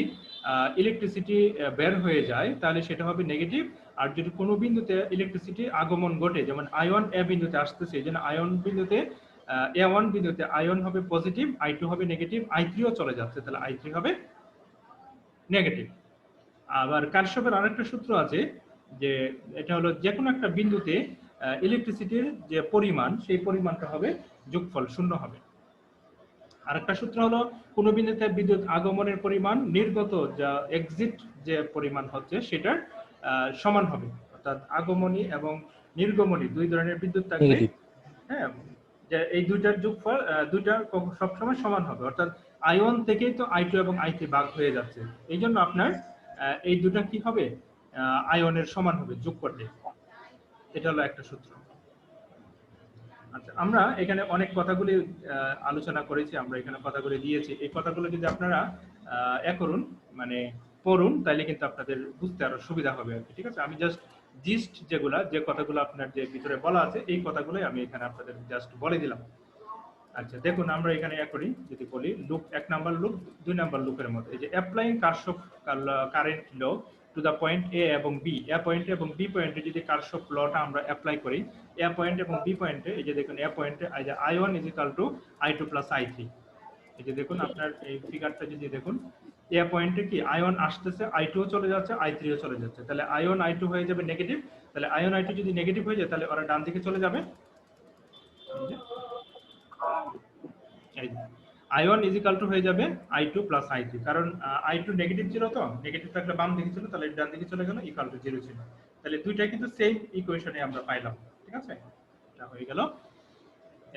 ইলেকট্রিসিটি বের হয়ে যায় তাহলে সেটা হবে নেগেটিভ, আর যদি কোনো বিন্দুতে ইলেকট্রিসিটি আগমন ঘটে, যেমন আয়ন এ বিন্দুতে আসতেছে, এই জন্য আয়ন বিন্দুতে A1 বিন্দুতে আয়ন হবে পজিটিভ, I2 হবে নেগেটিভ, I3 ও চলে যাচ্ছে, তাহলে I3 হবে নেগেটিভ। আবার কারশফের আরেকটা সূত্র আছে যে এটা হলো যে কোনো একটা বিন্দুতে ইলেকট্রিসিটির যে পরিমাণ, সেই পরিমাণটা হবে যোগফল 0 হবে। আরেকটা সূত্র হলো কোন বিন্দুতে বিদ্যুৎ আগমনের পরিমাণ নির্গত যা এক্সিট যে পরিমাণ হচ্ছে সেটার সমান হবে। অর্থাৎ আগমনী এবং নির্গমনী দুই ধরনের বিদ্যুৎ থাকবে, হ্যাঁ, যে এই দুইটার যোগফল দুইটা সবসময় সমান হবে। অর্থাৎ I1 থেকেই তো I2 এবং I3 ভাগ হয়ে যাচ্ছে, এই জন্য আপনার এই দুটা কি হবে, আয়নের সমান হবে যোগ করলে। এটা হলো একটা সূত্র। আচ্ছা, আমরা এখানে অনেক কথাগুলি আলোচনা করেছি, আমরা এখানে কথাগুলি দিয়েছি। এই কথাগুলো যদি আপনারা করুন মানে পড়ুন, তাহলে কিন্তু আপনাদের বুঝতে আরো সুবিধা হবে আর কি। ঠিক আছে, আমি জাস্ট জিস্ট যেগুলা, যে কথাগুলো আপনার যে ভিতরে বলা আছে, এই কথাগুলোই আমি এখানে আপনাদের জাস্ট বলে দিলাম। আচ্ছা দেখুন, আমরা এখানে করি, যদি বলি লুপ 1 নাম্বার লুপ 2 নাম্বার লুপের মতো, এই যে applying Kirchhoff current law to the point A এবং বি, এ পয়েন্টে এবং বি পয়েন্টে যদি কারশফ লটা আমরা অ্যাপ্লাই করি, এ পয়েন্ট এবং বি পয়েন্টে, এই যে দেখুন এ পয়েন্টে এই যে I1 = I2 + I3, এই যে দেখুন আপনার এই ফিগারটা যদি দেখুন, এ পয়েন্টে কি I1 আসতেছে, I2 ও চলে যাচ্ছে, I3 ও চলে যাচ্ছে, তাহলে I1 I2 হয়ে যাবে নেগেটিভ। তাহলে I1 I2 যদি নেগেটিভ হয়ে যায় তাহলে ওরা ডান দিকে চলে যাবে। I1 হয়ে যাবে I2 + I3, কারণ I2 নেগেটিভ ছিল, তো নেগেটিভ থাকলে বাম দিকে ছিল, তাহলে ডান দিকে চলে গেল, = 0 ছিল। তাহলে দুইটাই কিন্তু সেম ইকুয়েশনে আমরা পাইলাম। ঠিক আছে, এটা হয়ে গেল।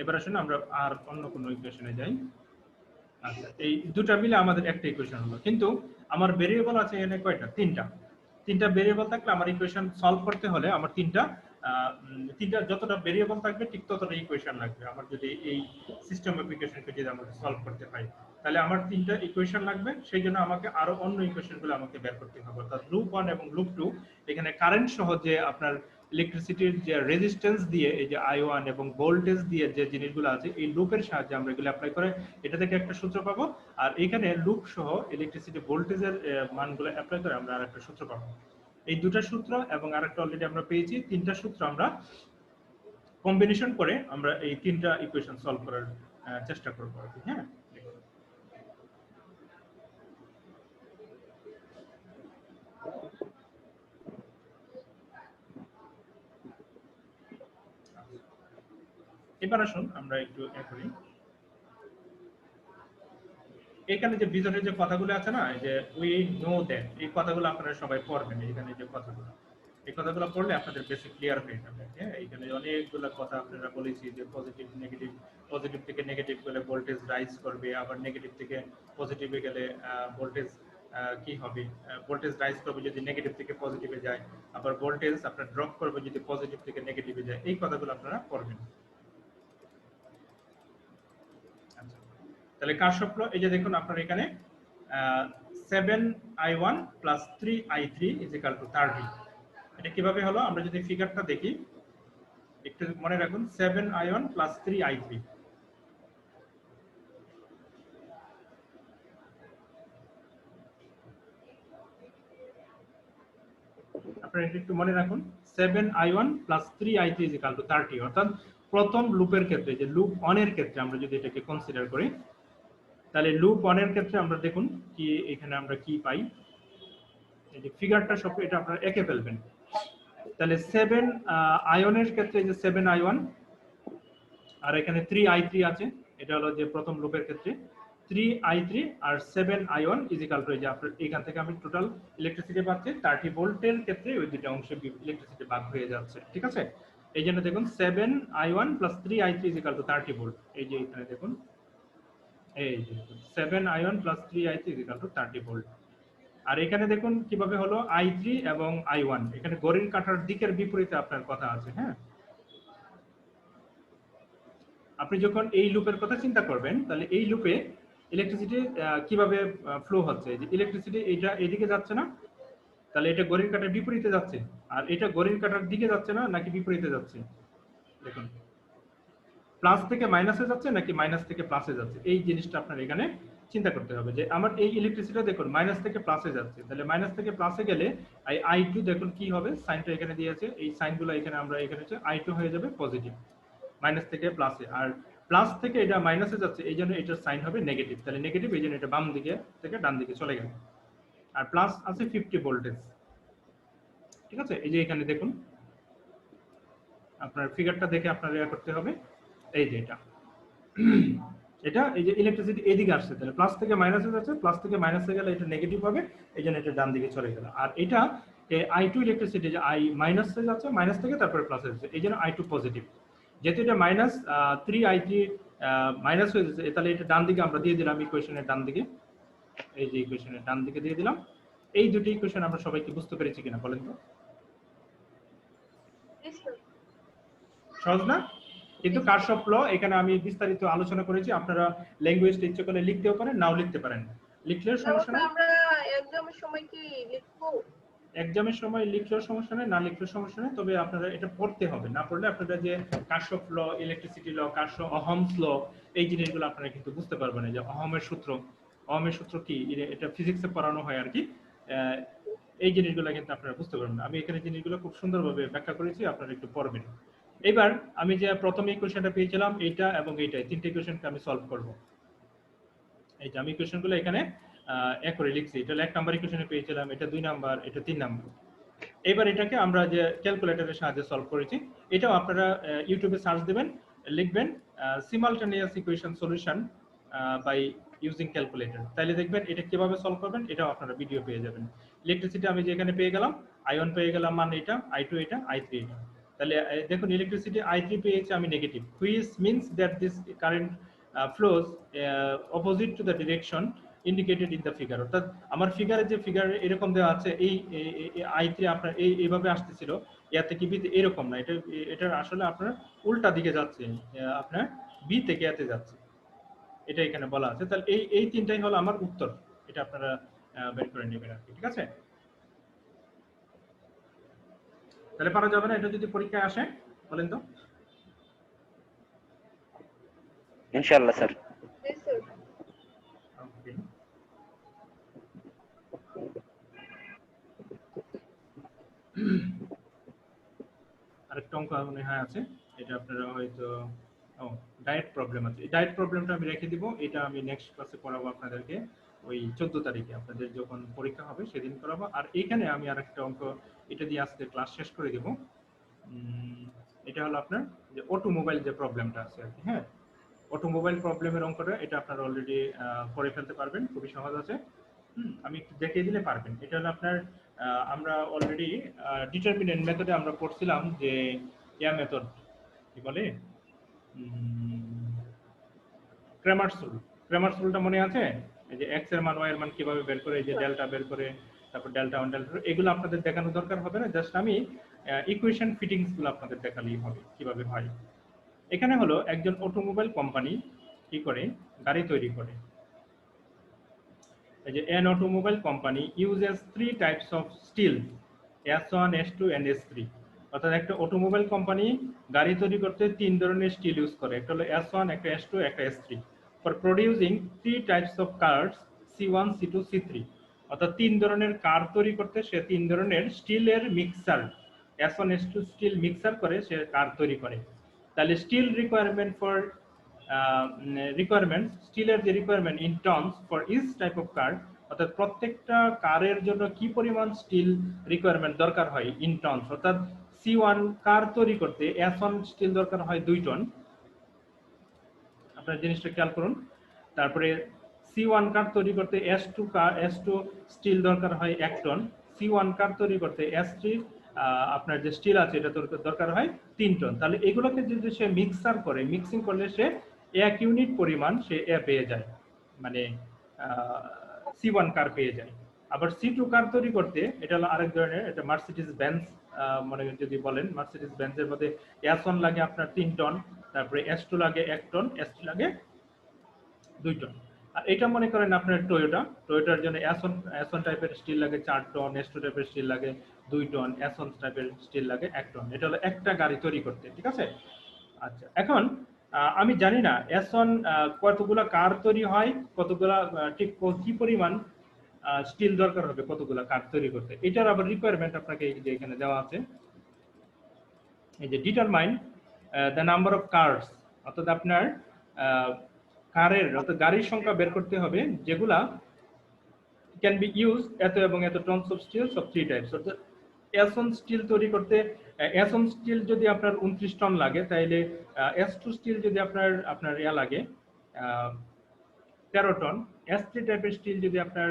এবার আসুন আমরা আর অন্য কোনো ইকুয়েশনে যাই। আচ্ছা, এই দুটো মিলে আমাদের একটা ইকুয়েশন হলো, কিন্তু আমার ভেরিয়েবল আছে এখানে কয়টা? তিনটা ভেরিয়েবল থাকলে আমার ইকুয়েশন সলভ করতে হলে আমার তিনটা যতটা ভেরিয়েবল থাকবে ঠিক ততটা ইকুয়েশন লাগবে। আমার যদি এই সিস্টেম অফ ইকুয়েশনকে যদি আমরা সলভ করতে পারি, তাহলে আমার তিনটা ইকুয়েশন লাগবে, সেই জন্য আমাকে আরো অন্য ইকুয়েশনগুলো আমাকে বের করতে হবে। অর্থাৎ লুপ 1 এবং লুপ 2, এখানে কারেন্ট সহ যে আপনার ইলেকট্রিসিটির যে রেজিস্ট্যান্স দিয়ে, এই যে I1 এবং ভোল্টেজ দিয়ে যে জিনিসগুলো আছে, এই লুপের সাহায্যে আমরা এগুলো অ্যাপ্লাই করে এটা থেকে একটা সূত্র পাবো, আর এখানে লুপ সহ ইলেকট্রিসিটি ভোল্টেজের মানগুলো অ্যাপ্লাই করে আমরা আরেকটা সূত্র পাবো। এই দুটো সূত্র এবং আরেকটা অলরেডি আমরা পেয়েছি, তিনটা সূত্র আমরা কম্বিনেশন করে আমরা এই তিনটা ইকুয়েশন সলভ করার চেষ্টা করব আর কি। হ্যাঁ, এবার আসুন আমরা একটু করি। এখানে যে ভিতরে যে কথাগুলো আছে না, এই যে উই নো দ্যাট, এই কথাগুলো আপনারা সবাই পড়বেন। এখানে যে কথাগুলো, এই কথাগুলো পড়লে আপনাদের বেশি ক্লিয়ার হয়ে যাবে। হ্যাঁ, এখানে অনেকগুলো কথা আপনারা বলেছি যে পজিটিভ নেগেটিভ, পজিটিভ থেকে নেগেটিভ গেলে ভোল্টেজ রাইজ করবে, আবার নেগেটিভ থেকে পজিটিভে গেলে ভোল্টেজ কি হবে, ভোল্টেজ রাইজ করবে যদি নেগেটিভ থেকে পজিটিভে যায়, আবার ভোল্টেজ আপনার ড্রপ করবে যদি পজিটিভ থেকে নেগেটিভে যায়। এই কথাগুলো আপনারা পড়বেন। তাহলে কারশফ ল, এই যে দেখুন আপনার এখানে 7I1 + 3I3 = 30। এটা কিভাবে হলো আমরা যদি ফিগারটা দেখি, একটু মনে রাখুন, 7I1 + 3I3, আপনারা একটু মনে রাখুন, 7I1 + 3I3 = 30। অর্থাৎ প্রথম লুপের ক্ষেত্রে, যে লুপ 1 এর ক্ষেত্রে আমরা যদি এটাকে কনসিডার করি, তাহলে লুপ 1 এর ক্ষেত্রে আমরা দেখুন কি এখানে আমরা কি পাই, এই যে ফিগারটা সব এটা আপনারা এঁকে ফেলবেন। তাহলে 7I1 এর ক্ষেত্রে যে 7I1, আর এখানে 3I3 আছে, এটা হলো যে প্রথম লুপের ক্ষেত্রে 3I3 আর 7I1 = যে আপনার এখান থেকে আমি টোটাল ইলেকট্রিসিটি পাচ্ছি 30 ভোল্টের ক্ষেত্রে ওই দুটো অংশে ইলেকট্রিসিটি ভাগ হয়ে যাচ্ছে। ঠিক আছে, এই জন্য দেখুন 7I1 + 3I3 = 30 ভোল্ট। এই যে এখানে দেখুন, এই যে 7I1 + 3I3 = 30 ভোল্ট। আর এখানে দেখুন কিভাবে হলো I3 এবং I1, এখানে ঘড়ির কাঁটার দিকের বিপরীতে আপনার কথা আছে। হ্যাঁ, আপনি যখন এই লুপের কথা চিন্তা করবেন, তাহলে এই লুপে ইলেকট্রিসিটি কিভাবে ফ্লো হচ্ছে, যে ইলেকট্রিসিটি এটা এদিকে যাচ্ছে না, তাহলে এটা ঘড়ির কাঁটার বিপরীতে যাচ্ছে, আর এটা ঘড়ির কাঁটার দিকে যাচ্ছে না নাকি বিপরীতে যাচ্ছে, দেখুন প্লাস থেকে মাইনাসে যাচ্ছে নাকি মাইনাস থেকে প্লাসে যাচ্ছে, এই জিনিসটা আপনার এখানে চিন্তা করতে হবে। যে আমার এই ইলেকট্রিসিটি দেখুন মাইনাস থেকে প্লাসে যাচ্ছে, তাহলে মাইনাস থেকে প্লাসে গেলে I2 দেখুন কি হবে, সাইনটা এখানে দিয়েছে, এই সাইনগুলো এখানে আমরা এখানে হচ্ছে I2 হয়ে যাবে পজিটিভ, মাইনাস থেকে প্লাসে, আর প্লাস থেকে এটা মাইনাসে যাচ্ছে, এই জন্য এটার সাইন হবে নেগেটিভ, তাহলে নেগেটিভ, এই জন্য এটা বাম দিকে থেকে ডান দিকে চলে গেল। আর প্লাস আছে 50 ভোল্টেজ। ঠিক আছে, এই যে এখানে দেখুন আপনার ফিগারটা দেখে আপনার ইয়া করতে হবে, এই যে এটা এই যে ইলেকট্রিসিটি এদিকে আসছে, তাহলে প্লাস থেকে মাইনাসে যাচ্ছে, প্লাস থেকে মাইনাসে গেলে এটা নেগেটিভ হবে, এই জন্য এটা ডান দিকে চলে গেল। আর এটা I2 ইলেকট্রিসিটি যে মাইনাসে যাচ্ছে, মাইনাস থেকে তারপরে প্লাসে যাচ্ছে, এই জন্য I2 পজিটিভ। যেহেতু এটা -3I3 মাইনাস হয়ে যাচ্ছে, তাহলে এটা ডান দিকে আমরা দিয়ে দিলাম ইকুয়েশনের ডান দিকে, এই যে ইকুয়েশনের ডান দিকে দিয়ে দিলাম। এই দুটি ইকুয়েশন আমরা সবাইকে বুঝতে পেরেছি কিনা বলেন তো? সহজ না? কিন্তু কারশফ ল এখানে আমি বিস্তারিত আলোচনা করেছি, আপনারা ল্যাঙ্গুয়েজটা ইচ্ছে করলে লিখতেও পারেন, নাও লিখতে পারেন, লিখলেও সমস্যা নেই।
আমরা এক্সামের সময় কি লিখবো?
এক্সামের সময় লিখলেও সমস্যা নেই, না লিখলেও সমস্যা নেই, তবে আপনারা এটা পড়তে হবে। না পড়লে আপনারা যে কার্শফ ল, ইলেকট্রিসিটি ল, অহমস ল, এই জিনিসগুলো আপনারা কিন্তু বুঝতে পারবেন না। যে অহমের সূত্র কি, এটা ফিজিক্সে পড়ানো হয় আর কি। এই জিনিসগুলো কিন্তু আপনারা বুঝতে পারবেন না। আমি এখানে জিনিসগুলো খুব সুন্দরভাবে ব্যাখ্যা করেছি, আপনারা একটু পড়বেন। এবার আমি যে প্রথম ইকুয়েশনটা পেয়েছিলাম এইটা এবং এইটাই, তিনটে ইকুয়েশনকে আমি সলভ করব। এই যে আমি ইকুয়েশনগুলো এখানে এক করে লিখছি। এটা 1 নাম্বার ইকুয়েশনে পেয়েছিলাম, এটা 2 নাম্বার, এটা 3 নাম্বার। এবার এটাকে আমরা যে ক্যালকুলেটরের সাহায্যে সলভ করেছি, এটাও আপনারা ইউটিউবে সার্চ দিবেন, লিখবেন simultaneous equation solution by using calculator, তাহলে দেখবেন এটা কিভাবে সলভ করবেন, এটাও আপনারা ভিডিও পেয়ে যাবেন। ইলেকট্রিসিটি আমি যেখানে পেয়ে গেলাম, I1 পেয়ে গেলাম মান এটা, I2 এটা, I3 এটা। তাহলে দেখুন ইলেকট্রিসিটি I3 পেয়েছি আমি negative, which means that this current flows opposite to the direction indicated in the figure। অর্থাৎ আমার ফিগারে যে ফিগার এরকম দেওয়া আছে, এই I3 আপনার এইভাবে আসতেছিল, এর থেকে বি এরকম না, এটা আসলে আপনার উল্টা দিকে যাচ্ছে, আপনার বি থেকে এতে যাচ্ছে, এটা এখানে বলা আছে। তাহলে এই তিনটাই হলো আমার উত্তর, এটা আপনারা বের করে নেবেন আর কি, ঠিক আছে? তাহলে পারা যাবে না এটা যদি পরীক্ষায় আসে, বলেন তো?
ইনশাআল্লাহ স্যার।
ওকে, আরেকটা অঙ্ক মনে হয় আছে, এটা আপনারা হয়তো ডায়েট প্রবলেম আছে। এই ডায়েট প্রবলেমটা আমি রেখে দিব, এটা আমি নেক্সট ক্লাসে পড়াবো আপনাদেরকে, ওই 14 তারিখে আপনাদের যখন পরীক্ষা হবে সেদিন করাবো। আর এখানে আমি আরেকটা অঙ্ক এটা দিয়ে আজকে ক্লাস শেষ করে দেব। এটা হলো আপনার যে অটোমোবাইল যে প্রবলেমটা আছে আর কি, হ্যাঁ, অটোমোবাইল প্রবলেমের অঙ্কটা, এটা আপনারা অলরেডি করে ফেলতে পারবেন, খুবই সহজ আছে। আমি একটু দেখিয়ে দিলে পারবেন। এটা হলো আপনার আমরা অলরেডি ডিটারমিনেন্ট মেথডে আমরা পড়ছিলাম যে ইয়া মেথড কি বলে, ক্রেমার্স রুলটা মনে আছে? এই যে x এর মান y এর মান কিভাবে বের করে, এই যে ডেল্টা বের করে, তারপর ডেল্টা 1 ডেল্টা 2, এগুলো আপনাদের দেখানো দরকার হবে না, জাস্ট আমি ইকুয়েশন ফিটিংস গুলো আপনাদের দেখালেই হবে কিভাবে হয়। এখানে হলো একজন অটোমোবাইল কোম্পানি কি করে, গাড়ি তৈরি করে। এই যে an automobile company uses 3 types of steel, S1, S2 and S3। অর্থাৎ একটা অটোমোবাইল কোম্পানি গাড়ি তৈরি করতে 3 ধরনের স্টিল ইউজ করে, একটা হলো S1, একটা S2, একটা S3, for producing 3 types of cars, C1, C2, C3। অর্থাৎ 3 ধরনের কার তৈরি করতে সে 3 ধরনের স্টিলের mixer, S1, S2 still mixer করে সে কার তৈরি করে। তাহলে স্টিল রিকোয়ারমেন্ট ফর স্টিলের যে requirement in tons for each type of car, অর্থাৎ প্রত্যেকটা কারের জন্য কি পরিমাণ স্টিল রিকোয়ারমেন্ট দরকার হয় ইন টনস। অর্থাৎ C1 কার তৈরি করতে S1 স্টিল দরকার হয় 2 টন, আপনারা জিনিসটা খেয়াল করুন। তারপরে C1 কার তৈরি করতে S2 স্টিল দরকার হয় 1 টন, C1 কার তৈরি করতে S3 আপনার যে স্টিল আছে এটা দরকার হয় 3 টন। তাহলে এগুলোকে যদি সে মিক্সিং করলে সে 1 ইউনিট পরিমাণ সে পেয়ে যায়, মানে C1 কার পেয়ে যায়। আবার C2 কার তৈরি করতে, এটা হলো আরেক ধরনের, এটা মার্সিডিজ বেঞ্জ মনে যদি বলেন, মার্সিডিজ বেঞ্জের মধ্যে S1 লাগে আপনার 3 টন, তারপরে S2 লাগে 1 টন, S3 লাগে 2 টন। আর এটা মনে করেন আপনার টয়োটার জন্য S1 টাইপের স্টিল লাগে 4 টন, S2 টাইপের স্টিল লাগে 2 টন, S1 টাইপের স্টিল লাগে 1 টন। এটা হলো একটা গাড়ি তৈরি করতে, ঠিক আছে? আচ্ছা, এখন আমি জানি না S1 কতগুলা কার তৈরি হয়, কতগুলা ঠিক কি পরিমাণ স্টিল দরকার হবে কতগুলা কার তৈরি করতে। এটার আবার রিকোয়ারমেন্ট আপনাকে এই যে এখানে দেওয়া আছে, এই যে determine the number of cars, অর্থাৎ আপনার অর্থাৎ গাড়ির সংখ্যা বের করতে হবে যেগুলা ক্যান বি ইউজ এত এবং এত tons of steel of 3 types. অর্থাৎ S1 স্টিল তৈরি করতে S1 স্টিল যদি আপনার 29 টন লাগে, তাইলে S2 স্টিল যদি আপনার লাগে 13 টন, S3 টাইপের স্টিল যদি আপনার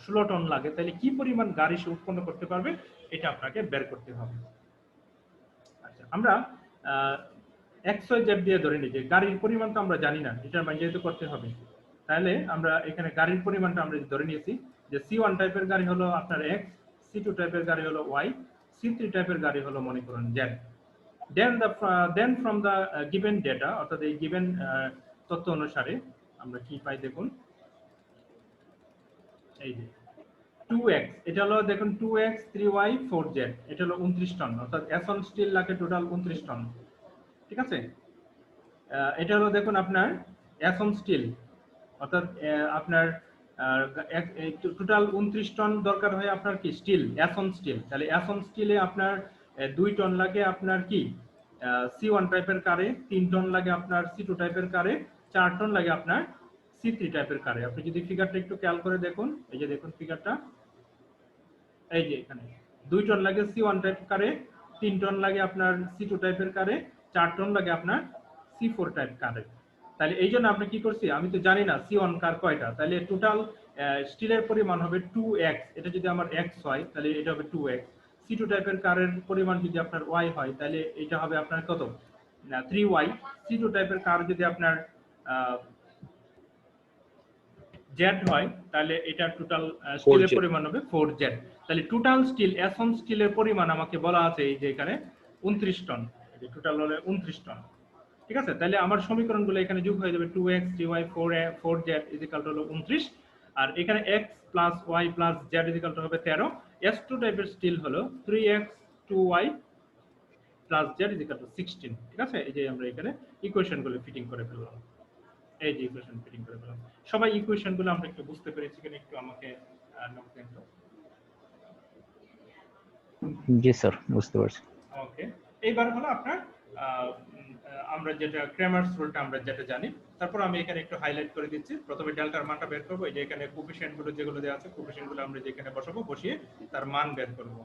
16 টন লাগে, তাহলে কি পরিমাণ গাড়ি সে উৎপন্ন করতে পারবে এটা আপনাকে বের করতে হবে। আচ্ছা, আমরা XYZ দিয়ে ধরে নিই যে গাড়ির পরিমাণ তো আমরা জানি না, ডিটারমাইন যেহেতু করতে হবে, তাহলে আমরা এখানে গাড়ির পরিমাণটা আমরা ধরে নিয়েছি যে C1 টাইপের গাড়ি হলো আপনার X, C2 টাইপের গাড়ি হলো Y, C3 টাইপের গাড়ি হলো মনে করুন Z। Then from the given data, অর্থাৎ এই given তথ্য অনুসারে আমরা কি পাই দেখুন, এই যে 2x, এটা হলো দেখুন 2x 3y 4z, এটা হলো 29 টন, অর্থাৎ অ্যাসন স্টিল লাগে টোটাল 29 টন। ঠিক আছে, এটা হলো দেখুন আপনার অ্যাসন স্টিল, অর্থাৎ আপনার টোটাল 29 টন দরকার হয় আপনার কি স্টিল, অ্যাসন স্টিল। তাহলে অ্যাসন স্টিলে আপনার 2 টন লাগে আপনার কি C1 টাইপের কারে, 3 টন লাগে আপনার C2 টাইপের কারে, 4 টন লাগে আপনার C3 টাইপের কারে। আপনি যদি ফিগারটা একটু খেয়াল করে দেখুন, এই যে দেখুন ফিগারটা, এই যে এখানে 2 টন লাগে C1 টাইপ কারে, 3 টন লাগে আপনার C2 টাইপের কারে, 4 টন লাগে আপনার C4 টাইপ কারে। তাহলে এই জন্য আপনি কি করছি, আমি তো জানি না C1 কার কয়টা, তাহলে টোটাল স্টিলের পরিমাণ হবে 2x। এটা যদি আমার x হয় তাহলে এটা হবে 2x। C2 টাইপের কারের পরিমাণ যদি আপনার y হয় তাহলে এটা হবে আপনার কত, না 3y। C2 টাইপের কার যদি আপনার z হয় তাহলে এটা টোটাল স্টিলের পরিমাণ হবে 4z। তাহলে টোটাল স্টিল, অ্যাসন স্টিলের পরিমাণ আমাকে বলা আছে এই যে এখানে 29 টন, এই যে টোটাল হলো 29 টন। ঠিক আছে, তাহলে আমার সমীকরণগুলো এখানে যোগ হয়ে যাবে 2x 3y 4z equal to হলো 29, আর এখানে x plus y plus z equal to হবে 13। S2 টাইপের স্টিল হলো 3x 2y plus z equal to 16। ঠিক আছে, এই যে আমরা এখানে ইকুয়েশনগুলো ফিটিং করে ফেললাম, এই যে ইকুয়েশন ফিটিং করে ফেললাম। সবাই ইকুয়েশনগুলো আমরা একটু বুঝতে পেরেছি কিনা একটু আমাকে নোট দেন তো।
জি স্যার, বুঝতে পারছি।
ওকে, এইবার হলো আপনার আমরা যেটা ক্রেমার্স রুলটা আমরা যেটা জানি, তারপর আমি এখানে একটু হাইলাইট করে দিচ্ছি। প্রথমে ডেল্টার মানটা বের করব, এই যে এখানে কোএফিশিয়েন্ট গুলো যেগুলো দেওয়া আছে, কোএফিশিয়েন্ট গুলো আমরা যেখানে বসাবো, বসিয়ে তার মান বের করব।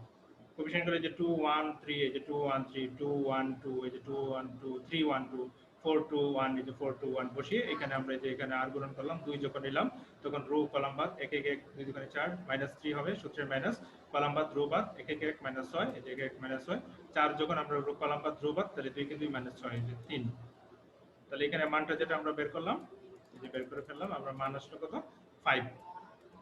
কোএফিশিয়েন্ট গুলো যে 2 1 3, এই যে 2 1 3, 2 1 2, এই যে 2 1 2, 3 1 2, 4 2 1, এই যে 4 2 1 বসিয়ে এখানে আমরা যে এখানে আর গুণন করলাম, 2 যখন নিলাম তখন রো কলাম বাদ 1 1 1 2 দুগুণে 4 -3 হবে, সূত্রের মাইনাস কলাম বাদ রো বাদ 1 1 1 -6, এই যে 1 1 -6, 4 যখন আমরা রো কলাম বাদ রো বাদ, তাহলে 2 কে 2 -6, এই যে 3। তাহলে এখানে মানটা যেটা আমরা বের করলাম, এই যে বের করে ফেললাম আমরা, মান আসলো কত 5।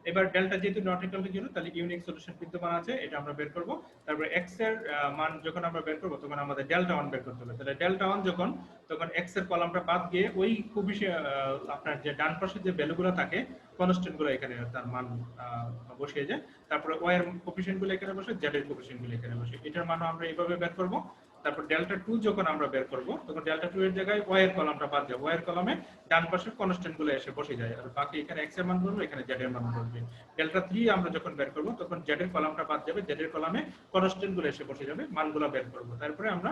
এবার ডেল্টা যেহেতু নট ইকুয়াল টু 0, তাহলে ইউনিক সলিউশন বিদ্যমান আছে, এটা আমরা বের করব। তারপর x এর মান যখন আমরা বের করব তখন আমাদের ডেল্টা 1 বের করতে হবে। তাহলে ডেল্টা 1 যখন, তখন x এর কলামটা বাদ গিয়ে ওই আপনার যে ডান পাশে যে ভ্যালুগুলো থাকে কনস্ট্যান্ট গুলো এখানে তার মান বসিয়ে যায়, তারপরে y এর কোএফিশিয়েন্ট গুলো এখানে বসে, z এর কোএফিশিয়েন্ট গুলো এখানে বসে, এটার মানও আমরা এইভাবে বের করব। তারপর ডেল্টা 2 যখন আমরা বের করব তখন ডেল্টা 2 এর জায়গায় y এর কলামটা বাদ যাবে, y এর কলামে ডান পাশের কনস্ট্যান্ট গুলো এসে বসে যায়, আর বাকি এখানে x এর মান বসবে, এখানে z এর মান বসবে। ডেল্টা 3 আমরা যখন বের করব তখন z এর কলামটা বাদ যাবে, z এর কলামে কনস্ট্যান্ট গুলো এসে বসে যাবে, মানগুলো বের করব। তারপরে আমরা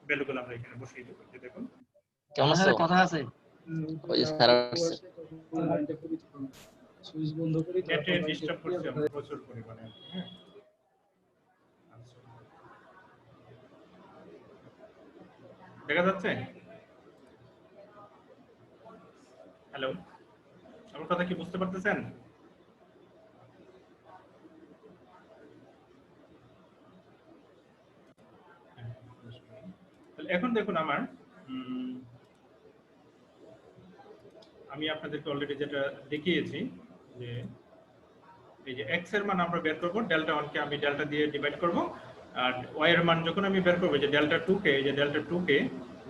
ভ্যালুগুলো আমরা এখানে বসিয়ে দেব। যে দেখুন
কেমন আছো?
কথা আছে,
ওই যে স্যার আসছে।
সুইচ বন্ধ করে
নেটে ডিস্টার্ব করছে আমরা প্রচুর পরিমাণে। হ্যাঁ, আচ্ছা, দেখা যাচ্ছে? হ্যালো, আমার কথা কি বুঝতে পারতেছেন? এখন দেখুন আমার আমি আপনাদেরকে অলরেডি যেটা দেখিয়েছি, যে এই যে x এর মান আমরা বের করব, ডেল্টা 1 কে আমি ডেল্টা দিয়ে ডিভাইড করব, আর y এর মান যখন আমি বের করব, যে ডেল্টা 2 কে, এই যে ডেল্টা 2 কে,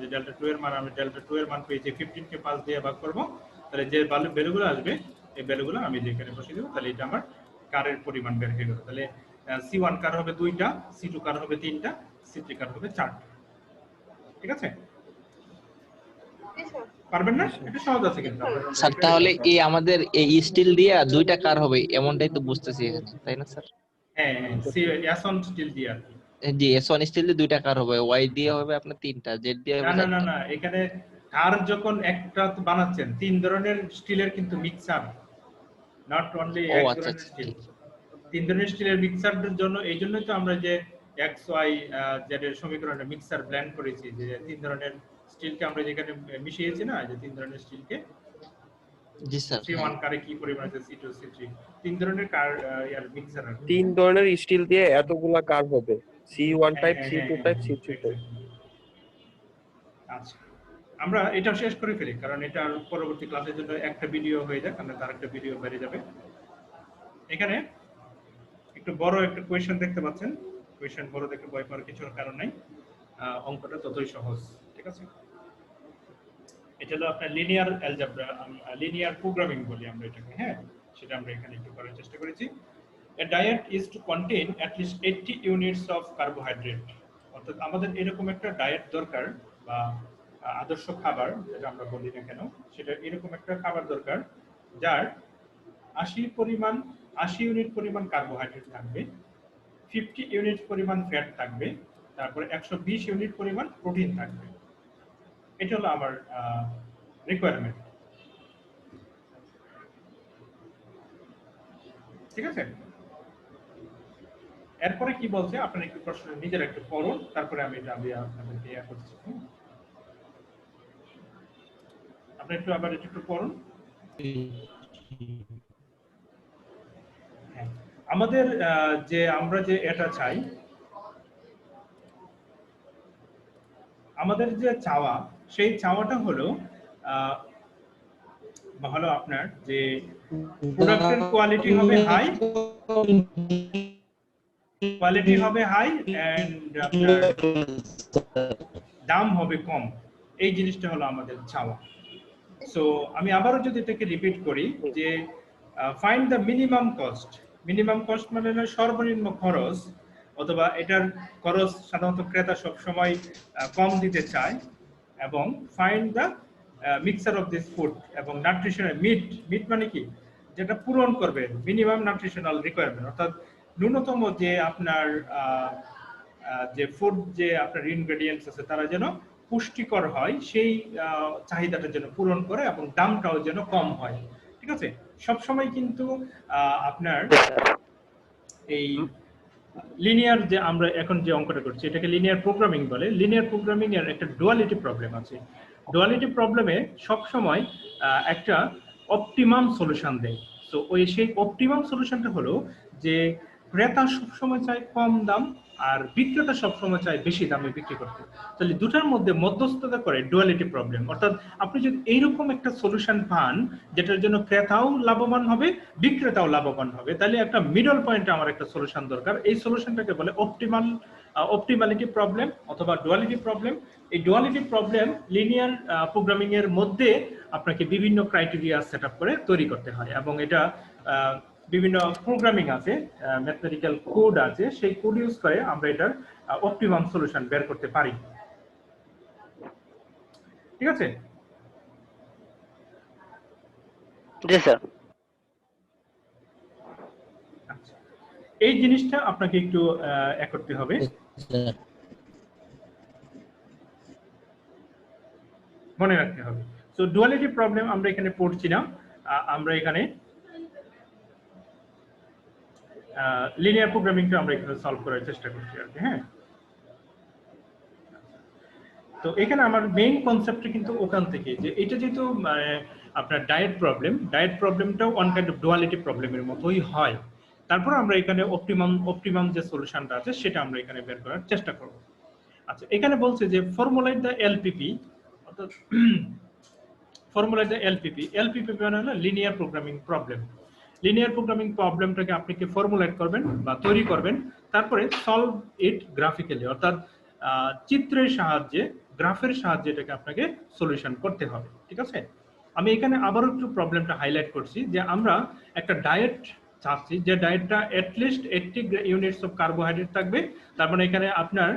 যে ডেল্টা 2 এর মান, আমি ডেল্টা 2 এর মান পেয়েছি 15 কে 5 দিয়ে ভাগ করব, তাহলে যে ভ্যালুগুলো আসবে এই ভ্যালুগুলো আমি যেখানে বসিয়ে দেব, তাহলে এটা আমার কারের পরিমাণ বের হয়ে গেল। তাহলে C1 কার হবে 2টা, C2 কার হবে 3টা, C3 কার হবে 4টা। ঠিক আছে, পারবেন না? এটা সহজ আছে কিন্তু।
স্যার তাহলে এই আমাদের এই স্টিল দিয়া 2টা কার হবে এমনটাই তো বুঝতেছি এখানে, তাই না স্যার?
হ্যাঁ, অ্যাসন স্টিল দিয়ে আর কি।
জি, S1 স্টিল দিয়ে 2টা কার হবে, Y দিয়ে হবে আপনার 3টা, Z দিয়ে হবে
না না
4টা।
না না, এখানে কার যখন একটা বানাচ্ছেন 3 ধরনের স্টিলের কিন্তু মিক্সার, নট অনলি এক ধরনের স্টিল। 3 ধরনের স্টিলের মিক্সারের জন্য, এই জন্যই তো আমরা যে x y z এর সমীকরণে মিক্সার ব্লেন্ড করেছি, যে 3 ধরনের স্টিলকে আমরা যেখানে মিশিয়েছি না, যে 3 ধরনের স্টিলকে।
জি স্যার।
C1 কারে কি পরিমাণ আছে, C2 C3, 3 ধরনের কার ইয়ার মিক্সার আছে।
3 ধরনের স্টিল দিয়ে এতগুলা কার হবে, C1 type, C2 type, C3 type.
আচ্ছা, আমরা এটা শেষ করে ফেলি, কারণ এটা পরবর্তী ক্লাসের জন্য একটা ভিডিও হয়ে যাক, আমরা তার একটা ভিডিও বেড়ে যাবে। এখানে একটু বড় একটা কোয়েশ্চেন দেখতে পাচ্ছেন, কোয়েশ্চেন বড় দেখে ভয় পাওয়ার কিছু কারণ নাই, অঙ্কটা ততই সহজ। ঠিক আছে, এটা হলো আপনার লিনিয়ার অ্যালজেব্রা, লিনিয়ার প্রোগ্রামিং বলি আমরা এটাকে। হ্যাঁ, সেটা আমরা এখানে একটু করার চেষ্টা করেছি। A diet is to contain at least 80 units of carbohydrate. অর্থাৎ আমাদের এরকম একটা ডায়েট দরকার বা আদর্শ খাবার যেটা আমরা বলি না কেন, সেটা এরকম একটা খাবার দরকার যার 80 ইউনিট পরিমাণ কার্বোহাইড্রেট থাকবে, 50 ইউনিট পরিমাণ ফ্যাট থাকবে, তারপরে 120 ইউনিট পরিমাণ প্রোটিন থাকবে। এটা হলো আমার রিকোয়ারমেন্ট। ঠিক আছে, এরপরে কি বলছে আপনারা একটু প্রশ্ন নিজের একটু পড়ুন, তারপরে আমি এটা আপনাদেরকে ইয়া করছি। আপনি একটু আবার একটু পড়ুন। আমাদের যে আমরা যে এটা চাই, আমাদের যে চাওয়া, সেই চাওয়াটা হলো আপনার যে প্রোডাক্টের কোয়ালিটি হবে হাই, এন্ড আপনার দাম হবে কম। এই জিনিসটা হলো আমাদের চাওয়া। সো আমি আবারও যদি এটাকে রিপিট করি যে find the minimum cost. Minimum cost মানে সর্বনিম্ন খরচ, অথবা এটার খরচ সাধারণত ক্রেতা সবসময় কম দিতে চায়। এবং find the mixer of this food এবং নিউট্রিশনাল মিট মানে কি, যেটা পূরণ করবে মিনিমাম নিউট্রিশনাল রিকোয়ারমেন্ট, অর্থাৎ ন্যূনতম যে আপনার যে ফুড যে আপনার ইনগ্রেডিয়েন্টস আছে তারা যেন পুষ্টিকর হয়, সেই চাহিদাটা যেন পূরণ করে এবং দামটাও যেন কম হয়। ঠিক আছে, সবসময় কিন্তু আপনার এই লিনিয়ার যে আমরা এখন যে অঙ্কটা করছি এটাকে লিনিয়ার প্রোগ্রামিং বলে। লিনিয়ার প্রোগ্রামিং এর একটা ডুয়ালিটি প্রবলেম আছে। ডুয়ালিটি প্রবলেমে সবসময় একটা অপটিমাম সলিউশন দেয়। সো সেই অপটিমাম সলিউশনটা হলো যে ক্রেতা সবসময় চায় কম দাম আর বিক্রেতা সবসময় চায় বেশি দামে বিক্রি করতে। তাহলে দুটার মধ্যে মধ্যস্থতা করে ডুয়ালিটি প্রবলেম। অর্থাৎ আপনি যদি এইরকম একটা সলিউশন পান যেটার জন্য ক্রেতাও লাভবান হবে, বিক্রেতাও লাভবান হবে, তাহলে একটা মিডল পয়েন্টে আমার একটা সলিউশন দরকার। এই সলিউশনটাকে বলে অপটিমালিটি প্রবলেম অথবা ডুয়ালিটি প্রবলেম। এই ডুয়ালিটি প্রবলেম লিনিয়ার প্রোগ্রামিং এর মধ্যে আপনাকে বিভিন্ন ক্রাইটেরিয়া সেট আপ করে তৈরি করতে হয়, এবং এটা বিভিন্ন প্রোগ্রামিং আছে, ম্যাথমেটিক্যাল কোড আছে, সেই কোড ইউজ করে আমরা এটার অপটিমাম সলিউশন বের করতে পারি। ঠিক আছে?
জি স্যার।
আচ্ছা, এই জিনিসটা আপনাকে একটু করতে হবে। মনে রাখতে হবে। সো ডুয়ালিটি প্রবলেম আমরা এখানে পড়ছি না, আমরা এখানে লিনিয়ার প্রোগ্রামিংটা আমরা এখানে সলভ করার চেষ্টা করছি আর কি। হ্যাঁ, তো এখানে আমার মেইন কনসেপ্টটা কিন্তু ওখান থেকে যে এটা যেহেতু আপনার ডায়েট প্রবলেমটাও ওয়ান কাইন্ড অফ ডুয়ালিটি প্রবলেমের মতোই হয়। তারপর আমরা এখানে অপটিমাম যে সলিউশনটা আছে সেটা আমরা এখানে বের করার চেষ্টা করব। আচ্ছা, এখানে বলছে যে ফর্মুলেট দ্য এলপিপি, অর্থাৎ ফর্মুলেট দ্য এলপিপি মানে হলো linear programming problem. Linear programming প্রবলেমটাকে আপনি কি ফর্মুলেট করবেন বা তৈরি করবেন, তারপরে সলভ ইট গ্রাফিক্যালি, অর্থাৎ চিত্রের সাহায্যে, গ্রাফের সাহায্যে এটাকে আপনাকে সলিউশন করতে হবে। ঠিক আছে, আমি এখানে আবারও একটু প্রবলেমটা হাইলাইট করছি যে আমরা একটা ডায়েট চাচ্ছি যে ডায়েটটা অ্যাটলিস্ট 80 ইউনিটস অফ কার্বোহাইড্রেট থাকবে। তার মানে এখানে আপনার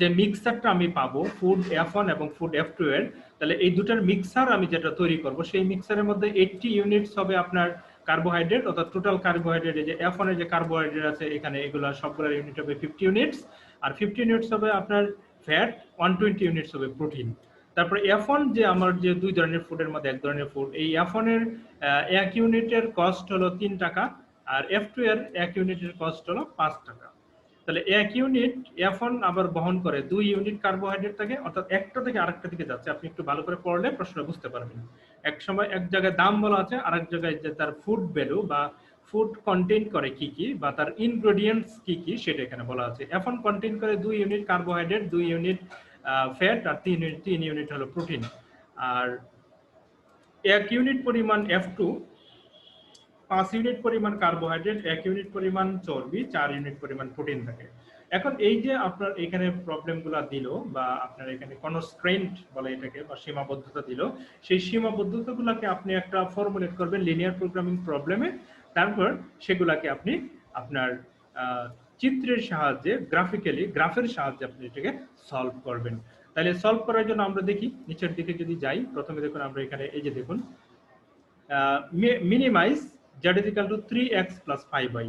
যে মিক্সারটা আমি পাবো ফুড F1 এবং ফুড F2 এর, তাহলে এই দুটার মিক্সার আমি যেটা তৈরি করব সেই মিক্সারের মধ্যে 80 ইউনিটস হবে আপনার কার্বোহাইড্রেট, অর্থাৎ টোটাল কার্বোহাইড্রেট যে F1 এর যে কার্বোহাইড্রেট আছে এখানে এগুলো সবগুলোর ইউনিট হবে 50 ইউনিটস, আর 50 ইউনিটস হবে আপনার ফ্যাট, 120 ইউনিটস হবে প্রোটিন। তারপরে F1 যে আমার যে দুই ধরনের ফুডের মধ্যে এক ধরনের ফুড, এই F1 এর 1 ইউনিটের কস্ট হলো 3 টাকা, আর F2 এর 1 ইউনিটের কস্ট হলো 5 টাকা। তাহলে 1 ইউনিট F1 আবার বহন করে 2 ইউনিট কার্বোহাইড্রেট থাকে, অর্থাৎ একটা থেকে আরেকটা দিকে যাচ্ছে। আপনি একটু ভালো করে পড়লে প্রশ্নটা বুঝতে পারবেন। এক সময় এক জায়গায় দাম বলা আছে, আরেক জায়গায় যে তার ফুড ভ্যালু বা ফুড কন্টেইন করে কি কি বা তার ইনগ্রেডিয়েন্টস কি কি সেটা এখানে বলা আছে। F1 কন্টেইন করে 2 ইউনিট কার্বোহাইড্রেট, 2 ইউনিট ফ্যাট আর 3 ইউনিট হলো প্রোটিন। আর 1 ইউনিট পরিমাণ F2, 5 ইউনিট পরিমাণ কার্বোহাইড্রেট, 1 ইউনিট পরিমাণ চর্বি, 4 ইউনিট পরিমাণ প্রোটিন থাকে। এখন এই যে আপনার এখানে প্রবলেমগুলো দিল বা আপনার এখানে কনস্ট্রেন্ট বলে এটাকে বা সীমাবদ্ধতা দিল, সেই সীমাবদ্ধতাগুলোকে আপনি একটা ফর্মুলেট করবেন লিনিয়ার প্রোগ্রামিং প্রবলেমে, তারপর সেগুলাকে আপনি আপনার চিত্রের সাহায্যে গ্রাফের সাহায্যে আপনি এটাকে সলভ করবেন। তাহলে সলভ করার জন্য আমরা দেখি নিচের দিকে যদি যাই, প্রথমে দেখুন আমরা এখানে এই যে দেখুন মিনিমাইজ z = 3x + 5y।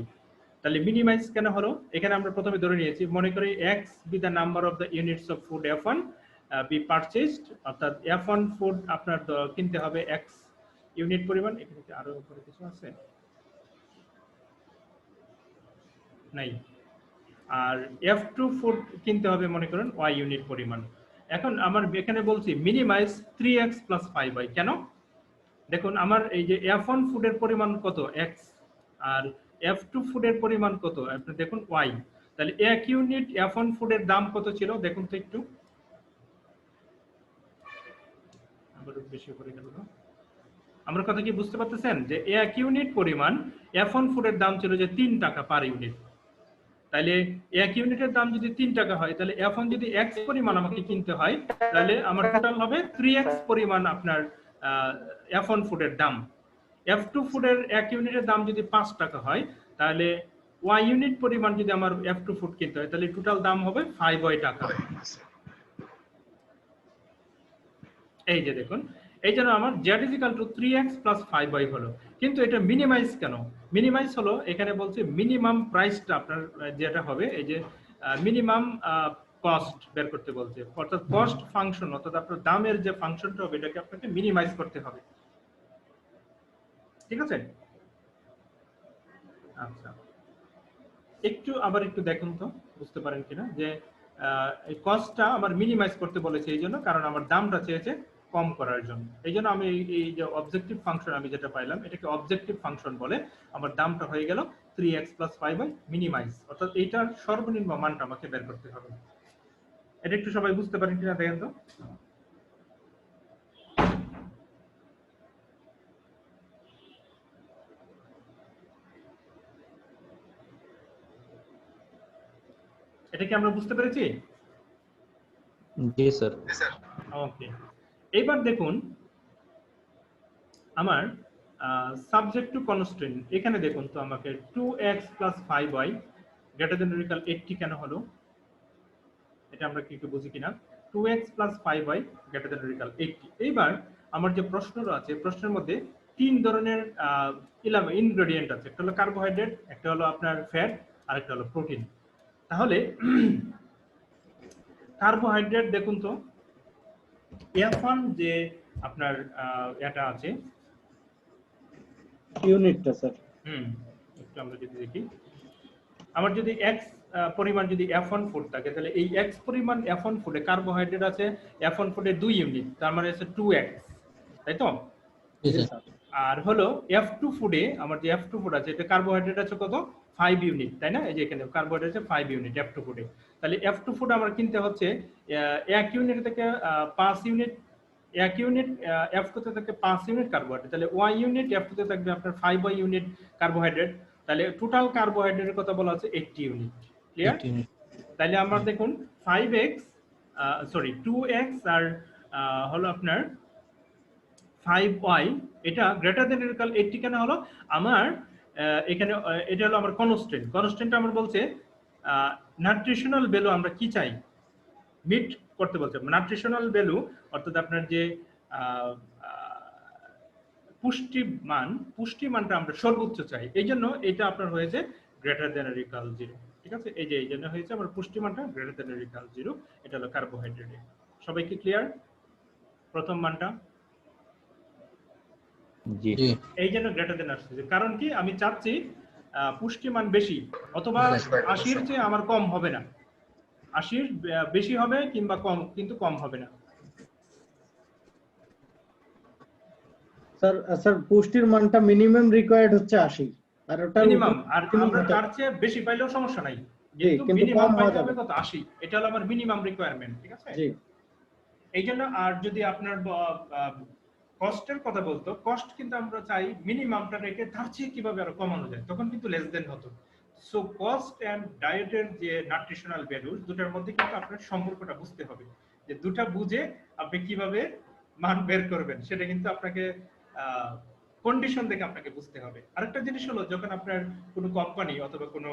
তাহলে মিনিমাইজ কেন হলো, এখানে আমরা প্রথমে ধরে নিয়েছি, মনে করি x be the number of the units of food f1 be purchased, অর্থাৎ f1 ফুড আপনার কিনতে হবে x ইউনিট পরিমাণ। এখানে কি আরো উপরে কিছু আছে নাই? আর f2 ফুড কিনতে হবে মনে করেন y ইউনিট পরিমাণ। এখন আমার এখানে বলছি মিনিমাইজ 3x + 5y। কেন? দেখুন আমার এই যে f1 ফুডের পরিমাণ কত x, আর f2 ফুডের পরিমাণ কত আপনি দেখুন y। তাহলে 1 ইউনিট f1 ফুডের দাম কত ছিল দেখুন তো একটু, আবার বেশি করে গেল না। আমরা কথা কি বুঝতে পারতেছেন যে 1 ইউনিট পরিমাণ f1 ফুডের দাম ছিল যে 3 টাকা পার ইউনিট। তাহলে 1 ইউনিটের দাম যদি 3 টাকা হয়, তাহলে f1 যদি x পরিমাণ আমাকে কিনতে হয়, তাহলে আমার টোটাল হবে 3x পরিমাণ আপনার f1 ফুডের দাম। f2 ফুডের 1 ইউনিটের দাম যদি 5 টাকা হয়, তাহলে y ইউনিট পরিমাণ যদি আমার f2 ফুড কিনতে হয়, তাহলে টোটাল দাম হবে 5y টাকা। এই যে দেখুন, এই জন্য আমার z = 3x + 5y হলো। কিন্তু এটা মিনিমাইজ কেন? মিনিমাইজ হলো এখানে বলছে মিনিমাম প্রাইসটা আপনার যেটা হবে, এই যে মিনিমাম কস্ট বের করতে বলছে, অর্থাৎ কস্ট ফাংশন, অর্থাৎ আপনার দামের যে ফাংশনটা হবে এটাকে আপনাকে মিনিমাইজ করতে হবে। ঠিক আছে? আচ্ছা, আবার একটু দেখুন তো বুঝতে পারেন কিনা যে এই কস্টটা আমার মিনিমাইজ করতে বলেছে এই জন্য, কারণ আমার দামটা চেয়েছে কম করার জন্য। এই জন্য আমি এই যে অবজেক্টিভ ফাংশন আমি যেটা পাইলাম, এটাকে অবজেক্টিভ ফাংশন বলে। আমার দামটা হয়ে গেল 3x + 5y মিনিমাইজ, অর্থাৎ এইটার সর্বনিম্ন মানটা আমাকে বের করতে হবে। এটা একটু সবাই বুঝতে পারেন কিনা দেখেন তো। এটা কি আমরা বুঝতে পেরেছি?
জি স্যার।
ওকে, এইবার দেখুন আমার সাবজেক্ট টু কনস্ট্রেন্ট, এখানে দেখুন তো আমাকে 2x + 5y > 80 কেন হলো, এটা আমরা কি বুঝি কিনা? 2x + 5y > 80। এইবার আমার যে প্রশ্নটা আছে, প্রশ্নের মধ্যে 3 ধরনের ইনগ্রেডিয়েন্ট আছে, একটা হলো কার্বোহাইড্রেট, একটা হলো আপনার ফ্যাট, আর একটা হলো প্রোটিন। তাহলে কার্বোহাইড্রেট দেখুন তো f1 যে আপনার এটা আছে
ইউনিটটা স্যার,
একটু আমরা যদি দেখি, আমার যদি x পরিমাণ যদি f1 ফুড থাকে, তাহলে এই x পরিমাণ f1 ফুডে কার্বোহাইড্রেট আছে f1 ফুডে 2 ইউনিট, তার মানে হচ্ছে 2x, তাই তো? আর হলো f2 ফুডে, আমার যে f2 ফুড আছে এটা কার্বোহাইড্রেট আছে কত 5 ইউনিট, তাই না? এই যে এখানে কার্বোহাইড্রেট আছে 5 ইউনিট f2 ফুডে। তাহলে f2 ফুড আমার কিনতে হচ্ছে 1 ইউনিট থেকে 5 ইউনিট, 1 ইউনিট f2 তে থেকে 5 ইউনিট কার্বোহাইড্রেট, তাহলে y ইউনিট f2 তে থাকবে আপনার 5y ইউনিট কার্বোহাইড্রেট। তাহলে টোটাল কার্বোহাইড্রেটের কথা বলা আছে 80 ইউনিট। ক্লিয়ার? তাহলে আমরা দেখুন 2x আর হলো আপনার 5y, এটা > 80 কেন হলো? আমার এখানে এটা হলো আমার কনস্ট্যান্ট আমার বলছে নিউট্রিশনাল ভ্যালু আমরা কি চাই মিট করতে বলছে। নিউট্রিশনাল ভ্যালু অর্থাৎ আপনার যে পুষ্টিমানটা আমরা সর্বোচ্চ চাই, এই জন্য এটা আপনার হয়েছে > 0। ঠিক আছে? এই যে এই জন্য হয়েছে আমার পুষ্টিমানটা > 0, এটা হলো কার্বোহাইড্রেট। সবাই কি ক্লিয়ার প্রথম মানটা?
জি।
এই জন্য > আসছে, কারণ কি আমি চাচ্ছি পুষ্টিমান বেশি, অথবা 80-র চেয়ে আমার কম হবে না, 80-র বেশি হবে কিংবা কম, কিন্তু কম হবে না।
স্যার পুষ্টির মানটা মিনিমাম রিকোয়ার্ড হচ্ছে 80, আর ওটা
মিনিমাম, আর আমরা তার চেয়ে বেশি পাইলেও সমস্যা নাই, কিন্তু মিনিমাম পাইতে হবে কত 80, এটা হলো আমার মিনিমাম রিকোয়ারমেন্ট। ঠিক আছে?
জি।
এই জন্য আর যদি আপনার কস্টের কথা বলতো, কস্ট কিন্তু আমরা চাই মিনিমামটা রেখে তার চেয়ে কিভাবে আরো কমানো যায়, তখন কিন্তু লেস দেন হতো। সো কস্ট এন্ড ডায়েটের যে নিউট্রিশনাল ভ্যালু, দুটার মধ্যে কিন্তু আপনার সম্পর্কটা বুঝতে হবে, যে দুটা বুঝে আপনি কিভাবে মান বের করবেন, সেটা কিন্তু আপনাকে কন্ডিশন দেখে আপনাকে বুঝতে হবে। আরেকটা জিনিস হলো, যখন আপনার কোনো কোম্পানি অথবা কোনো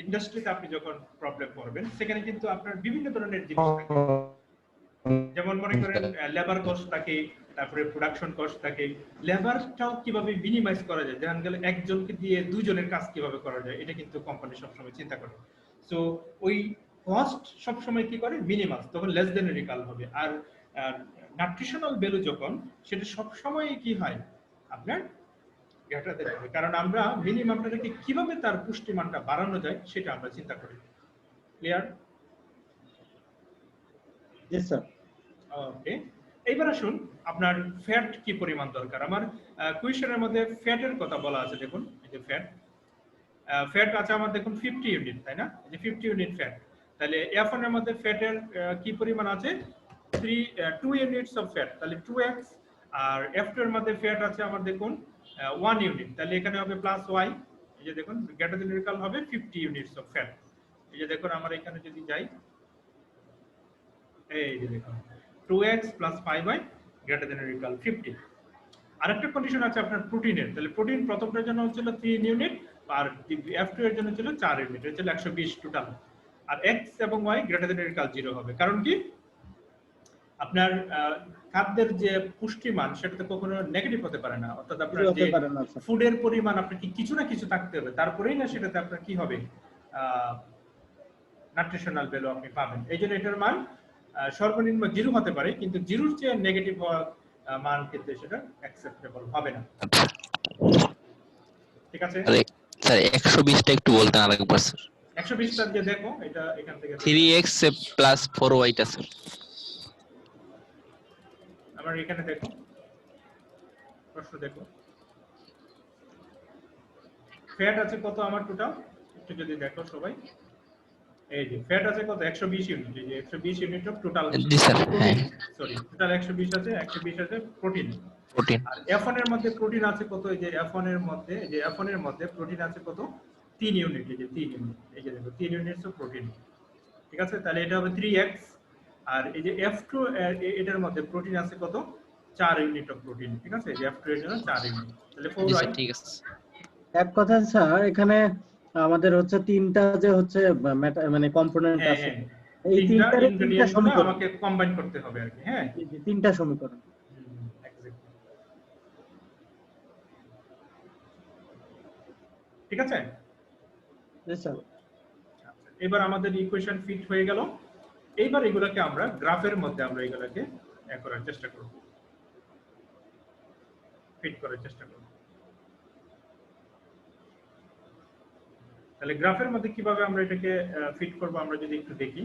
ইন্ডাস্ট্রিতে আপনি যখন প্রবলেম করবেন, সেখানে কিন্তু আপনার বিভিন্ন ধরনের জিনিস থাকে। যেমন মনে করেন লেবার কস্ট থাকে, তারপরে প্রোডাকশন কস্ট থাকে। লেবারটাও কিভাবে মিনিমাইজ করা যায়, যেমন গেলে একজনকে দিয়ে দুজনের কাজ কিভাবে করা যায়, এটা কিন্তু কোম্পানি সবসময় চিন্তা করে। সো ওই কস্ট সবসময় কি করে, মিনিমাইজ, তখন লেস দেন রিকাল হবে। আর নিউট্রিশনাল ভ্যালু যখন, সেটা সবসময় কি হয়, আপনার গ্রেটার হবে। কারণ আমরা মিনিমামটাকে কিভাবে তার পুষ্টিমানটা বাড়ানো যায় সেটা আমরা চিন্তা করি। ক্লিয়ার?
জি স্যার।
ওকে, এইবার আসুন আপনার ফ্যাট কি পরিমাণ দরকার। আমার কোয়েশ্চেনের মধ্যে ফ্যাটের কথা বলা আছে, দেখুন এই যে ফ্যাট আছে আমার, দেখুন 50 ইউনিট, তাই না? এই যে 50 ইউনিট ফ্যাট, তাহলে F1 এর মধ্যে ফ্যাটের কি পরিমাণ আছে, 2 ইউনিটস অফ ফ্যাট, তাহলে 2x। আর F2 এর মধ্যে ফ্যাট আছে আমার, দেখুন 1 ইউনিট, তাহলে এখানে হবে প্লাস y। এই যে দেখুন গ্রেটার দ্যান ইকুয়াল হবে 50 ইউনিটস অফ ফ্যাট। এই যে দেখুন আমরা এখানে যদি যাই, এই যে দেখুন 2x + 5y greater than equal 50। আরেকটা কন্ডিশন আছে আপনার প্রোটিনের, তাহলে প্রোটিন প্রথমটার জন্য হচ্ছিল 3 ইউনিট, আর F2 এর জন্য ছিল 4 ইউনিট, এটা ছিল 120 টোটাল। আর x এবং y গ্রেটার দ্যান ইকুয়াল 0 হবে। কারণ কি, আপনার খাদ্যের যে পুষ্টিমান সেটা তো কখনো নেগেটিভ হতে পারে না। অর্থাৎ আপনার যে ফুডের পরিমাণ আপনার কিছু না কিছু থাকতে হবে, তারপরেই না সেটাতে আপনার কি হবে, নিউট্রিশনাল ভ্যালু আপনি পাবেন। এই জন্য এটার মান সর্বনিম্ন 0 হতে পারে, কিন্তু 0-র চেয়ে নেগেটিভ হওয়া মান কিন্তু সেটা অ্যাকসেপ্টেবল হবে না। ঠিক আছে
স্যার 120টা একটু বলতেন আরেকবার স্যার।
120টা যে দেখো, এটা এখান থেকে
3x + 4y টা স্যার।
আমার এখানে দেখো, প্রশ্ন দেখো, ফ্যাট আছে কত আমার টোটাল, একটু যদি দেখো সবাই, এই যে ফ্যাট আছে কত, 120 ইউনিট। এই যে 120 unit of total,
G sir, হ্যাঁ
সরি টোটাল 120 আছে, 120 আছে প্রোটিন।
প্রোটিন।
আর F1 এর মধ্যে প্রোটিন আছে কত, এই যে F1 এর মধ্যে, এই যে F1 এর মধ্যে প্রোটিন আছে কত, 3 ইউনিট। এই যে 3 ইউনিট, এই যে দেখো 3 ইউনিটস অফ প্রোটিন। ঠিক আছে, তাহলে এটা হবে 3x। আর এই যে F2 এটার মধ্যে প্রোটিন আছে কত, 4 ইউনিট অফ প্রোটিন। ঠিক আছে, এই যে F2 এর জন্য 4 ইউনিট, তাহলে 4y।
ঠিক আছে।
এক কথা স্যার, এখানে আমাদের হচ্ছে তিনটা যে হচ্ছে মানে কম্পোনেন্ট আছে, এই তিনটা সমীকরণ
আমাকে কম্বাইন করতে হবে আর কি। হ্যাঁ,
এই যে তিনটা সমীকরণ।
ঠিক আছে।
জি স্যার।
এবার আমাদের ইকুয়েশন ফিট হয়ে গেল। এইবার এগুলোকে আমরা গ্রাফের মধ্যে আমরা এগুলোকে করার চেষ্টা করব, ফিট করার চেষ্টা করব। তাহলে গ্রাফের মধ্যে কিভাবে আমরা এটাকে ফিট করব আমরা যদি একটু দেখি।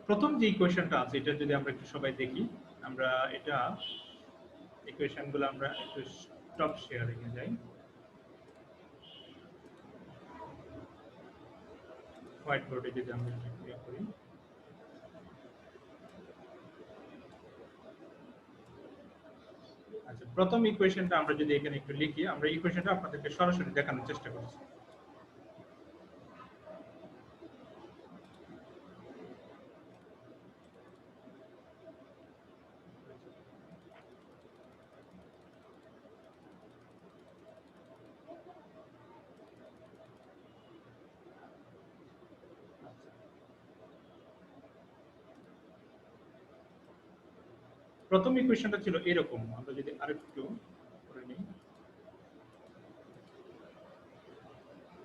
প্রথম যে ইকুয়েশনটা আছে এটা যদি আমরা একটু সবাই দেখি, আমরা এটা ইকুয়েশনগুলো আমরা একটু স্টপ শেয়ারিং এ যাই। হোয়াইট বোর্ডে যদি আমরা ক্লিক করি, আচ্ছা প্রথম ইকুয়েশনটা আমরা যদি এখানে একটু লিখি, আমরা ইকুয়েশনটা আপনাদেরকে সরাসরি দেখানোর চেষ্টা করছি। প্রথম ইকুয়েশনটা ছিল এরকম, আমরা যদি আরেকটু করে নিই,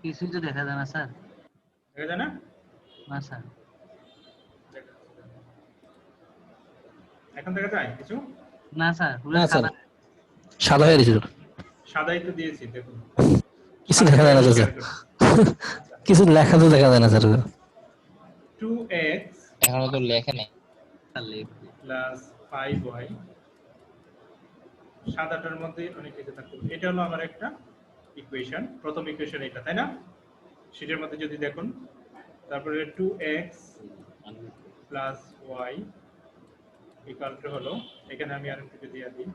কিছুই তো দেখা যায় না স্যার।
দেখা যায় না?
না স্যার।
এখন দেখা যায় কিছু?
না স্যার,
না স্যার, সাদা হয়ে গেছিল।
সাদাই তো দিয়েছি, দেখুন
কিছু দেখা যায় না স্যার, কিছু লেখা তো দেখা যায় না স্যার।
2x
এখনো তো লেখা নেই
প্লাস 5y, সাদাটার মধ্যে অনেক কিছু থাকবে। এটা হলো আমার একটা ইকুয়েশন, প্রথম ইকুয়েশন এটা, তাই না? সেটার মধ্যে যদি দেখুন, তারপরে 2x plus y equal to হলো, এখানে আমি আরেকটু যদি দিই,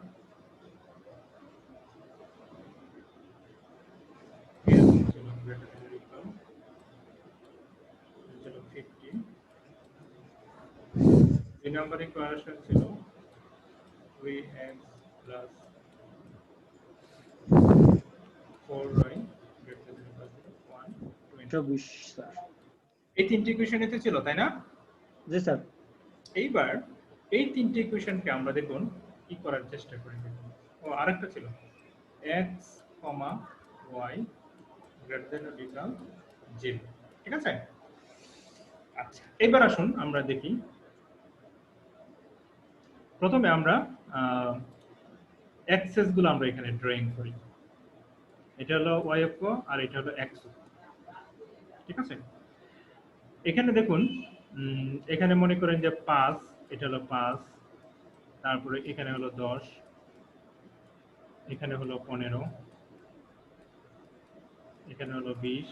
দুই নম্বর ইকুয়েশন ছিল 3x plus 4y greater than or equal to 120
24 sir.
এই তিনটি ইকুয়েশন এতে ছিল তাই না?
জি স্যার।
এইবার এই তিনটি ইকুয়েশনকে আমরা দেখুন কি করার চেষ্টা করি দেখুন। ও আরেকটা ছিল x, y greater than or equal 0, ঠিক আছে? আচ্ছা, এবার আসুন আমরা দেখি। প্রথমে আমরা অ্যাক্সেস গুলো আমরা এখানে ড্রয়িং করি। এটা হলো y অক্ষ আর এটা হলো x অক্ষ, ঠিক আছে? এখানে দেখুন এখানে মনে করেন যে 5, এটা হলো 5, তারপরে এখানে হলো 10, এখানে হলো 15, এখানে হলো 20,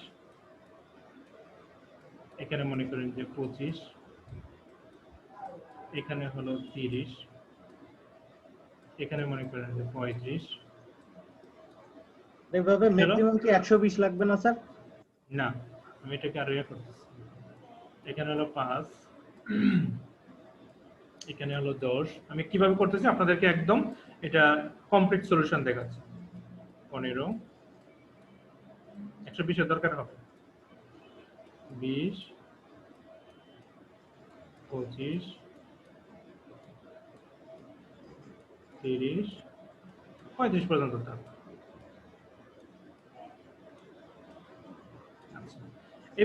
এখানে মনে করেন যে 25, এখানে হলো 30, এখানে মনে করেন যে 35।
এইভাবে ম্যাক্সিমাম কি 120 লাগবে না স্যার?
না, আমি এটাকে আর করতেছি। এখানে হলো 5, এখানে হলো 10। আমি কিভাবে করতেছি আপনাদেরকে একদম এটা কমপ্লিট সলিউশন দেখাচ্ছি। 15, 120 এর দরকার হবে, 20, 25, 30, 35 পর্যন্ত থাকবে। আচ্ছা,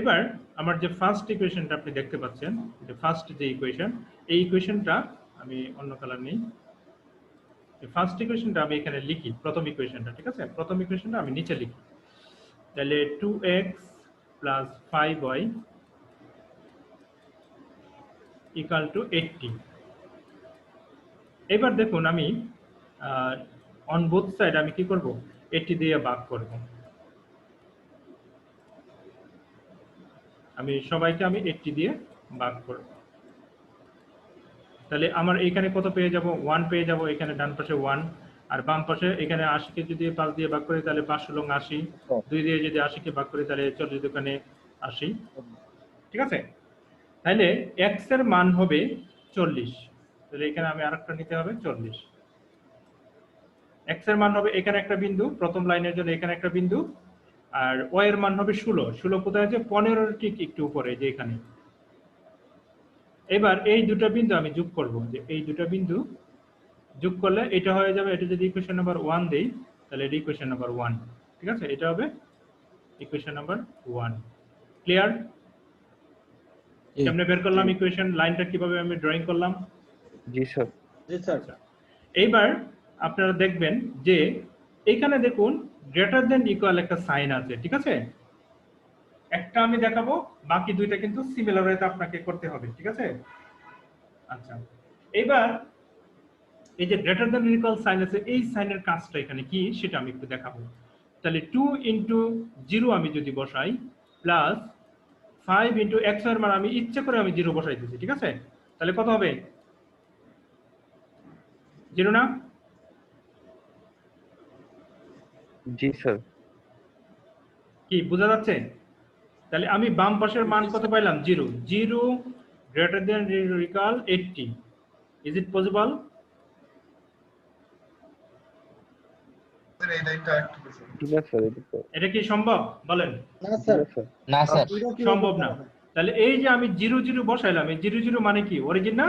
এবার আমার যে ফার্স্ট ইকুয়েশনটা আপনি দেখতে পাচ্ছেন, যে ফার্স্ট যে ইকুয়েশন, এই ইকুয়েশনটা আমি অন্য কালার নেই। এই ফার্স্ট ইকুয়েশনটা আমি এখানে লিখি, প্রথম ইকুয়েশনটা, ঠিক আছে? প্রথম ইকুয়েশনটা আমি নিচে লিখি। তাহলে 2x plus 5y equal to 80। এবার দেখুন আমি অন বোথ সাইড আমি কি করব, 80 দিয়ে ভাগ করব। আমি সবাইকে 80 দিয়ে ভাগ করব। তাহলে আমার এখানে কত পেয়ে যাব? 1 পেয়ে যাব। এখানে ডান পাশে 1, আর বাম পাশে এখানে 80 কে যদি 5 দিয়ে ভাগ করি তাহলে 5 লং 80, 2 দিয়ে যদি 80 কে ভাগ করি তাহলে 40 দোকানে 80, ঠিক আছে? তাহলে x এর মান হবে 40। তাহলে এখানে আমি আরেকটা নিতে হবে 40। x এর মান হবে এখানে একটা বিন্দু, প্রথম লাইনের জন্য এখানে একটা বিন্দু, আর y এর মান হবে 16। 16 কোথায় আছে? 15 এর ঠিক একটু উপরে, যে এখানে। এবার এই দুটো বিন্দু আমি যোগ করব, যে এই দুটো বিন্দু যোগ করলে এটা হয়ে যাবে, এটা যদি ইকুয়েশন নাম্বার 1 দেই তাহলে এটা ইকুয়েশন নাম্বার 1, ঠিক আছে? এটা হবে ইকুয়েশন নাম্বার 1। ক্লিয়ার? কেমনে বের করলাম ইকুয়েশন, লাইনটা কিভাবে আমি ড্রয়িং করলাম?
জি স্যার।
জি স্যার।
এইবার আপনারা দেখবেন যে এখানে দেখুন গ্রেটার দেন ইকুয়াল একটা সাইন আছে, ঠিক আছে? একটা আমি দেখাবো, বাকি দুইটা কিন্তু সিমিলার ওয়েতে আপনাকে করতে হবে, ঠিক আছে? আচ্ছা, এবার এই যে গ্রেটার দেন ইকুয়াল সাইন আছে, এই সাইনের কাজটা এখানে কি সেটা আমি একটু দেখাবো। তাহলে 2 ইনটু 0 আমি যদি বসাই, প্লাস 5 ইনটু x এর মান আমি ইচ্ছা করে আমি 0 বসাই দিয়েছি, ঠিক আছে? তাহলে কত হবে? 0 না?
জি স্যার।
কি বোঝা যাচ্ছে? তাহলে আমি বাম পাশের মান কত পাইলাম? 0। 0 greater than equal 80। Is it possible? এটা কি সম্ভব বলেন?
না স্যার।
না স্যার,
সম্ভব না। তাহলে এই যে আমি 0 0 বসাইলাম, এই 0 0 মানে কি? অরিজিন না?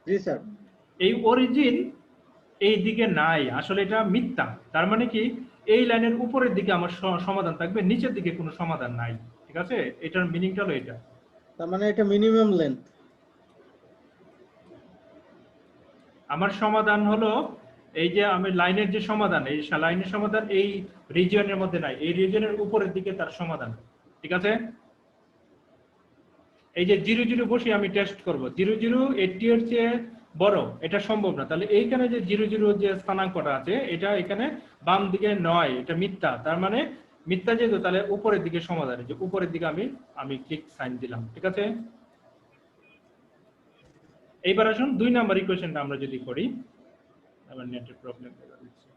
জি স্যার।
এই অরিজিন এই দিকে নাই, আসলে এটা মিথ্যা। তার মানে কি, এই লাইনের উপরের দিকে আমার সমাধান থাকবে, নিচের দিকে কোনো সমাধান নাই, ঠিক আছে? এটার মিনিংটা হলো এটা।
তার মানে এটা মিনিমাম লেন্থ।
আমার সমাধান হলো এই যে আমি লাইনের যে সমাধান, এই লাইনের সমাধান এই রিজিয়নের মধ্যে নাই, এই রিজিয়নের উপরের দিকে তার সমাধান, ঠিক আছে? এই যে 0 0 বসে আমি টেস্ট করব, 0 0 80 এর চেয়ে বড়, এটা সম্ভব না। তাহলে এইখানে যে 0 0 যে স্থানাঙ্কটা আছে, এটা এখানে বাম দিকে নয়, এটা মিথ্যা। তার মানে মিথ্যা যেহেতু, তাহলে উপরের দিকে সমাধান, যে উপরের দিকে আমি ক্লিক সাইন দিলাম, ঠিক আছে? এইবার আসুন 2 নাম্বার ইকুয়েশনটা আমরা যদি করি, আবার নেটের প্রবলেম দেখা দিচ্ছে।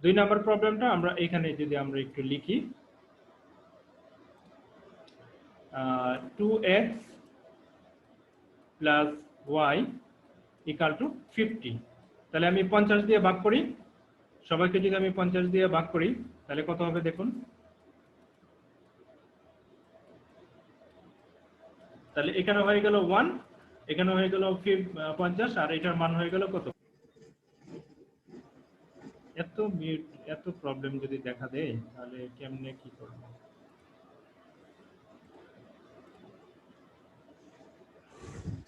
2 নাম্বার প্রবলেমটা আমরা এখানে যদি আমরা একটু লিখি, 2x plus y equal to 50। তাহলে আমি 50 দিয়ে ভাগ করি, সবাইকে যদি আমি 50 দিয়ে ভাগ করি তাহলে কত হবে দেখুন। তাহলে এখানে হয়ে গেল 1, এখানে হয়ে গেল 50, আর এটার মান হয়ে গেল কত? এত প্রবলেম যদি দেখা দেয় তাহলে কেমনে কি করব?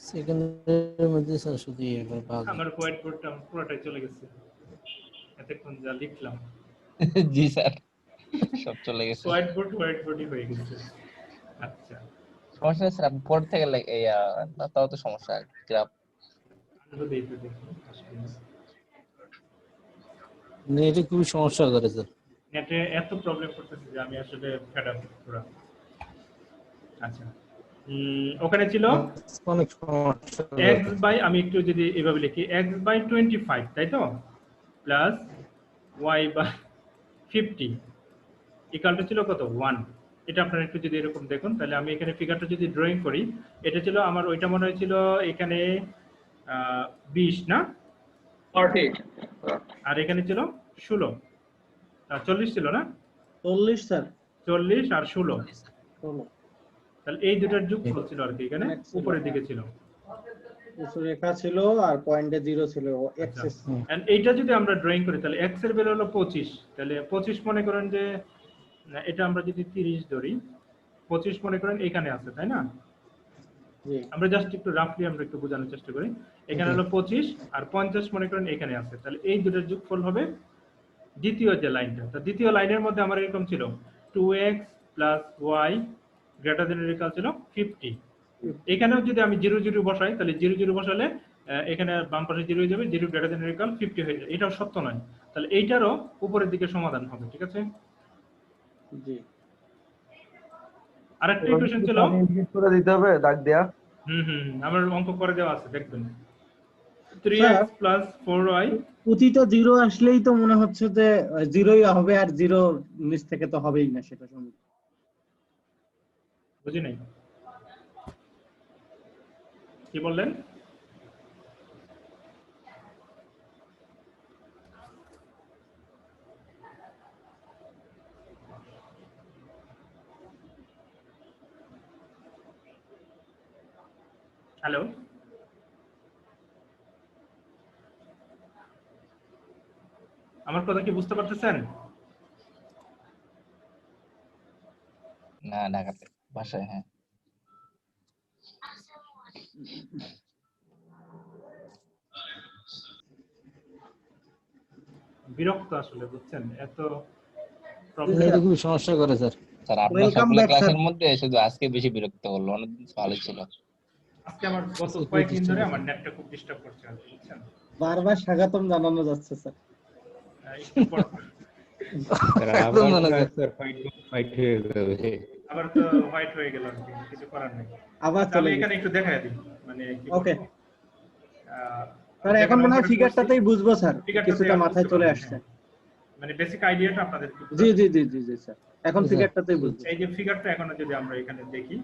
সেকেন্ডের মধ্যে স্যার শুধু এবার ভাগ
আমার হোয়াইট বোর্ডটা পুরোটাই চলে গেছে, এতক্ষণ যা লিখলাম
জি স্যার, সব চলে গেছে।
হোয়াইট বোর্ডই হয়ে গেছে। আচ্ছা,
সমস্যা নেই স্যার, আপনি পর থেকে তাও তো সমস্যা গ্রাফ।
আনবো দেই তো দেখি আসবে না।
নেটে খুবই সমস্যা করে স্যার।
নেটে এত প্রবলেম করতেছে যে আমি আসলে ফেড আপ পুরো। আচ্ছা, ওখানে ছিল
অনেক সমস্যা
x বাই, আমি একটু যদি এভাবে লিখি x বাই 25, তাই তো, plus y by 50 equal to ছিল কত? 1। এটা আপনারা একটু যদি এরকম দেখুন, তাহলে আমি এখানে ফিগারটা যদি ড্রয়িং করি, এটা ছিল আমার, ওইটা মনে হয়েছিল এখানে 20 না,
40
আর এখানে ছিল 16, 40 ছিল না,
40 স্যার
40 আর 16,
16
তাহলে এই দুটার যোগফল ছিল আর কি, এখানে উপরের দিকে ছিল।
কিছু রেখা ছিল আর পয়েন্টে 0 ছিল এক্সেস।
এন্ড এইটা যদি আমরা ড্রয়িং করি তাহলে x এর ভ্যালু হলো 25, তাহলে 25 মনে করেন যে এটা আমরা যদি 30 ধরি, 25 মনে করেন এখানে আছে, তাই না?
জি
আমরা জাস্ট একটু রাফলি আমরা একটু বোঝানোর চেষ্টা করি। এখানে হলো 25 আর 50 মনে করেন এখানে আছে, তাহলে এই দুটোর যোগফল হবে দ্বিতীয় যে লাইনটা। তো দ্বিতীয় লাইনের মধ্যে আমার এরকম ছিল 2x + y greater than or equal ছিল 50। এখানেও যদি আমি 0 0 বসাই তাহলে 0 0 বসালে এখানে বাম পাশে 0 হয়ে যাবে, 0 গ্রেটার দ্যান অর ইকুয়াল 50 হয়ে যাবে। এটাও সত্য নয়, তাহলে এইটারও উপরের দিকে সমাধান হবে, ঠিক আছে?
জি
আরেকটা ইকুয়েশন ছিল,
ইন্ডিকেট করে দিতে হবে দাগ দেয়া।
আমার অঙ্ক করে দেওয়া আছে, দেখবেন 3x + 4y।
প্রতিটা 0 আসলেই তো মনে হচ্ছে যে 0ই হবে, আর 0 নিচ থেকে তো হবেই না, সেটা সম্ভব।
বুঝি নাই, কি বললেন? হ্যালো, আমার কথা কি বুঝতে পারতেছেন?
না, ঢাকাতে বাসায়। হ্যাঁ,
বিরক্ত আসলে, বুঝছেন, এত
নেটে খুবই সমস্যা করে স্যার।
স্যার আপনার
Welcome
সবগুলো
back,
ক্লাসের
sir.
মধ্যে শুধু আজকে বেশি বিরক্ত করলো, অনেকদিন ভালো ছিল।
আজকে আমার গত কয়েকদিন ধরে আমার নেটটা খুব ডিস্টার্ব করছে আর কি, বুঝছেন?
বারবার স্বাগতম জানানো যাচ্ছে স্যার।
একটু পর
একদম জানা যায়।
আবার তো হোয়াইট হয়ে গেল আর কি, কিছু করার নেই।
আবার
আচ্ছা,
চলে
আমি
গেছে।
এখানে একটু দেখাই দিই, মানে কি
ওকে
বলবো?
স্যার এখন মনে হয় ফিগারটাতেই বুঝবো স্যার,
ফিগারটাতে
কিছুটা
আমি
মাথায়
বুঝতে
চলে
পারবো,
আসছে।
হ্যাঁ। মানে বেসিক আইডিয়াটা আপনাদের
জি জি জি জি জি স্যার, এখন
জি, স্যার।
ফিগারটাতেই বুঝবো।
এই যে ফিগারটা এখন যদি আমরা এখানে দেখি,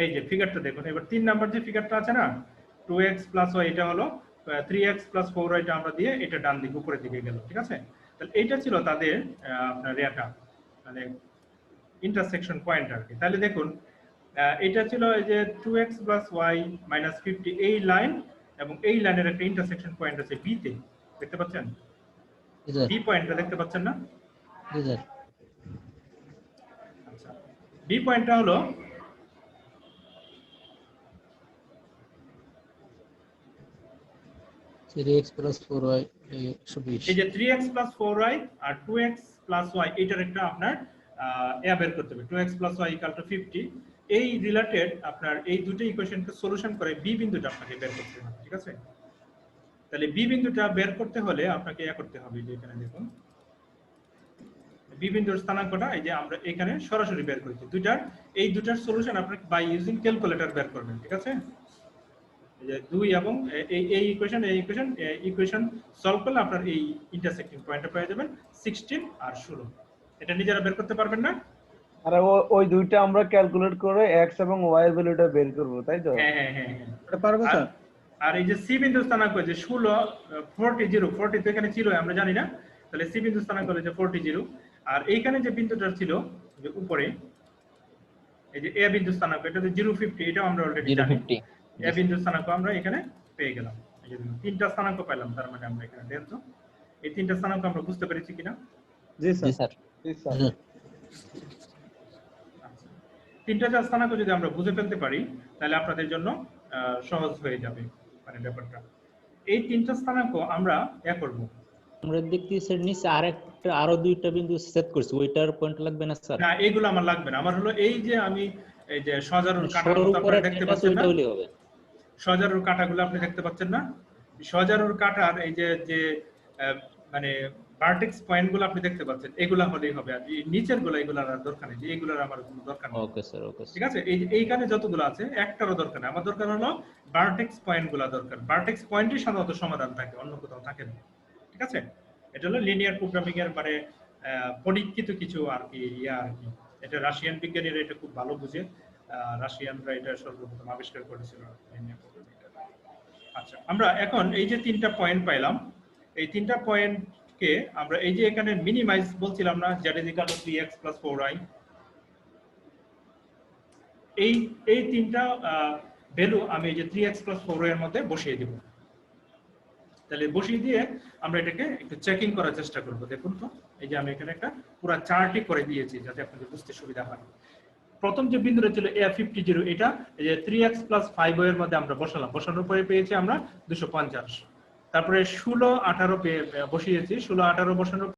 এই যে ফিগারটা দেখুন, এবার 3 নাম্বার যে ফিগারটা আছে না, 2x + y, এটা হলো 3x + 4y, এটা আমরা দিয়ে এটা ডান দিকে উপরের দিকে গেল, ঠিক আছে? তাহলে এইটা ছিল তাদের আপনার রেটা, মানে ইন্টারসেকশন পয়েন্ট আর কি। তাহলে দেখুন এটা ছিল এই যে 2x + y - 50, এই লাইন এবং এই লাইনের একটা ইন্টারসেকশন পয়েন্ট আছে বি তে, দেখতে পাচ্ছেন?
জি স্যার,
বি পয়েন্টটা দেখতে পাচ্ছেন না?
জি স্যার।
আচ্ছা, বি পয়েন্টটা হলো
3x + 4y 120।
এই যে 3x + 4y আর 2x + y, এটার একটা আপনার বের করতে হবে। 2x + y = 50, এই রিলেটেড আপনার এই দুটো ইকুয়েশনকে সলিউশন করে বি বিন্দুটা আপনাকে বের করতে হবে, ঠিক আছে? তাহলে বি বিন্দুটা বের করতে হলে আপনাকে করতে হবে, যে এখানে দেখুন বি বিন্দুর স্থানাঙ্কটা এই যে আমরা এখানে সরাসরি বের করেছি। এই দুটার সলিউশন আপনাকে বাই ইউজিং ক্যালকুলেটর বের করবেন, ঠিক আছে? এই যে 2 এবং এই ইকুয়েশন সলভ করলে আপনার এই ইন্টারসেক্টিং পয়েন্টটা পেয়ে যাবেন 16 আর 16। এটা নিজেরা বের করতে পারবেন না?
আর ওই দুইটা আমরা ক্যালকুলেট করে x এবং y এর ভ্যালুটা বের করব, তাই তো?
হ্যাঁ হ্যাঁ হ্যাঁ হ্যাঁ।
এটা পারবো স্যার?
আর এই যে সি বিন্দু স্থানাঙ্ক যে 16 40 তো এখানে ছিল আমরা জানি না, তাহলে সি বিন্দু স্থানাঙ্ক হলো যে 40, আর এইখানে যে বিন্দুটা ছিল যে উপরে এই যে এ বিন্দু স্থানাঙ্ক এটা যে 050, এটা আমরা অলরেডি জানি।
050
এ বিন্দু স্থানাঙ্ক আমরা এখানে পেয়ে গেলাম। এই যে তিনটা স্থানাঙ্ক পেলাম, তার মানে আমরা এখানে দেন তো এই তিনটা স্থানাঙ্ক আমরা বুঝতে পেরেছি কিনা?
জি
জি
স্যার।
স্যার।
জি স্যার।
তিনটা স্থানাঙ্ক যদি আমরা বুঝে ফেলতে পারি তাহলে আপনাদের জন্য সহজ হয়ে যাবে মানে ব্যাপারটা। এই তিনটা স্থানাঙ্ক আমরা করব।
আমরা দেখতেছি স্যার নিচে আরো দুইটা বিন্দু সেট করছি, ওইটার পয়েন্ট লাগবে না স্যার?
না, এগুলো আমার লাগবে না। আমার হলো এই যে আমি এই যে সজারুর কাঁটাগুলো
সরু করে
আপনারা দেখতে পাচ্ছেন না,
ওইটা হলেই হবে।
সজারুর কাঁটাগুলো আপনি দেখতে পাচ্ছেন না, সজারুর কাঁটার এই যে যে মানে ভার্টেক্স পয়েন্টগুলো আপনি দেখতে পাচ্ছেন, এগুলা হলেই হবে। আর এই নিচের গুলো এগুলার আর দরকার নেই, এগুলার আমার কোনো দরকার নেই।
ওকে স্যার, ওকে
ঠিক আছে? এই যে এইখানে যতগুলো আছে একটারও দরকার নেই, আমার দরকার হলো ভার্টেক্স পয়েন্টগুলো দরকার। ভার্টেক্স পয়েন্টই সাধারণত সমাধান থাকে, অন্য কোথাও থাকে না। ঠিক আছে? এটা হলো লিনিয়ার প্রোগ্রামিং এর মানে পরীক্ষিত কিছু আর কি আর কি। এটা রাশিয়ান বিজ্ঞানীরা এটা খুব ভালো বুঝে, রাশিয়ানরা এটা সর্বপ্রথম আবিষ্কার করেছিল লিনিয়ার প্রোগ্রামিং। আচ্ছা, আমরা এখন এই যে তিনটা পয়েন্ট পাইলাম, এই তিনটা পয়েন্টকে আমরা এই যে এখানে মিনিমাইজ বলছিলাম না, z = 3x + 4y, এই তিনটা ভ্যালু আমি এই যে 3x + 4y এর মধ্যে বসিয়ে দেব। তাহলে বসিয়ে দিয়ে আমরা এটাকে একটু চেকিং করার চেষ্টা করব। দেখুন তো, এই যে আমি এখানে একটা পুরো চার্টই করে দিয়েছি যাতে আপনাদের বুঝতে সুবিধা হয়। প্রথম যে বিন্দুটা ছিল A50, এটা এই যে 3x + 5y এর মধ্যে আমরা বসালাম, বসানোর পরে পেয়েছি আমরা 250। তারপরে 16 18 বসিয়েছি, 16 18 বসানোর